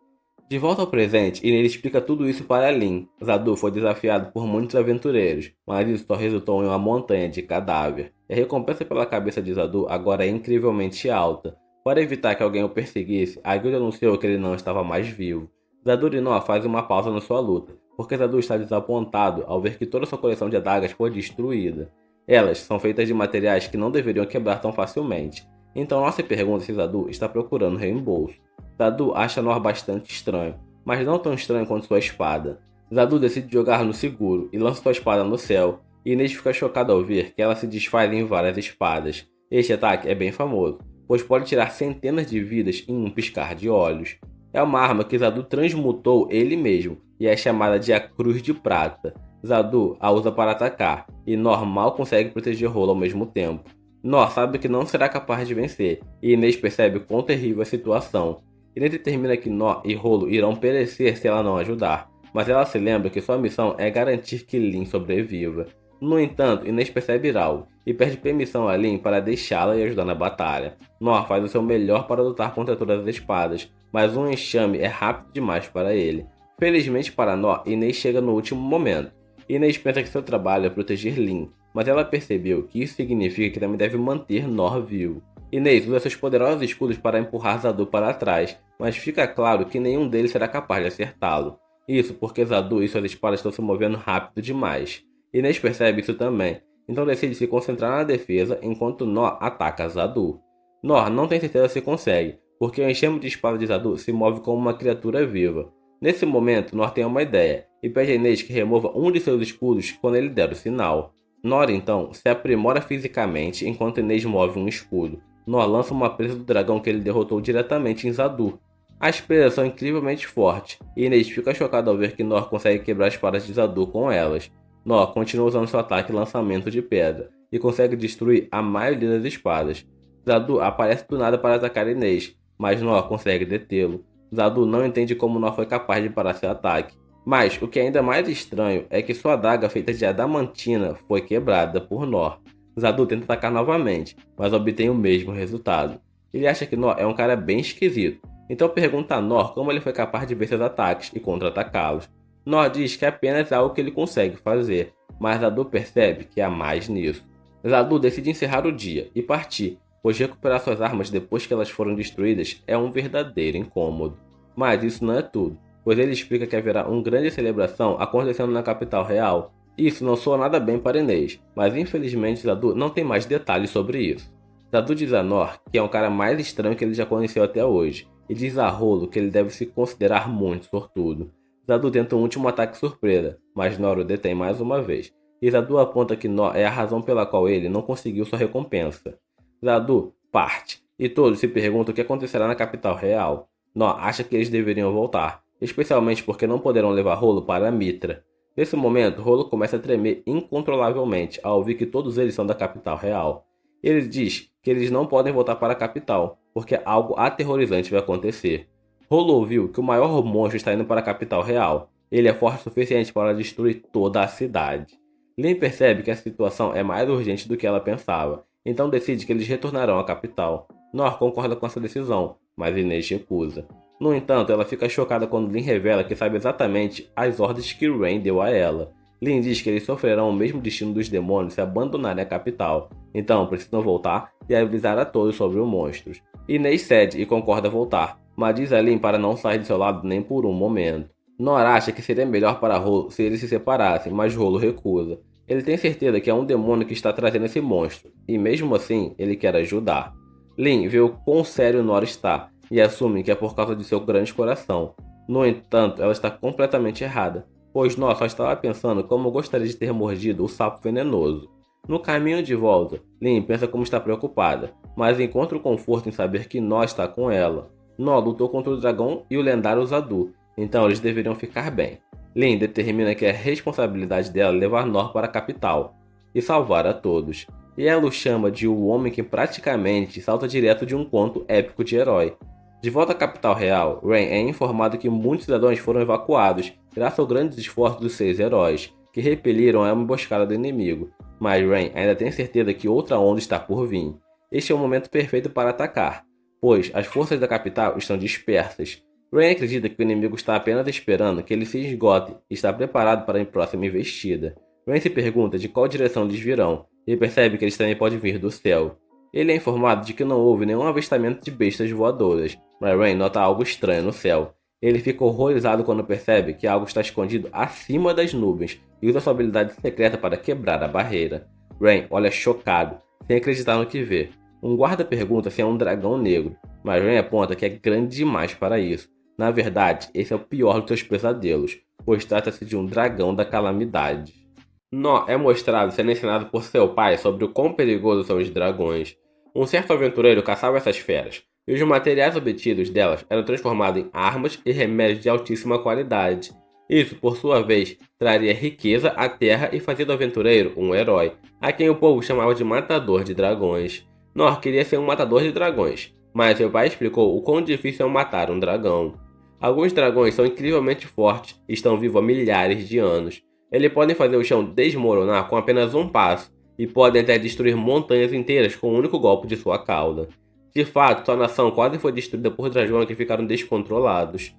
De volta ao presente, ele explica tudo isso para Lin. Zadu foi desafiado por muitos aventureiros, mas isso só resultou em uma montanha de cadáver. E a recompensa pela cabeça de Zadu agora é incrivelmente alta. Para evitar que alguém o perseguisse, a guilda anunciou que ele não estava mais vivo. Zadu e Noa fazem uma pausa na sua luta, porque Zadu está desapontado ao ver que toda sua coleção de adagas foi destruída. Elas são feitas de materiais que não deveriam quebrar tão facilmente. Então Noa se pergunta se Zadu está procurando reembolso. Zadu acha Noa bastante estranho, mas não tão estranho quanto sua espada. Zadu decide jogar no seguro e lança sua espada no céu, e Inês fica chocada ao ver que ela se desfaz em várias espadas. Este ataque é bem famoso, pois pode tirar centenas de vidas em um piscar de olhos. É uma arma que Zadu transmutou ele mesmo, e é chamada de a Cruz de Prata. Zadu a usa para atacar, e Nor mal consegue proteger Rolo ao mesmo tempo. Nor sabe que não será capaz de vencer, e Inês percebe o quão terrível a situação. Inês determina que Nor e Rolo irão perecer se ela não ajudar, mas ela se lembra que sua missão é garantir que Lin sobreviva. No entanto, Inês percebe algo, e pede permissão a Lin para deixá-la e ajudar na batalha. Nor faz o seu melhor para lutar contra todas as espadas, mas um enxame é rápido demais para ele. Felizmente para Nor, Inês chega no último momento. Inês pensa que seu trabalho é proteger Lin, mas ela percebeu que isso significa que também deve manter Nor vivo. Inês usa seus poderosos escudos para empurrar Zadu para trás, mas fica claro que nenhum deles será capaz de acertá-lo. Isso porque Zadu e suas espadas estão se movendo rápido demais. Inês percebe isso também, então decide se concentrar na defesa enquanto Nor ataca Zadu. Nor não tem certeza se consegue, porque o enxame de espada de Zadu se move como uma criatura viva. Nesse momento, Nor tem uma ideia, e pede a Inês que remova um de seus escudos quando ele der o sinal. Nor então se aprimora fisicamente enquanto Inês move um escudo. Nor lança uma presa do dragão que ele derrotou diretamente em Zadu. As presas são incrivelmente fortes, e Inês fica chocada ao ver que Nor consegue quebrar as espadas de Zadu com elas. Nor continua usando seu ataque e lançamento de pedra, e consegue destruir a maioria das espadas. Zadu aparece do nada para atacar Inês, mas Nor consegue detê-lo. Zadu não entende como Nor foi capaz de parar seu ataque. Mas o que é ainda mais estranho é que sua adaga feita de adamantina foi quebrada por Nor. Zadu tenta atacar novamente, mas obtém o mesmo resultado. Ele acha que Nor é um cara bem esquisito, então pergunta a Nor como ele foi capaz de ver seus ataques e contra-atacá-los. Nor diz que é apenas algo que ele consegue fazer, mas Zadu percebe que há mais nisso. Zadu decide encerrar o dia e partir, pois recuperar suas armas depois que elas foram destruídas é um verdadeiro incômodo. Mas isso não é tudo, pois ele explica que haverá uma grande celebração acontecendo na capital real. Isso não soa nada bem para Inês, mas infelizmente Zadu não tem mais detalhes sobre isso. Zadu diz a Nor que é um cara mais estranho que ele já conheceu até hoje, e diz a Rolo que ele deve se considerar muito sortudo. Zadu tenta um último ataque surpresa, mas Nor o detém mais uma vez. E Zadu aponta que Nor é a razão pela qual ele não conseguiu sua recompensa. Zadu parte, e todos se perguntam o que acontecerá na capital real. Nor acha que eles deveriam voltar, especialmente porque não poderão levar Rolo para Mitra. Nesse momento, Rolo começa a tremer incontrolavelmente ao ouvir que todos eles são da capital real. Ele diz que eles não podem voltar para a capital, porque algo aterrorizante vai acontecer. Rolo ouviu que o maior monstro está indo para a capital real. Ele é forte o suficiente para destruir toda a cidade. Lin percebe que a situação é mais urgente do que ela pensava, então decide que eles retornarão à capital. Nor concorda com essa decisão, mas Inês recusa. No entanto, ela fica chocada quando Lin revela que sabe exatamente as ordens que Rain deu a ela. Lin diz que eles sofrerão o mesmo destino dos demônios se abandonarem a capital, então precisam voltar e avisar a todos sobre os monstros. Inês cede e concorda voltar, mas diz a Lin para não sair de seu lado nem por um momento. Nor acha que seria melhor para Rolo se eles se separassem, mas Rolo recusa. Ele tem certeza que é um demônio que está trazendo esse monstro, e mesmo assim ele quer ajudar. Lin vê o quão sério Nor está e assume que é por causa de seu grande coração. No entanto, ela está completamente errada, pois Nor só estava pensando como gostaria de ter mordido o sapo venenoso. No caminho de volta, Lin pensa como está preocupada, mas encontra o conforto em saber que Nor está com ela. Nor lutou contra o dragão e o lendário Zadu, então eles deveriam ficar bem. Lin determina que é responsabilidade dela levar Nor para a capital e salvar a todos. E ela o chama de o homem que praticamente salta direto de um conto épico de herói. De volta à capital real, Rain é informado que muitos cidadãos foram evacuados graças ao grande esforço dos 6 heróis, que repeliram a emboscada do inimigo. Mas Rain ainda tem certeza que outra onda está por vir. Este é o momento perfeito para atacar, pois as forças da capital estão dispersas. Rain acredita que o inimigo está apenas esperando que ele se esgote e está preparado para a próxima investida. Rain se pergunta de qual direção eles virão e percebe que eles também podem vir do céu. Ele é informado de que não houve nenhum avistamento de bestas voadoras, mas Rain nota algo estranho no céu. Ele fica horrorizado quando percebe que algo está escondido acima das nuvens e usa sua habilidade secreta para quebrar a barreira. Rain olha chocado, sem acreditar no que vê. Um guarda pergunta se é um dragão negro, mas Rain aponta que é grande demais para isso. Na verdade, esse é o pior dos seus pesadelos, pois trata-se de um dragão da calamidade. Nor é mostrado sendo ensinado por seu pai sobre o quão perigosos são os dragões. Um certo aventureiro caçava essas feras, e os materiais obtidos delas eram transformados em armas e remédios de altíssima qualidade. Isso, por sua vez, traria riqueza à terra e fazia do aventureiro um herói, a quem o povo chamava de matador de dragões. Nor queria ser um matador de dragões, mas seu pai explicou o quão difícil é matar um dragão. Alguns dragões são incrivelmente fortes e estão vivos há milhares de anos. Eles podem fazer o chão desmoronar com apenas um passo, e podem até destruir montanhas inteiras com um único golpe de sua cauda. De fato, sua nação quase foi destruída por dragões que ficaram descontrolados.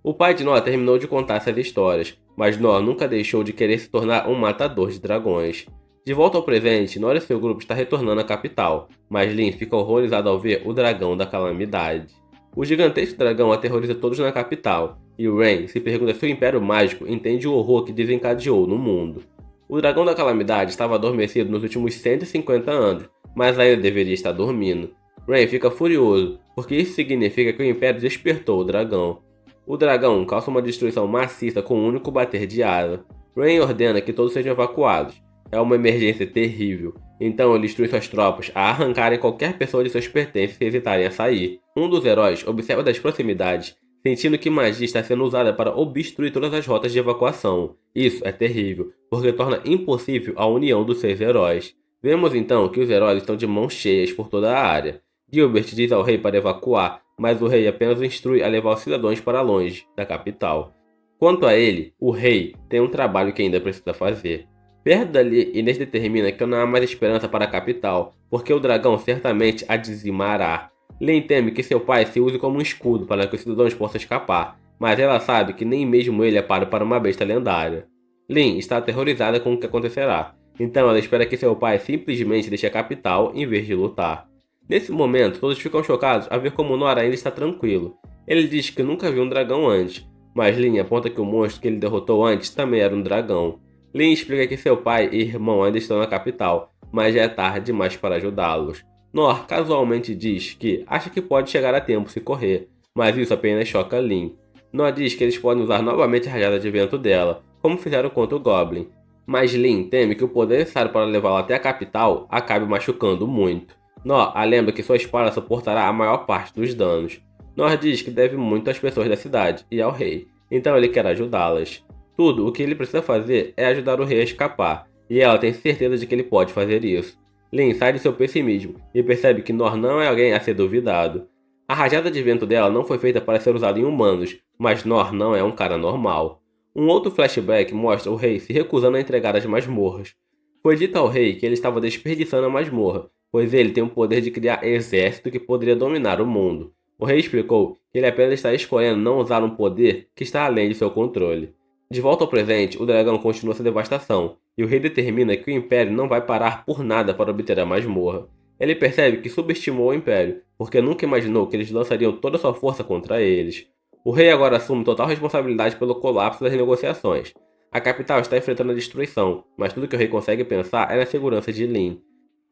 O pai de Nor terminou de contar essas histórias, mas Nor nunca deixou de querer se tornar um matador de dragões. De volta ao presente, Nor e seu grupo está retornando à capital, mas Lin fica horrorizado ao ver o dragão da calamidade. O gigantesco dragão aterroriza todos na capital, e Rain se pergunta se o Império Mágico entende o horror que desencadeou no mundo. O dragão da calamidade estava adormecido nos últimos 150 anos, mas ainda deveria estar dormindo. Rain fica furioso, porque isso significa que o Império despertou o dragão. O dragão causa uma destruição maciça com um único bater de asa. Rain ordena que todos sejam evacuados. É uma emergência terrível, então ele instrui suas tropas a arrancarem qualquer pessoa de seus pertences se hesitarem a sair. Um dos heróis observa das proximidades, sentindo que magia está sendo usada para obstruir todas as rotas de evacuação. Isso é terrível, porque torna impossível a união dos 6 heróis. Vemos então que os heróis estão de mãos cheias por toda a área. Gilbert diz ao rei para evacuar, mas o rei apenas o instrui a levar os cidadãos para longe da capital. Quanto a ele, o rei tem um trabalho que ainda precisa fazer. Perto dali, Inês determina que não há mais esperança para a capital, porque o dragão certamente a dizimará. Lin teme que seu pai se use como um escudo para que os cidadãos possam escapar, mas ela sabe que nem mesmo ele é páreo para uma besta lendária. Lin está aterrorizada com o que acontecerá. Então ela espera que seu pai simplesmente deixe a capital em vez de lutar. Nesse momento, todos ficam chocados a ver como Nor ainda está tranquilo. Ele diz que nunca viu um dragão antes, mas Lin aponta que o monstro que ele derrotou antes também era um dragão. Lin explica que seu pai e irmão ainda estão na capital, mas já é tarde demais para ajudá-los. Nor casualmente diz que acha que pode chegar a tempo se correr, mas isso apenas choca Lin. Nor diz que eles podem usar novamente a rajada de vento dela, como fizeram contra o Goblin. Mas Lin teme que o poder necessário para levá-lo até a capital acabe machucando muito. Nor a lembra que sua espada suportará a maior parte dos danos. Nor diz que deve muito às pessoas da cidade e ao rei, então ele quer ajudá-las. Tudo o que ele precisa fazer é ajudar o rei a escapar, e ela tem certeza de que ele pode fazer isso. Lin sai de seu pessimismo e percebe que Nor não é alguém a ser duvidado. A rajada de vento dela não foi feita para ser usada em humanos, mas Nor não é um cara normal. Um outro flashback mostra o rei se recusando a entregar as masmorras. Foi dito ao rei que ele estava desperdiçando a masmorra, pois ele tem o poder de criar exército que poderia dominar o mundo. O rei explicou que ele apenas está escolhendo não usar um poder que está além de seu controle. De volta ao presente, o dragão continua sua devastação, e o rei determina que o Império não vai parar por nada para obter a masmorra. Ele percebe que subestimou o Império, porque nunca imaginou que eles lançariam toda sua força contra eles. O rei agora assume total responsabilidade pelo colapso das negociações. A capital está enfrentando a destruição, mas tudo que o rei consegue pensar é na segurança de Lin.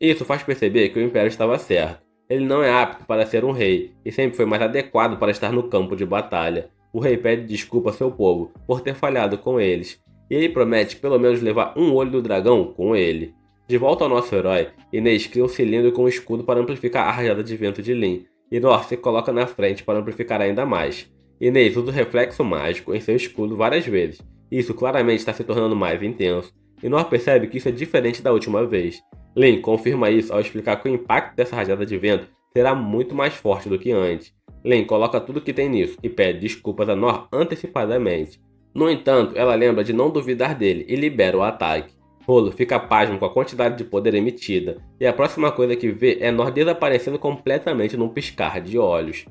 Isso faz perceber que o Império estava certo. Ele não é apto para ser um rei, e sempre foi mais adequado para estar no campo de batalha. O rei pede desculpa a seu povo por ter falhado com eles, e ele promete pelo menos levar um olho do dragão com ele. De volta ao nosso herói, Inês cria um cilindro com um escudo para amplificar a rajada de vento de Lin, e Nor se coloca na frente para amplificar ainda mais. Inês usa o reflexo mágico em seu escudo várias vezes, e isso claramente está se tornando mais intenso, e Nor percebe que isso é diferente da última vez. Lin confirma isso ao explicar que o impacto dessa rajada de vento será muito mais forte do que antes. Lin coloca tudo que tem nisso e pede desculpas a Nor antecipadamente. No entanto, ela lembra de não duvidar dele e libera o ataque. Rolo fica pasmo com a quantidade de poder emitida, e a próxima coisa que vê é Nor desaparecendo completamente num piscar de olhos.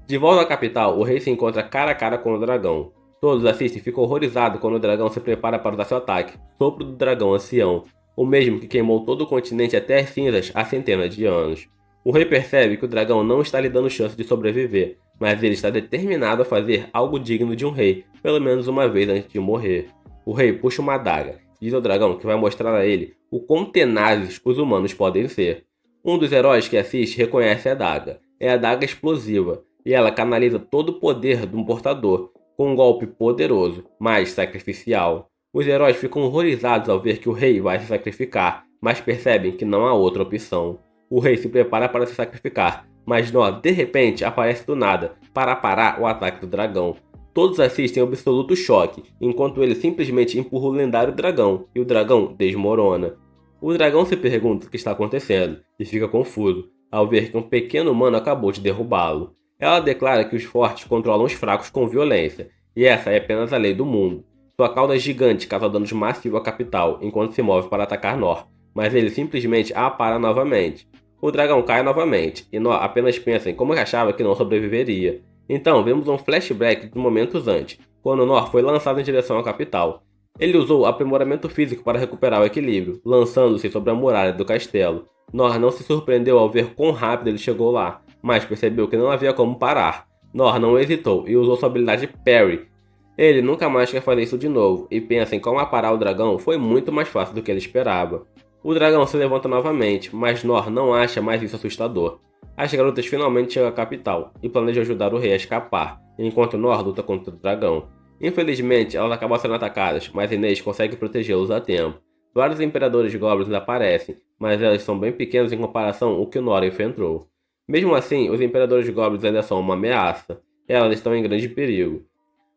De volta à capital, o rei se encontra cara a cara com o dragão. Todos assistem e ficam horrorizados quando o dragão se prepara para usar seu ataque, Sopro do Dragão Ancião, o mesmo que queimou todo o continente até as cinzas há centenas de anos. O rei percebe que o dragão não está lhe dando chance de sobreviver, mas ele está determinado a fazer algo digno de um rei, pelo menos uma vez antes de morrer. O rei puxa uma adaga, diz ao dragão que vai mostrar a ele o quão tenazes os humanos podem ser. Um dos heróis que assiste reconhece a adaga. É a adaga explosiva, e ela canaliza todo o poder de um portador, com um golpe poderoso, mas sacrificial. Os heróis ficam horrorizados ao ver que o rei vai se sacrificar, mas percebem que não há outra opção. O rei se prepara para se sacrificar, mas Nor de repente aparece do nada para parar o ataque do dragão. Todos assistem em absoluto choque, enquanto ele simplesmente empurra o lendário dragão, e o dragão desmorona. O dragão se pergunta o que está acontecendo, e fica confuso, ao ver que um pequeno humano acabou de derrubá-lo. Ela declara que os fortes controlam os fracos com violência, e essa é apenas a lei do mundo. Sua cauda gigante causa danos massivos à capital enquanto se move para atacar Nor, mas ele simplesmente a para novamente. O dragão cai novamente, e Nor apenas pensa em como achava que não sobreviveria. Então vemos um flashback de momentos antes, quando Nor foi lançado em direção à capital. Ele usou aprimoramento físico para recuperar o equilíbrio, lançando-se sobre a muralha do castelo. Nor não se surpreendeu ao ver quão rápido ele chegou lá, mas percebeu que não havia como parar. Nor não hesitou e usou sua habilidade Parry. Ele nunca mais quer fazer isso de novo, e pensa em como aparar o dragão foi muito mais fácil do que ele esperava. O dragão se levanta novamente, mas Nor não acha mais isso assustador. As garotas finalmente chegam à capital, e planejam ajudar o rei a escapar, enquanto Nor luta contra o dragão. Infelizmente, elas acabam sendo atacadas, mas Inês consegue protegê-los a tempo. Vários imperadores goblins aparecem, mas elas são bem pequenas em comparação ao que Nor enfrentou. Mesmo assim, os imperadores goblins ainda são uma ameaça. Elas estão em grande perigo.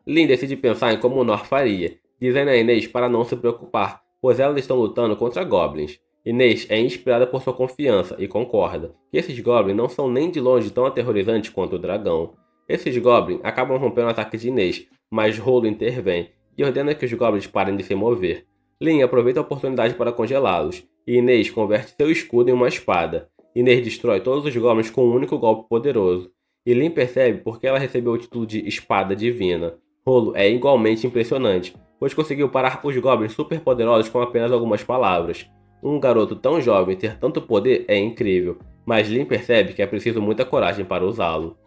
Lin decide pensar em como Nor faria, dizendo a Inês para não se preocupar, pois elas estão lutando contra goblins. Inês é inspirada por sua confiança e concorda que esses goblins não são nem de longe tão aterrorizantes quanto o dragão. Esses goblins acabam rompendo o ataque de Inês, mas Rolo intervém e ordena que os goblins parem de se mover. Lin aproveita a oportunidade para congelá-los, e Inês converte seu escudo em uma espada. Inês destrói todos os goblins com um único golpe poderoso, e Lin percebe porque ela recebeu o título de Espada Divina. Rolo é igualmente impressionante, pois conseguiu parar os goblins superpoderosos com apenas algumas palavras. Um garoto tão jovem ter tanto poder é incrível, mas Lin percebe que é preciso muita coragem para usá-lo.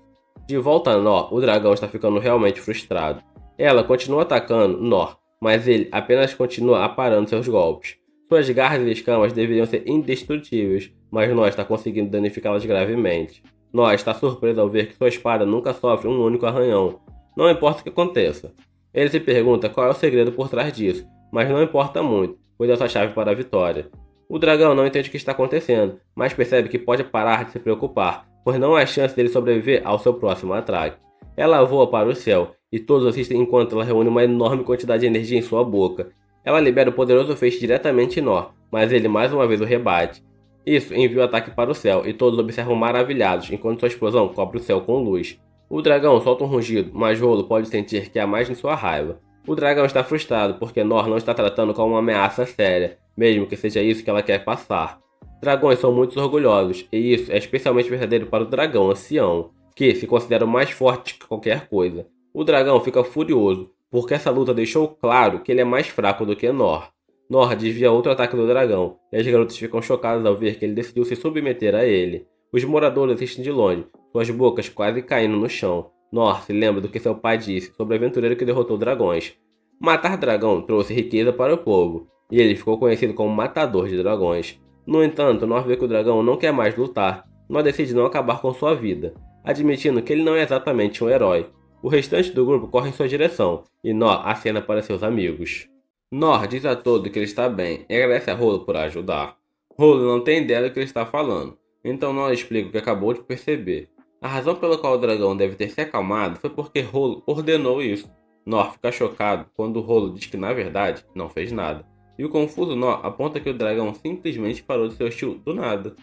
De volta a Nor, o dragão está ficando realmente frustrado. Ela continua atacando Nor, mas ele apenas continua aparando seus golpes. Suas garras e escamas deveriam ser indestrutíveis, mas Nor está conseguindo danificá-las gravemente. Nor está surpreso ao ver que sua espada nunca sofre um único arranhão. Não importa o que aconteça. Ele se pergunta qual é o segredo por trás disso, mas não importa muito, pois é sua chave para a vitória. O dragão não entende o que está acontecendo, mas percebe que pode parar de se preocupar, pois não há chance dele sobreviver ao seu próximo ataque. Ela voa para o céu, e todos assistem enquanto ela reúne uma enorme quantidade de energia em sua boca. Ela libera o poderoso feixe diretamente em Nor, mas ele mais uma vez o rebate. Isso envia o ataque para o céu, e todos observam maravilhados enquanto sua explosão cobre o céu com luz. O dragão solta um rugido, mas Rolo pode sentir que há mais em sua raiva. O dragão está frustrado porque Nor não está tratando como uma ameaça séria, mesmo que seja isso que ela quer passar. Dragões são muito orgulhosos, e isso é especialmente verdadeiro para o dragão ancião, que se considera o mais forte que qualquer coisa. O dragão fica furioso, porque essa luta deixou claro que ele é mais fraco do que Nor. Nor desvia outro ataque do dragão, e as garotas ficam chocadas ao ver que ele decidiu se submeter a ele. Os moradores assistem de longe, suas bocas quase caindo no chão. Nor se lembra do que seu pai disse sobre o aventureiro que derrotou dragões. Matar dragão trouxe riqueza para o povo, e ele ficou conhecido como matador de dragões. No entanto, Nor vê que o dragão não quer mais lutar. Nor decide não acabar com sua vida, admitindo que ele não é exatamente um herói. O restante do grupo corre em sua direção, e Nor acena para seus amigos. Nor diz a todos que ele está bem e agradece a Rolo por ajudar. Rolo não tem ideia do que ele está falando, então Nor explica o que acabou de perceber. A razão pela qual o dragão deve ter se acalmado foi porque Rolo ordenou isso. Nor fica chocado quando Rolo diz que na verdade não fez nada, e o confuso Nor aponta que o dragão simplesmente parou de ser hostil do nada.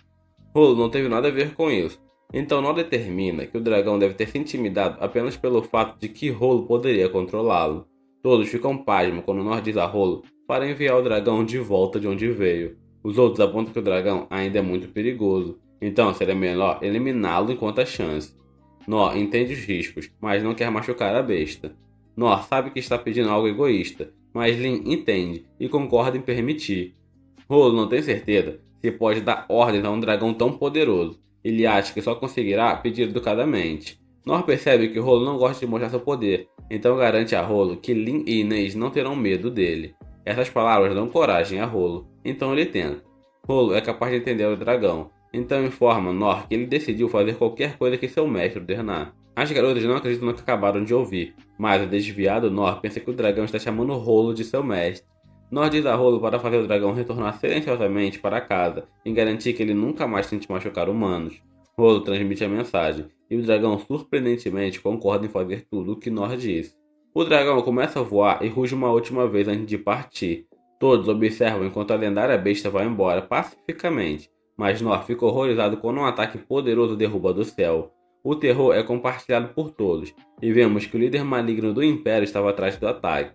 Rolo não teve nada a ver com isso, então Nor determina que o dragão deve ter se intimidado apenas pelo fato de que Rolo poderia controlá-lo. Todos ficam pasmos quando Nor diz a Rolo para enviar o dragão de volta de onde veio. Os outros apontam que o dragão ainda é muito perigoso, então seria melhor eliminá-lo enquanto há chance. Nor entende os riscos, mas não quer machucar a besta. Nor sabe que está pedindo algo egoísta, mas Lin entende e concorda em permitir. Rolo não tem certeza se pode dar ordens a um dragão tão poderoso. Ele acha que só conseguirá pedir educadamente. Nor percebe que Rolo não gosta de mostrar seu poder, então garante a Rolo que Lin e Inês não terão medo dele. Essas palavras dão coragem a Rolo, então ele tenta. Rolo é capaz de entender o dragão, então informa Nor que ele decidiu fazer qualquer coisa que seu mestre ordenar. As garotas não acreditam no que acabaram de ouvir, mas o desviado Nor pensa que o dragão está chamando Rolo de seu mestre. Nor diz a Rolo para fazer o dragão retornar silenciosamente para casa e garantir que ele nunca mais tente machucar humanos. Rolo transmite a mensagem, e o dragão surpreendentemente concorda em fazer tudo o que Nor disse. O dragão começa a voar e ruge uma última vez antes de partir. Todos observam enquanto a lendária besta vai embora pacificamente, mas Nor fica horrorizado quando um ataque poderoso derruba do céu. O terror é compartilhado por todos, e vemos que o líder maligno do Império estava atrás do ataque.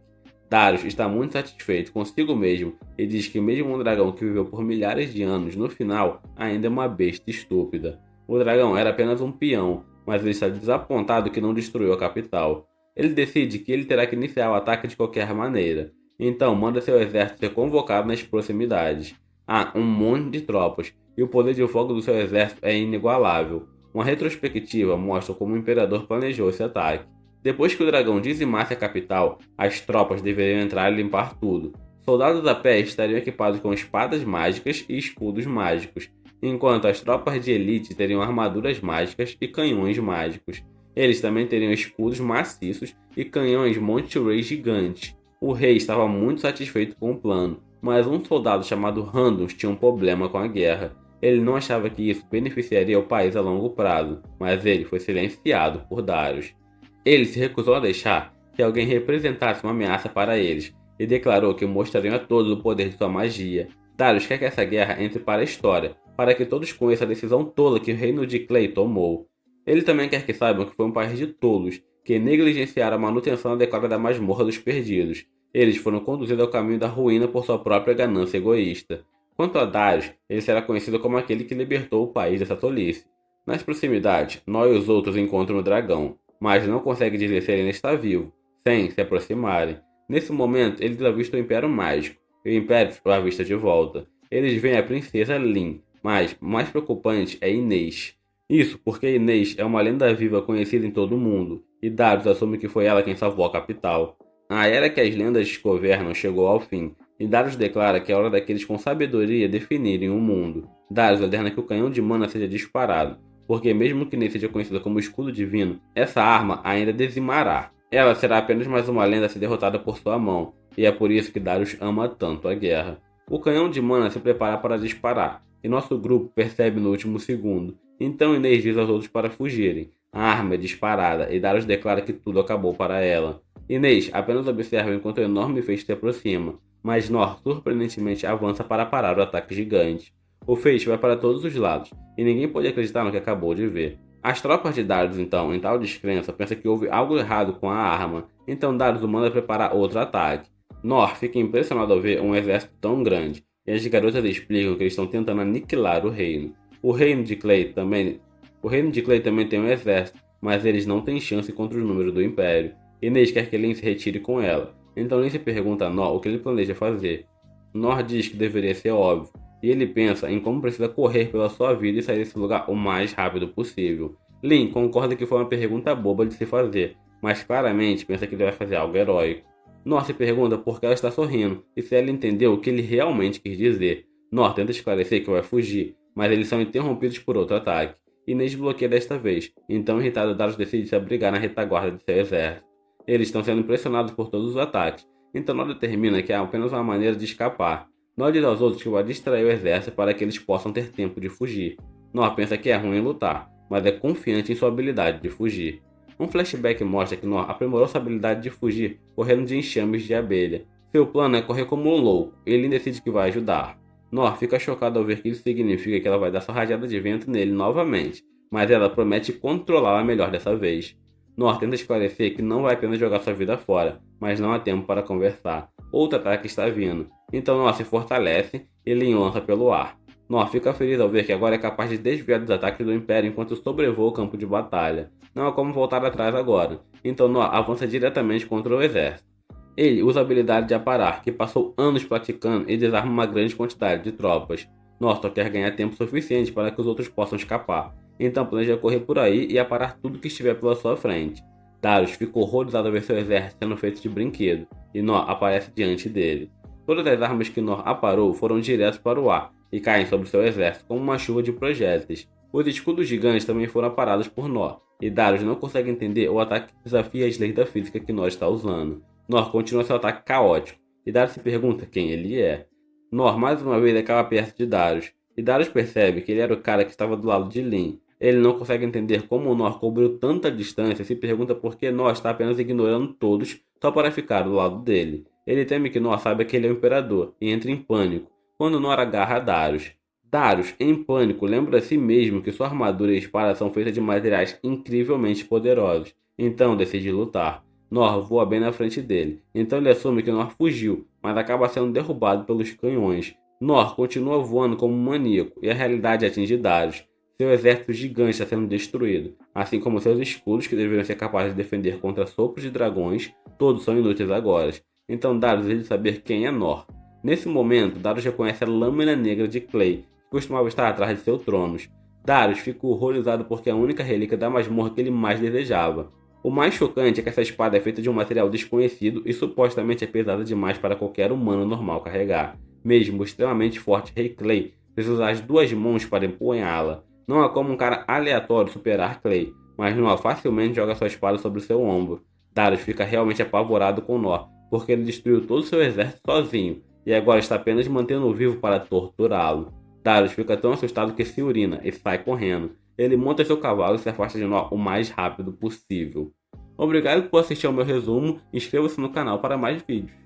Darius está muito satisfeito consigo mesmo e diz que mesmo um dragão que viveu por milhares de anos, no final, ainda é uma besta estúpida. O dragão era apenas um peão, mas ele está desapontado que não destruiu a capital. Ele decide que ele terá que iniciar o ataque de qualquer maneira, então manda seu exército ser convocado nas proximidades. Há um monte de tropas, e o poder de fogo do seu exército é inigualável. Uma retrospectiva mostra como o imperador planejou esse ataque. Depois que o dragão dizimasse a capital, as tropas deveriam entrar e limpar tudo. Soldados a pé estariam equipados com espadas mágicas e escudos mágicos, enquanto as tropas de elite teriam armaduras mágicas e canhões mágicos. Eles também teriam escudos maciços e canhões Monte Ray gigantes. O rei estava muito satisfeito com o plano, mas um soldado chamado Randus tinha um problema com a guerra. Ele não achava que isso beneficiaria o país a longo prazo, mas ele foi silenciado por Darius. Ele se recusou a deixar que alguém representasse uma ameaça para eles e declarou que mostrariam a todos o poder de sua magia. Darius quer que essa guerra entre para a história, para que todos conheçam a decisão tola que o reino de Clay tomou. Ele também quer que saibam que foi um país de tolos, que negligenciaram a manutenção adequada da masmorra dos perdidos. Eles foram conduzidos ao caminho da ruína por sua própria ganância egoísta. Quanto a Darius, ele será conhecido como aquele que libertou o país dessa tolice. Nas proximidades, Nor e os outros encontram o dragão, mas não conseguem dizer se ele ainda está vivo, sem se aproximarem. Nesse momento, eles avistam o Império Mágico, e o Império o avista de volta. eles veem a princesa Lin, mas o mais preocupante é Inês. Isso porque Inês é uma lenda viva conhecida em todo o mundo, e Darius assume que foi ela quem salvou a capital. A era que as lendas governam chegou ao fim, e Darius declara que é hora daqueles com sabedoria definirem o mundo. Darius ordena que o canhão de mana seja disparado, porque mesmo que nem seja conhecida como escudo divino, essa arma ainda dizimará. Ela será apenas mais uma lenda a ser derrotada por sua mão, e é por isso que Darius ama tanto a guerra. O canhão de mana se prepara para disparar, e nosso grupo percebe no último segundo. Então Inês diz aos outros para fugirem. A arma é disparada e Darius declara que tudo acabou para ela. Inês apenas observa enquanto o enorme feixe se aproxima, mas Nor surpreendentemente avança para parar o ataque gigante. O feixe vai para todos os lados, e ninguém pode acreditar no que acabou de ver. As tropas de Darius, então, em tal descrença, pensam que houve algo errado com a arma, então Darius o manda preparar outro ataque. Nor fica impressionado ao ver um exército tão grande, e as garotas explicam que eles estão tentando aniquilar o reino. O reino de Clay também tem um exército, mas eles não têm chance contra os números do Império. Inês quer que Lin se retire com ela, então Lin se pergunta a Nor o que ele planeja fazer. Nor diz que deveria ser óbvio, e ele pensa em como precisa correr pela sua vida e sair desse lugar o mais rápido possível. Lin concorda que foi uma pergunta boba de se fazer, mas claramente pensa que ele vai fazer algo heróico. Nor se pergunta por que ela está sorrindo e se ela entendeu o que ele realmente quis dizer. Nor tenta esclarecer que vai fugir, mas eles são interrompidos por outro ataque. Inês bloqueia desta vez, então irritado Darius decide se abrigar na retaguarda de seu exército. Eles estão sendo pressionados por todos os ataques, então Nor determina que há apenas uma maneira de escapar. Nor diz aos outros que vai distrair o exército para que eles possam ter tempo de fugir. Nor pensa que é ruim lutar, mas é confiante em sua habilidade de fugir. Um flashback mostra que Nor aprimorou sua habilidade de fugir correndo de enxames de abelha. Seu plano é correr como um louco, e ele decide que vai ajudar. Nor fica chocado ao ver que isso significa que ela vai dar sua rajada de vento nele novamente, mas ela promete controlá-la melhor dessa vez. Nor tenta esclarecer que não vai apenas jogar sua vida fora, mas não há tempo para conversar. Outro ataque está vindo, então Nor se fortalece e Lin lança pelo ar. Nor fica feliz ao ver que agora é capaz de desviar dos ataques do Império enquanto sobrevoa o campo de batalha. Não há como voltar atrás agora, então Nor avança diretamente contra o exército. Ele usa a habilidade de aparar, que passou anos praticando e desarma uma grande quantidade de tropas. Nor só quer ganhar tempo suficiente para que os outros possam escapar, então planeja correr por aí e aparar tudo que estiver pela sua frente. Darius fica horrorizado ao ver seu exército sendo feito de brinquedo, e Nor aparece diante dele. Todas as armas que Nor aparou foram diretas para o ar e caem sobre seu exército como uma chuva de projéteis. Os escudos gigantes também foram aparados por Nor, e Darius não consegue entender o ataque que desafia as leis da física que Nor está usando. Nor continua seu ataque caótico, e Darius se pergunta quem ele é. Nor mais uma vez acaba perto de Darius, e Darius percebe que ele era o cara que estava do lado de Lin. Ele não consegue entender como Nor cobriu tanta distância e se pergunta por que Nor está apenas ignorando todos só para ficar do lado dele. Ele teme que Nor saiba que ele é o imperador e entra em pânico quando Nor agarra Darius. Darius, em pânico, lembra a si mesmo que sua armadura e espada são feitas de materiais incrivelmente poderosos, então decide lutar. Nor voa bem na frente dele, então ele assume que Nor fugiu, mas acaba sendo derrubado pelos canhões. Nor continua voando como um maníaco e a realidade atinge Darius. Seu exército gigante está sendo destruído, assim como seus escudos que deveriam ser capazes de defender contra sopros de dragões, todos são inúteis agora. Então Darius decide saber quem é Nor. Nesse momento, Darius reconhece a lâmina negra de Clay, que costumava estar atrás de seu trono. Darius fica horrorizado porque é a única relíquia da masmorra que ele mais desejava. O mais chocante é que essa espada é feita de um material desconhecido e supostamente é pesada demais para qualquer humano normal carregar. Mesmo o extremamente forte Rei Clay precisa usar as duas mãos para empunhá-la. Não há como um cara aleatório superar Clay, mas Nor facilmente joga sua espada sobre seu ombro. Darius fica realmente apavorado com Nor, porque ele destruiu todo o seu exército sozinho, e agora está apenas mantendo-o vivo para torturá-lo. Darius fica tão assustado que se urina e sai correndo. Ele monta seu cavalo e se afasta de Nor o mais rápido possível. Obrigado por assistir ao meu resumo e inscreva-se no canal para mais vídeos.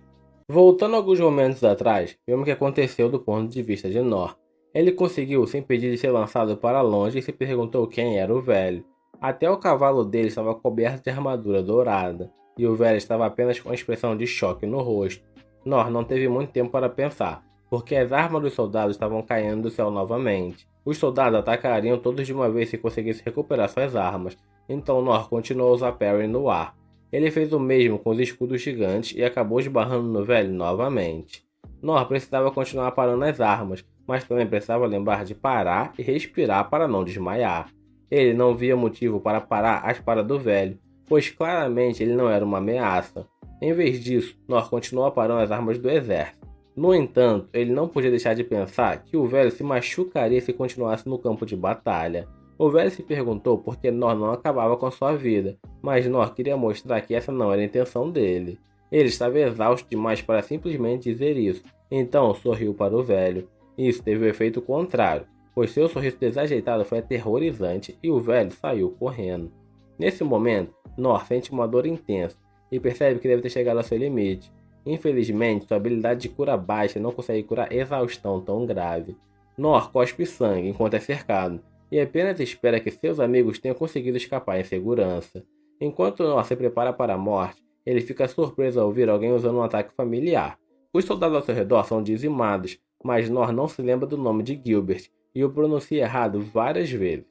Voltando alguns momentos atrás, vemos o que aconteceu do ponto de vista de Nor. Ele conseguiu se impedir de ser lançado para longe e se perguntou quem era o velho. Até o cavalo dele estava coberto de armadura dourada, e o velho estava apenas com uma expressão de choque no rosto. Nor não teve muito tempo para pensar, porque as armas dos soldados estavam caindo do céu novamente. Os soldados atacariam todos de uma vez se conseguisse recuperar suas armas, então Nor continuou a usar parry no ar. Ele fez o mesmo com os escudos gigantes e acabou esbarrando no velho novamente. Nor precisava continuar parando as armas, mas também precisava lembrar de parar e respirar para não desmaiar. Ele não via motivo para parar a espada do velho, pois claramente ele não era uma ameaça. Em vez disso, Nor continuou parando as armas do exército. No entanto, ele não podia deixar de pensar que o velho se machucaria se continuasse no campo de batalha. O velho se perguntou por que Nor não acabava com sua vida, mas Nor queria mostrar que essa não era a intenção dele. Ele estava exausto demais para simplesmente dizer isso, então sorriu para o velho. Isso teve o efeito contrário, pois seu sorriso desajeitado foi aterrorizante e o velho saiu correndo. Nesse momento, Nor sente uma dor intensa e percebe que deve ter chegado ao seu limite. Infelizmente, sua habilidade de cura baixa não consegue curar exaustão tão grave. Nor cospe sangue enquanto é cercado e apenas espera que seus amigos tenham conseguido escapar em segurança. Enquanto Nor se prepara para a morte, ele fica surpreso ao ouvir alguém usando um ataque familiar. Os soldados ao seu redor são dizimados, mas Nor não se lembra do nome de Gilbert e o pronuncia errado várias vezes.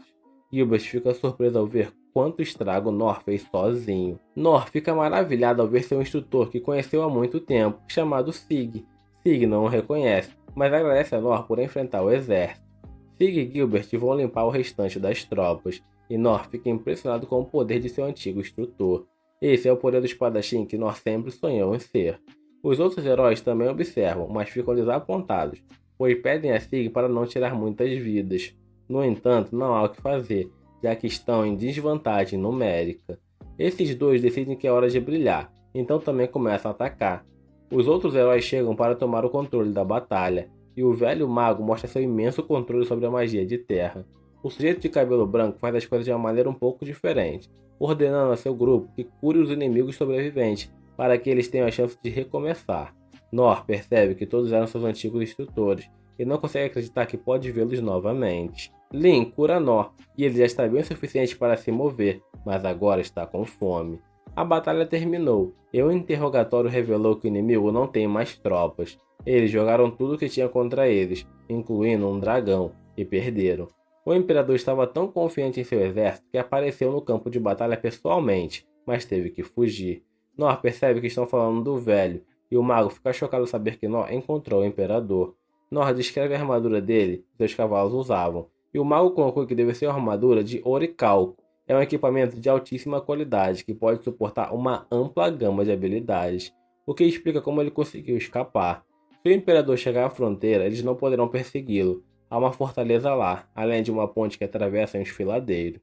Gilbert fica surpreso ao ver quanto estrago Nor fez sozinho. Nor fica maravilhado ao ver seu instrutor que conheceu há muito tempo, chamado Sig. Sig não o reconhece, mas agradece a Nor por enfrentar o exército. Sig e Gilbert vão limpar o restante das tropas, e Nor fica impressionado com o poder de seu antigo instrutor. Esse é o poder do espadachim que Nor sempre sonhou em ser. Os outros heróis também observam, mas ficam desapontados, pois pedem a Sig para não tirar muitas vidas. No entanto, não há o que fazer, já que estão em desvantagem numérica. Esses dois decidem que é hora de brilhar, então também começam a atacar. Os outros heróis chegam para tomar o controle da batalha, e o velho mago mostra seu imenso controle sobre a magia de terra. O sujeito de cabelo branco faz as coisas de uma maneira um pouco diferente, ordenando a seu grupo que cure os inimigos sobreviventes, para que eles tenham a chance de recomeçar. Nor percebe que todos eram seus antigos instrutores, e não consegue acreditar que pode vê-los novamente. Lin cura Nor, e ele já está bem o suficiente para se mover, mas agora está com fome. A batalha terminou, e o interrogatório revelou que o inimigo não tem mais tropas. Eles jogaram tudo que tinha contra eles, incluindo um dragão, e perderam. O imperador estava tão confiante em seu exército que apareceu no campo de batalha pessoalmente, mas teve que fugir. Nor percebe que estão falando do velho, e o mago fica chocado ao saber que Nor encontrou o imperador. Nor descreve a armadura dele que seus cavalos usavam, e o mago conclui que deve ser uma armadura de oricalco. É um equipamento de altíssima qualidade que pode suportar uma ampla gama de habilidades, o que explica como ele conseguiu escapar. Se o imperador chegar à fronteira, eles não poderão persegui-lo. Há uma fortaleza lá, além de uma ponte que atravessa um desfiladeiro.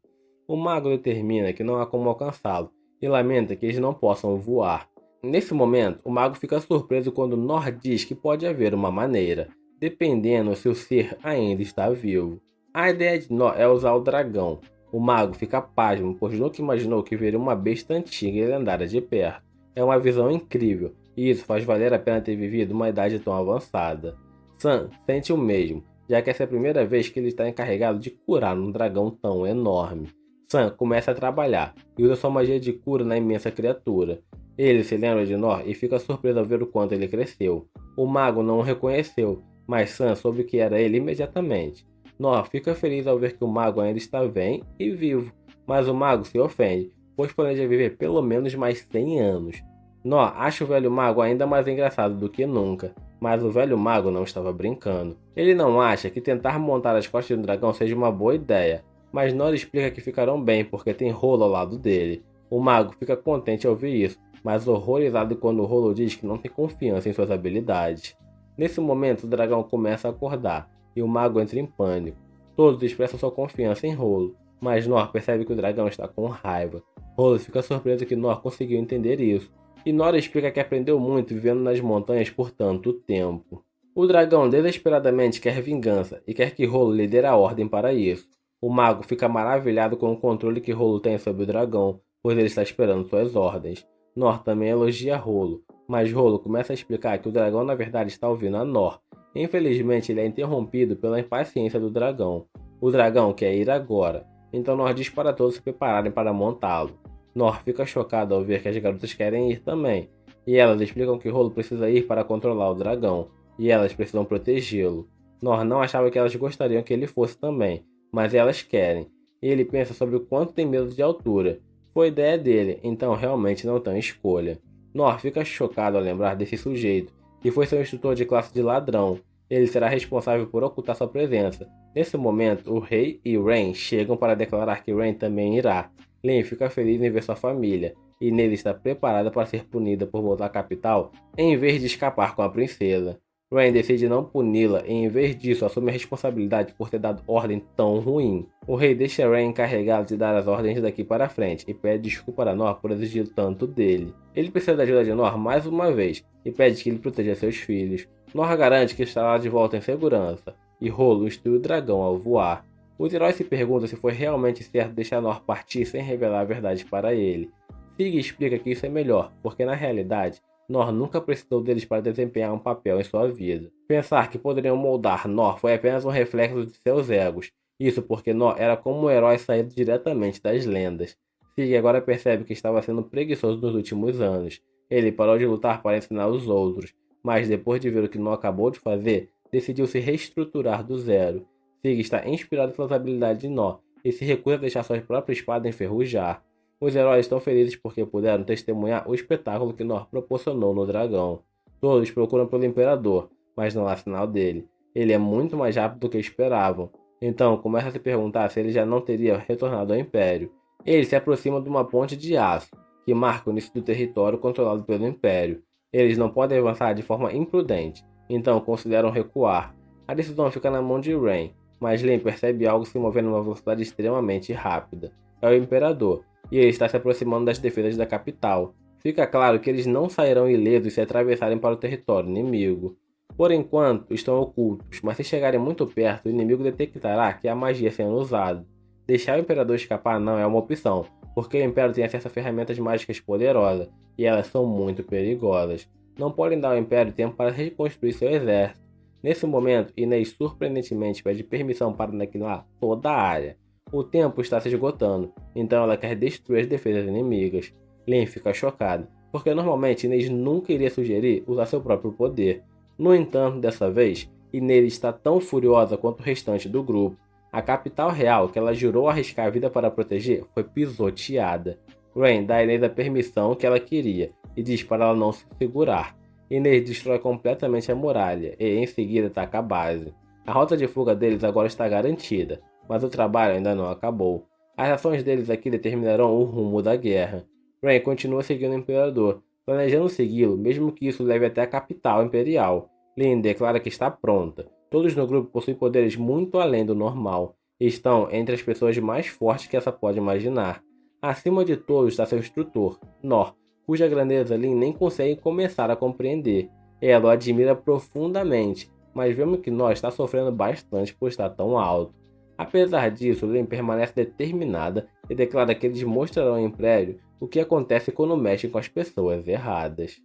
O mago determina que não há como alcançá-lo e lamenta que eles não possam voar. Nesse momento, o mago fica surpreso quando Nor diz que pode haver uma maneira, dependendo se o ser ainda está vivo. A ideia de Nor é usar o dragão. O mago fica pasmo, pois nunca imaginou que veria uma besta antiga e lendária de perto. É uma visão incrível, e isso faz valer a pena ter vivido uma idade tão avançada. Sam sente o mesmo, já que essa é a primeira vez que ele está encarregado de curar um dragão tão enorme. Sam começa a trabalhar e usa sua magia de cura na imensa criatura. Ele se lembra de Nor e fica surpreso ao ver o quanto ele cresceu. O mago não o reconheceu, mas Sam soube que era ele imediatamente. Nor fica feliz ao ver que o mago ainda está bem e vivo, mas o mago se ofende, pois planeja viver pelo menos mais 100 anos. Nor acha o velho mago ainda mais engraçado do que nunca, mas o velho mago não estava brincando. Ele não acha que tentar montar as costas de um dragão seja uma boa ideia, mas Nor explica que ficarão bem porque tem Rolo ao lado dele. O mago fica contente ao ouvir isso, mas horrorizado quando o Rolo diz que não tem confiança em suas habilidades. Nesse momento, o dragão começa a acordar, e o mago entra em pânico. Todos expressam sua confiança em Rolo, mas Nor percebe que o dragão está com raiva. Rolo fica surpreso que Nor conseguiu entender isso, e Nor explica que aprendeu muito vivendo nas montanhas por tanto tempo. O dragão desesperadamente quer vingança e quer que Rolo lhe dê a ordem para isso. O mago fica maravilhado com o controle que Rolo tem sobre o dragão, pois ele está esperando suas ordens. Nor também elogia Rolo, mas Rolo começa a explicar que o dragão na verdade está ouvindo a Nor. Infelizmente, ele é interrompido pela impaciência do dragão. O dragão quer ir agora, então Nor diz para todos se prepararem para montá-lo. Nor fica chocado ao ver que as garotas querem ir também, e elas explicam que Rolo precisa ir para controlar o dragão, e elas precisam protegê-lo. Nor não achava que elas gostariam que ele fosse também, mas elas querem, e ele pensa sobre o quanto tem medo de altura. Foi ideia dele, então realmente não tem escolha. Nor fica chocado ao lembrar desse sujeito, que foi seu instrutor de classe de ladrão. Ele será responsável por ocultar sua presença. Nesse momento, o rei e Rain chegam para declarar que Rain também irá. Lin fica feliz em ver sua família, e Nele está preparada para ser punida por voltar à capital em vez de escapar com a princesa. Rain decide não puni-la e, em vez disso, assume a responsabilidade por ter dado ordem tão ruim. O rei deixa Rain encarregado de dar as ordens daqui para frente e pede desculpa a Nor por exigir tanto dele. Ele precisa da ajuda de Nor mais uma vez e pede que ele proteja seus filhos. Nor garante que estará de volta em segurança, e Rolo instrui o dragão ao voar. Os heróis se perguntam se foi realmente certo deixar Nor partir sem revelar a verdade para ele. Sig explica que isso é melhor, porque na realidade, Nor nunca precisou deles para desempenhar um papel em sua vida. Pensar que poderiam moldar Nor foi apenas um reflexo de seus egos. Isso porque Nor era como um herói saído diretamente das lendas. Sig agora percebe que estava sendo preguiçoso nos últimos anos. Ele parou de lutar para ensinar os outros, mas depois de ver o que Nor acabou de fazer, decidiu se reestruturar do zero. Sig está inspirado pelas habilidades de Nor e se recusa a deixar sua própria espada enferrujar. Os heróis estão felizes porque puderam testemunhar o espetáculo que Nor proporcionou no dragão. Todos procuram pelo Imperador, mas não há sinal dele. Ele é muito mais rápido do que esperavam. Então começa a se perguntar se ele já não teria retornado ao Império. Ele se aproxima de uma ponte de aço, que marca o início do território controlado pelo Império. Eles não podem avançar de forma imprudente, então consideram recuar. A decisão fica na mão de Rain, mas Lin percebe algo se movendo a uma velocidade extremamente rápida. É o Imperador, e ele está se aproximando das defesas da capital. Fica claro que eles não sairão ilesos se atravessarem para o território inimigo. Por enquanto, estão ocultos, mas se chegarem muito perto, o inimigo detectará que há magia sendo usada. Deixar o Imperador escapar não é uma opção, porque o Império tem acesso a ferramentas mágicas poderosas, e elas são muito perigosas. Não podem dar ao Império tempo para reconstruir seu exército. Nesse momento, Inês surpreendentemente pede permissão para aniquilar toda a área. O tempo está se esgotando, então ela quer destruir as defesas inimigas. Lin fica chocada, porque normalmente Inês nunca iria sugerir usar seu próprio poder. No entanto, dessa vez, Inês está tão furiosa quanto o restante do grupo. A capital real, que ela jurou arriscar a vida para proteger, foi pisoteada. Rain dá a Inês a permissão que ela queria e diz para ela não se segurar. Inês destrói completamente a muralha e, em seguida, ataca a base. A rota de fuga deles agora está garantida, mas o trabalho ainda não acabou. As ações deles aqui determinarão o rumo da guerra. Rain continua seguindo o Imperador, planejando segui-lo, mesmo que isso leve até a capital imperial. Lin declara que está pronta. Todos no grupo possuem poderes muito além do normal, e estão entre as pessoas mais fortes que essa pode imaginar. Acima de todos está seu instrutor, Nor, cuja grandeza Lin nem consegue começar a compreender. Ela o admira profundamente, mas vemos que Nor está sofrendo bastante por estar tão alto. Apesar disso, Lin permanece determinada e declara que eles mostrarão ao Império o que acontece quando mexem com as pessoas erradas.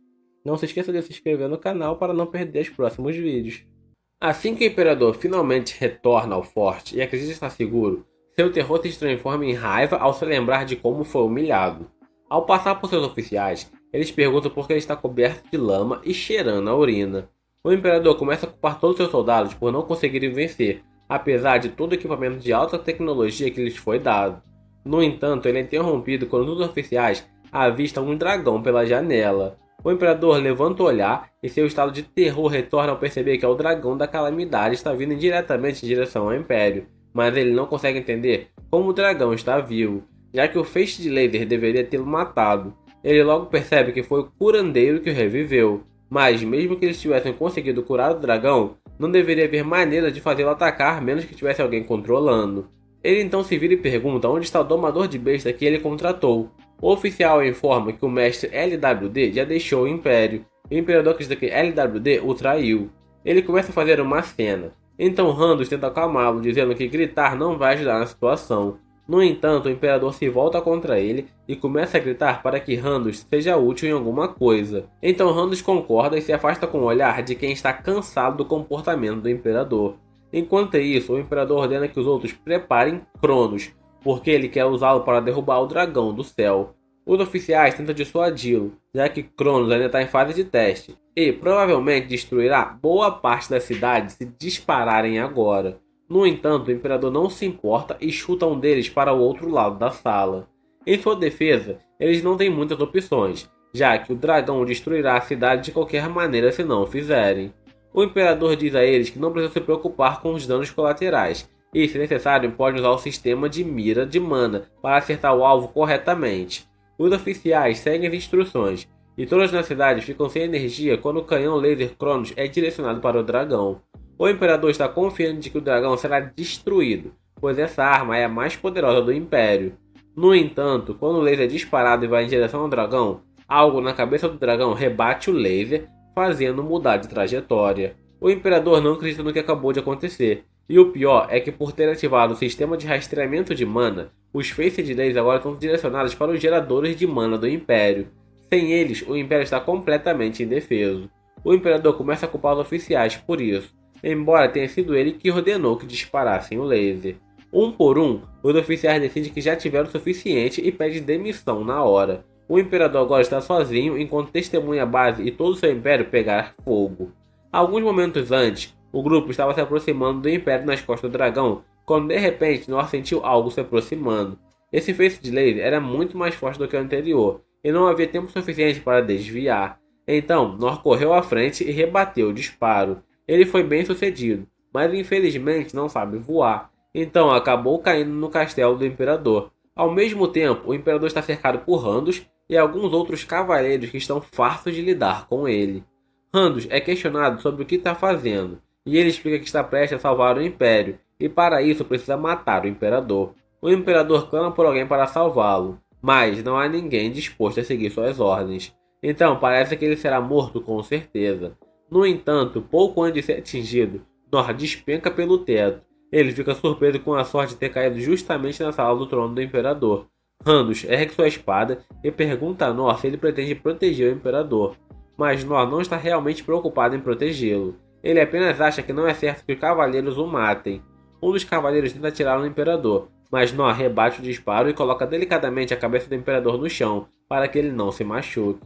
Não se esqueça de se inscrever no canal para não perder os próximos vídeos. Assim que o Imperador finalmente retorna ao forte e acredita estar seguro, seu terror se transforma em raiva ao se lembrar de como foi humilhado. Ao passar por seus oficiais, eles perguntam por que ele está coberto de lama e cheirando a urina. O Imperador começa a culpar todos seus soldados por não conseguirem vencer, apesar de todo o equipamento de alta tecnologia que lhes foi dado. No entanto, ele é interrompido quando os oficiais avistam um dragão pela janela. O Imperador levanta o olhar e seu estado de terror retorna ao perceber que é o dragão da calamidade está vindo diretamente em direção ao Império, mas ele não consegue entender como o dragão está vivo, já que o feixe de laser deveria tê-lo matado. Ele logo percebe que foi o curandeiro que o reviveu, mas mesmo que eles tivessem conseguido curar o dragão, não deveria haver maneira de fazê-lo atacar menos que tivesse alguém controlando. Ele então se vira e pergunta onde está o domador de besta que ele contratou. O oficial informa que o mestre LWD já deixou o Império, e o Imperador acredita que LWD o traiu. Ele começa a fazer uma cena, então Randos tenta acalmá-lo, dizendo que gritar não vai ajudar na situação. No entanto, o Imperador se volta contra ele e começa a gritar para que Randos seja útil em alguma coisa. Então Randos concorda e se afasta com o olhar de quem está cansado do comportamento do Imperador. Enquanto isso, o Imperador ordena que os outros preparem Cronos, porque ele quer usá-lo para derrubar o dragão do céu. Os oficiais tentam dissuadi-lo, já que Cronos ainda está em fase de teste, e provavelmente destruirá boa parte da cidade se dispararem agora. No entanto, o Imperador não se importa e chuta um deles para o outro lado da sala. Em sua defesa, eles não têm muitas opções, já que o dragão destruirá a cidade de qualquer maneira se não o fizerem. O Imperador diz a eles que não precisam se preocupar com os danos colaterais, e, se necessário, pode usar o sistema de mira de mana para acertar o alvo corretamente. Os oficiais seguem as instruções, e todas nas cidades ficam sem energia quando o canhão laser Cronos é direcionado para o dragão. O Imperador está confiante de que o dragão será destruído, pois essa arma é a mais poderosa do Império. No entanto, quando o laser é disparado e vai em direção ao dragão, algo na cabeça do dragão rebate o laser, fazendo mudar de trajetória. O Imperador não acredita no que acabou de acontecer, e o pior é que por ter ativado o sistema de rastreamento de mana, os Faces de laser agora estão direcionados para os geradores de mana do Império. Sem eles, o Império está completamente indefeso. O Imperador começa a culpar os oficiais por isso, embora tenha sido ele que ordenou que disparassem o laser. Um por um, os oficiais decidem que já tiveram o suficiente e pedem demissão na hora. O Imperador agora está sozinho enquanto testemunha a base e todo o seu império pegar fogo. Alguns momentos antes, o grupo estava se aproximando do Império nas costas do dragão, quando de repente Nor sentiu algo se aproximando. Esse Face de laser era muito mais forte do que o anterior, e não havia tempo suficiente para desviar. Então, Nor correu à frente e rebateu o disparo. Ele foi bem sucedido, mas infelizmente não sabe voar, então acabou caindo no castelo do Imperador. Ao mesmo tempo, o Imperador está cercado por Randos e alguns outros cavaleiros que estão fartos de lidar com ele. Randos é questionado sobre o que está fazendo, e ele explica que está prestes a salvar o Império, e para isso precisa matar o Imperador. O Imperador clama por alguém para salvá-lo, mas não há ninguém disposto a seguir suas ordens. Então parece que ele será morto com certeza. No entanto, pouco antes de ser atingido, Nor despenca pelo teto. Ele fica surpreso com a sorte de ter caído justamente na sala do trono do Imperador. Randos ergue sua espada e pergunta a Nor se ele pretende proteger o Imperador. Mas Nor não está realmente preocupado em protegê-lo. Ele apenas acha que não é certo que os cavaleiros o matem. Um dos cavaleiros tenta atirar no Imperador, mas Nor rebate o disparo e coloca delicadamente a cabeça do Imperador no chão para que ele não se machuque.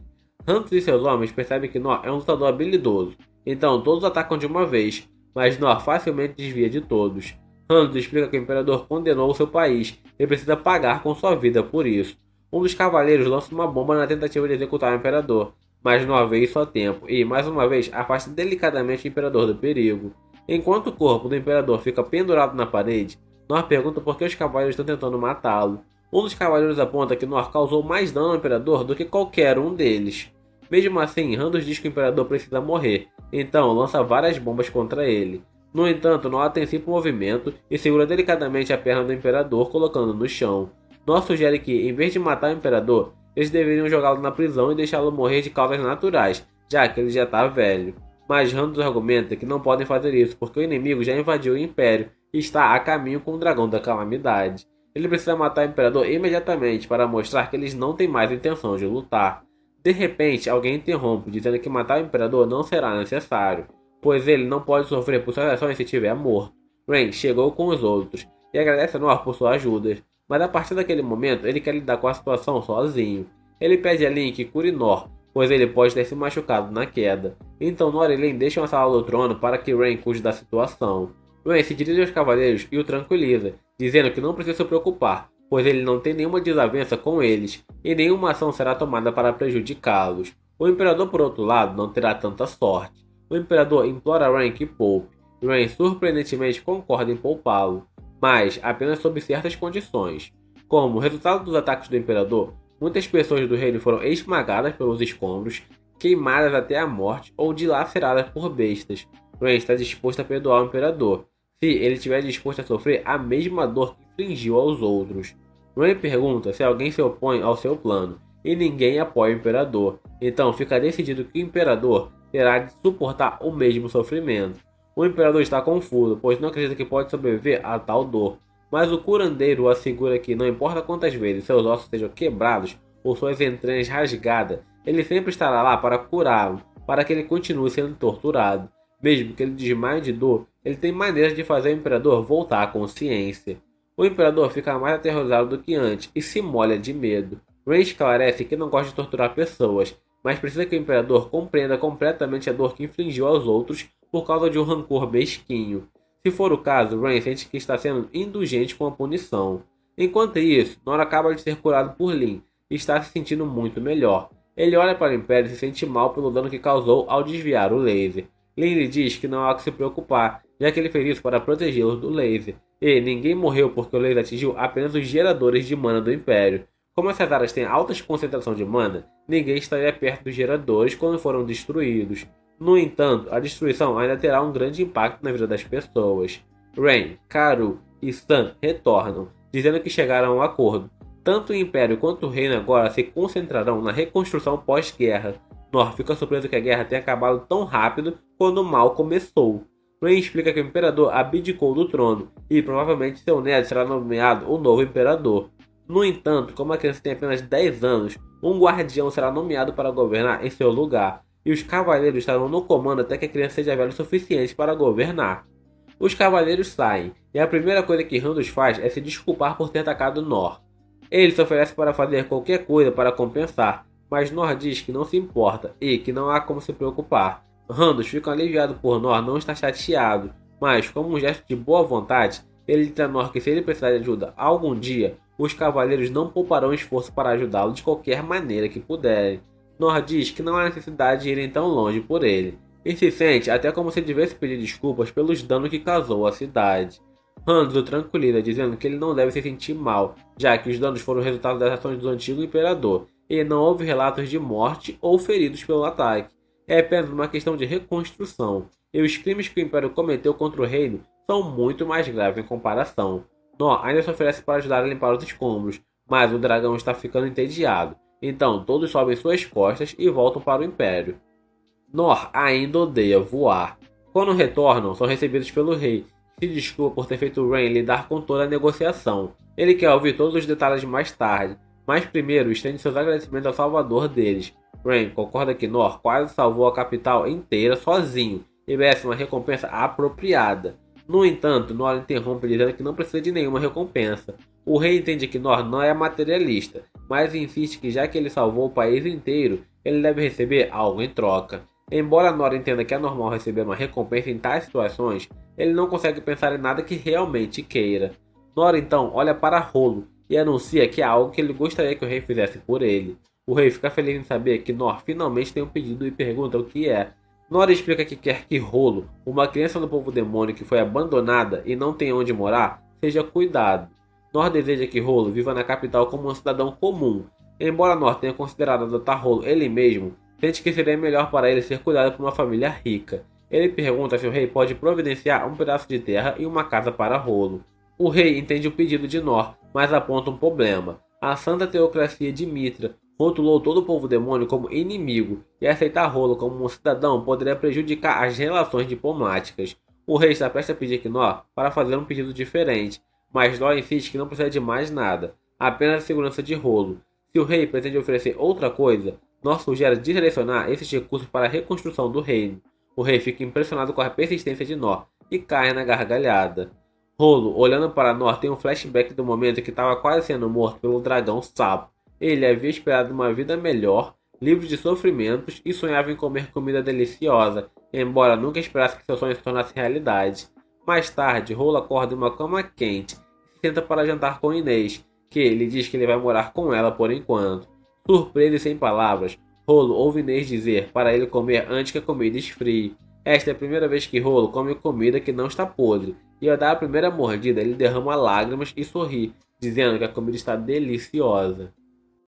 Randos e seus homens percebem que Nor é um lutador habilidoso, então todos atacam de uma vez, mas Nor facilmente desvia de todos. Randos explica que o Imperador condenou o seu país e precisa pagar com sua vida por isso. Um dos cavaleiros lança uma bomba na tentativa de executar o Imperador, mas Nor vê isso a tempo e, mais uma vez, afasta delicadamente o Imperador do perigo. Enquanto o corpo do Imperador fica pendurado na parede, Nor pergunta por que os cavaleiros estão tentando matá-lo. Um dos cavaleiros aponta que Nor causou mais dano ao Imperador do que qualquer um deles. Mesmo assim, Randos diz que o Imperador precisa morrer, então lança várias bombas contra ele. No entanto, Nor antecipa o movimento e segura delicadamente a perna do Imperador, colocando no chão. Nor sugere que, em vez de matar o Imperador, eles deveriam jogá-lo na prisão e deixá-lo morrer de causas naturais, já que ele já está velho. Mas Randos argumenta que não podem fazer isso porque o inimigo já invadiu o Império e está a caminho com o Dragão da Calamidade. Ele precisa matar o Imperador imediatamente para mostrar que eles não têm mais intenção de lutar. De repente, alguém interrompe, dizendo que matar o Imperador não será necessário, pois ele não pode sofrer por suas ações se estiver morto. Rain chegou com os outros e agradece a Nor por sua ajuda, mas a partir daquele momento ele quer lidar com a situação sozinho. Ele pede a Lin que cure Nor, pois ele pode ter se machucado na queda. Então Nor e Lin deixam a sala do trono para que Rain cuide da situação. Rain se dirige aos cavaleiros e o tranquiliza, dizendo que não precisa se preocupar, pois ele não tem nenhuma desavença com eles e nenhuma ação será tomada para prejudicá-los. O Imperador, por outro lado, não terá tanta sorte. O Imperador implora a Rain que poupe, e Rain surpreendentemente concorda em poupá-lo, mas apenas sob certas condições. Como resultado dos ataques do Imperador, muitas pessoas do reino foram esmagadas pelos escombros, queimadas até a morte ou dilaceradas por bestas. Rain está disposto a perdoar o Imperador, se ele estiver disposto a sofrer a mesma dor que infligiu aos outros. Rain pergunta se alguém se opõe ao seu plano, e ninguém apoia o Imperador, então fica decidido que o Imperador terá de suportar o mesmo sofrimento. O Imperador está confuso, pois não acredita que pode sobreviver a tal dor, mas o curandeiro o assegura que não importa quantas vezes seus ossos sejam quebrados ou suas entranhas rasgadas, ele sempre estará lá para curá-lo, para que ele continue sendo torturado. Mesmo que ele desmaie de dor, ele tem maneiras de fazer o Imperador voltar à consciência. O Imperador fica mais aterrorizado do que antes e se molha de medo. Rain esclarece que não gosta de torturar pessoas, mas precisa que o Imperador compreenda completamente a dor que infligiu aos outros por causa de um rancor mesquinho. Se for o caso, Rain sente que está sendo indulgente com a punição. Enquanto isso, Nor acaba de ser curado por Lin e está se sentindo muito melhor. Ele olha para o Império e se sente mal pelo dano que causou ao desviar o laser. Lin lhe diz que não há o que se preocupar, já que ele fez isso para protegê-los do laser. E ninguém morreu porque o laser atingiu apenas os geradores de mana do Império. Como essas áreas têm alta concentração de mana, ninguém estaria perto dos geradores quando foram destruídos. No entanto, a destruição ainda terá um grande impacto na vida das pessoas. Rain, Karu e Sun retornam, dizendo que chegaram a um acordo. Tanto o Império quanto o Reino agora se concentrarão na reconstrução pós-guerra. Nor fica surpreso que a guerra tenha acabado tão rápido quando o mal começou. Rain explica que o Imperador abdicou do trono e provavelmente seu neto será nomeado o novo Imperador. No entanto, como a criança tem apenas 10 anos, um guardião será nomeado para governar em seu lugar, e os cavaleiros estarão no comando até que a criança seja velha o suficiente para governar. Os cavaleiros saem, e a primeira coisa que Randus faz é se desculpar por ter atacado Nor. Ele se oferece para fazer qualquer coisa para compensar, mas Nor diz que não se importa e que não há como se preocupar. Randus fica aliviado por Nor não estar chateado, mas como um gesto de boa vontade, ele diz a Nor que se ele precisar de ajuda algum dia, os cavaleiros não pouparão esforço para ajudá-lo de qualquer maneira que puderem. Nor diz que não há necessidade de irem tão longe por ele, e se sente até como se devesse pedir desculpas pelos danos que causou à cidade. Randus o tranquiliza, dizendo que ele não deve se sentir mal, já que os danos foram resultado das ações do antigo imperador, e não houve relatos de morte ou feridos pelo ataque. É apenas uma questão de reconstrução, e os crimes que o Império cometeu contra o reino são muito mais graves em comparação. Nor ainda se oferece para ajudar a limpar os escombros, mas o dragão está ficando entediado, então todos sobem suas costas e voltam para o Império. Nor ainda odeia voar. Quando retornam, são recebidos pelo rei, que se desculpa por ter feito Rain lidar com toda a negociação. Ele quer ouvir todos os detalhes mais tarde, mas primeiro estende seus agradecimentos ao salvador deles. Rain concorda que Nor quase salvou a capital inteira sozinho e merece uma recompensa apropriada. No entanto, Nor interrompe dizendo que não precisa de nenhuma recompensa. O rei entende que Nor não é materialista, mas insiste que já que ele salvou o país inteiro, ele deve receber algo em troca. Embora Nor entenda que é normal receber uma recompensa em tais situações, ele não consegue pensar em nada que realmente queira. Nor então olha para Rolo e anuncia que é algo que ele gostaria que o rei fizesse por ele. O rei fica feliz em saber que Nor finalmente tem um pedido e pergunta o que é. Nor explica que quer que Rolo, uma criança do povo demônio que foi abandonada e não tem onde morar, seja cuidado. Nor deseja que Rolo viva na capital como um cidadão comum. Embora Nor tenha considerado adotar Rolo ele mesmo, sente que seria melhor para ele ser cuidado por uma família rica. Ele pergunta se o rei pode providenciar um pedaço de terra e uma casa para Rolo. O rei entende o pedido de Nor, mas aponta um problema. A santa teocracia de Mitra rotulou todo o povo demônio como inimigo, e aceitar Rolo como um cidadão poderia prejudicar as relações diplomáticas. O rei está prestes a pedir que Nor para fazer um pedido diferente, mas Nor insiste que não precisa de mais nada, apenas a segurança de Rolo. Se o rei pretende oferecer outra coisa, Nor sugere direcionar esses recursos para a reconstrução do reino. O rei fica impressionado com a persistência de Nor e cai na gargalhada. Rolo, olhando para Nor, tem um flashback do momento que estava quase sendo morto pelo dragão sapo. Ele havia esperado uma vida melhor, livre de sofrimentos e sonhava em comer comida deliciosa, embora nunca esperasse que seu sonho se tornasse realidade. Mais tarde, Rolo acorda em uma cama quente e se senta para jantar com Inês, que lhe diz que ele vai morar com ela por enquanto. Surpreso e sem palavras, Rolo ouve Inês dizer para ele comer antes que a comida esfrie. Esta é a primeira vez que Rolo come comida que não está podre, e ao dar a primeira mordida ele derrama lágrimas e sorri, dizendo que a comida está deliciosa.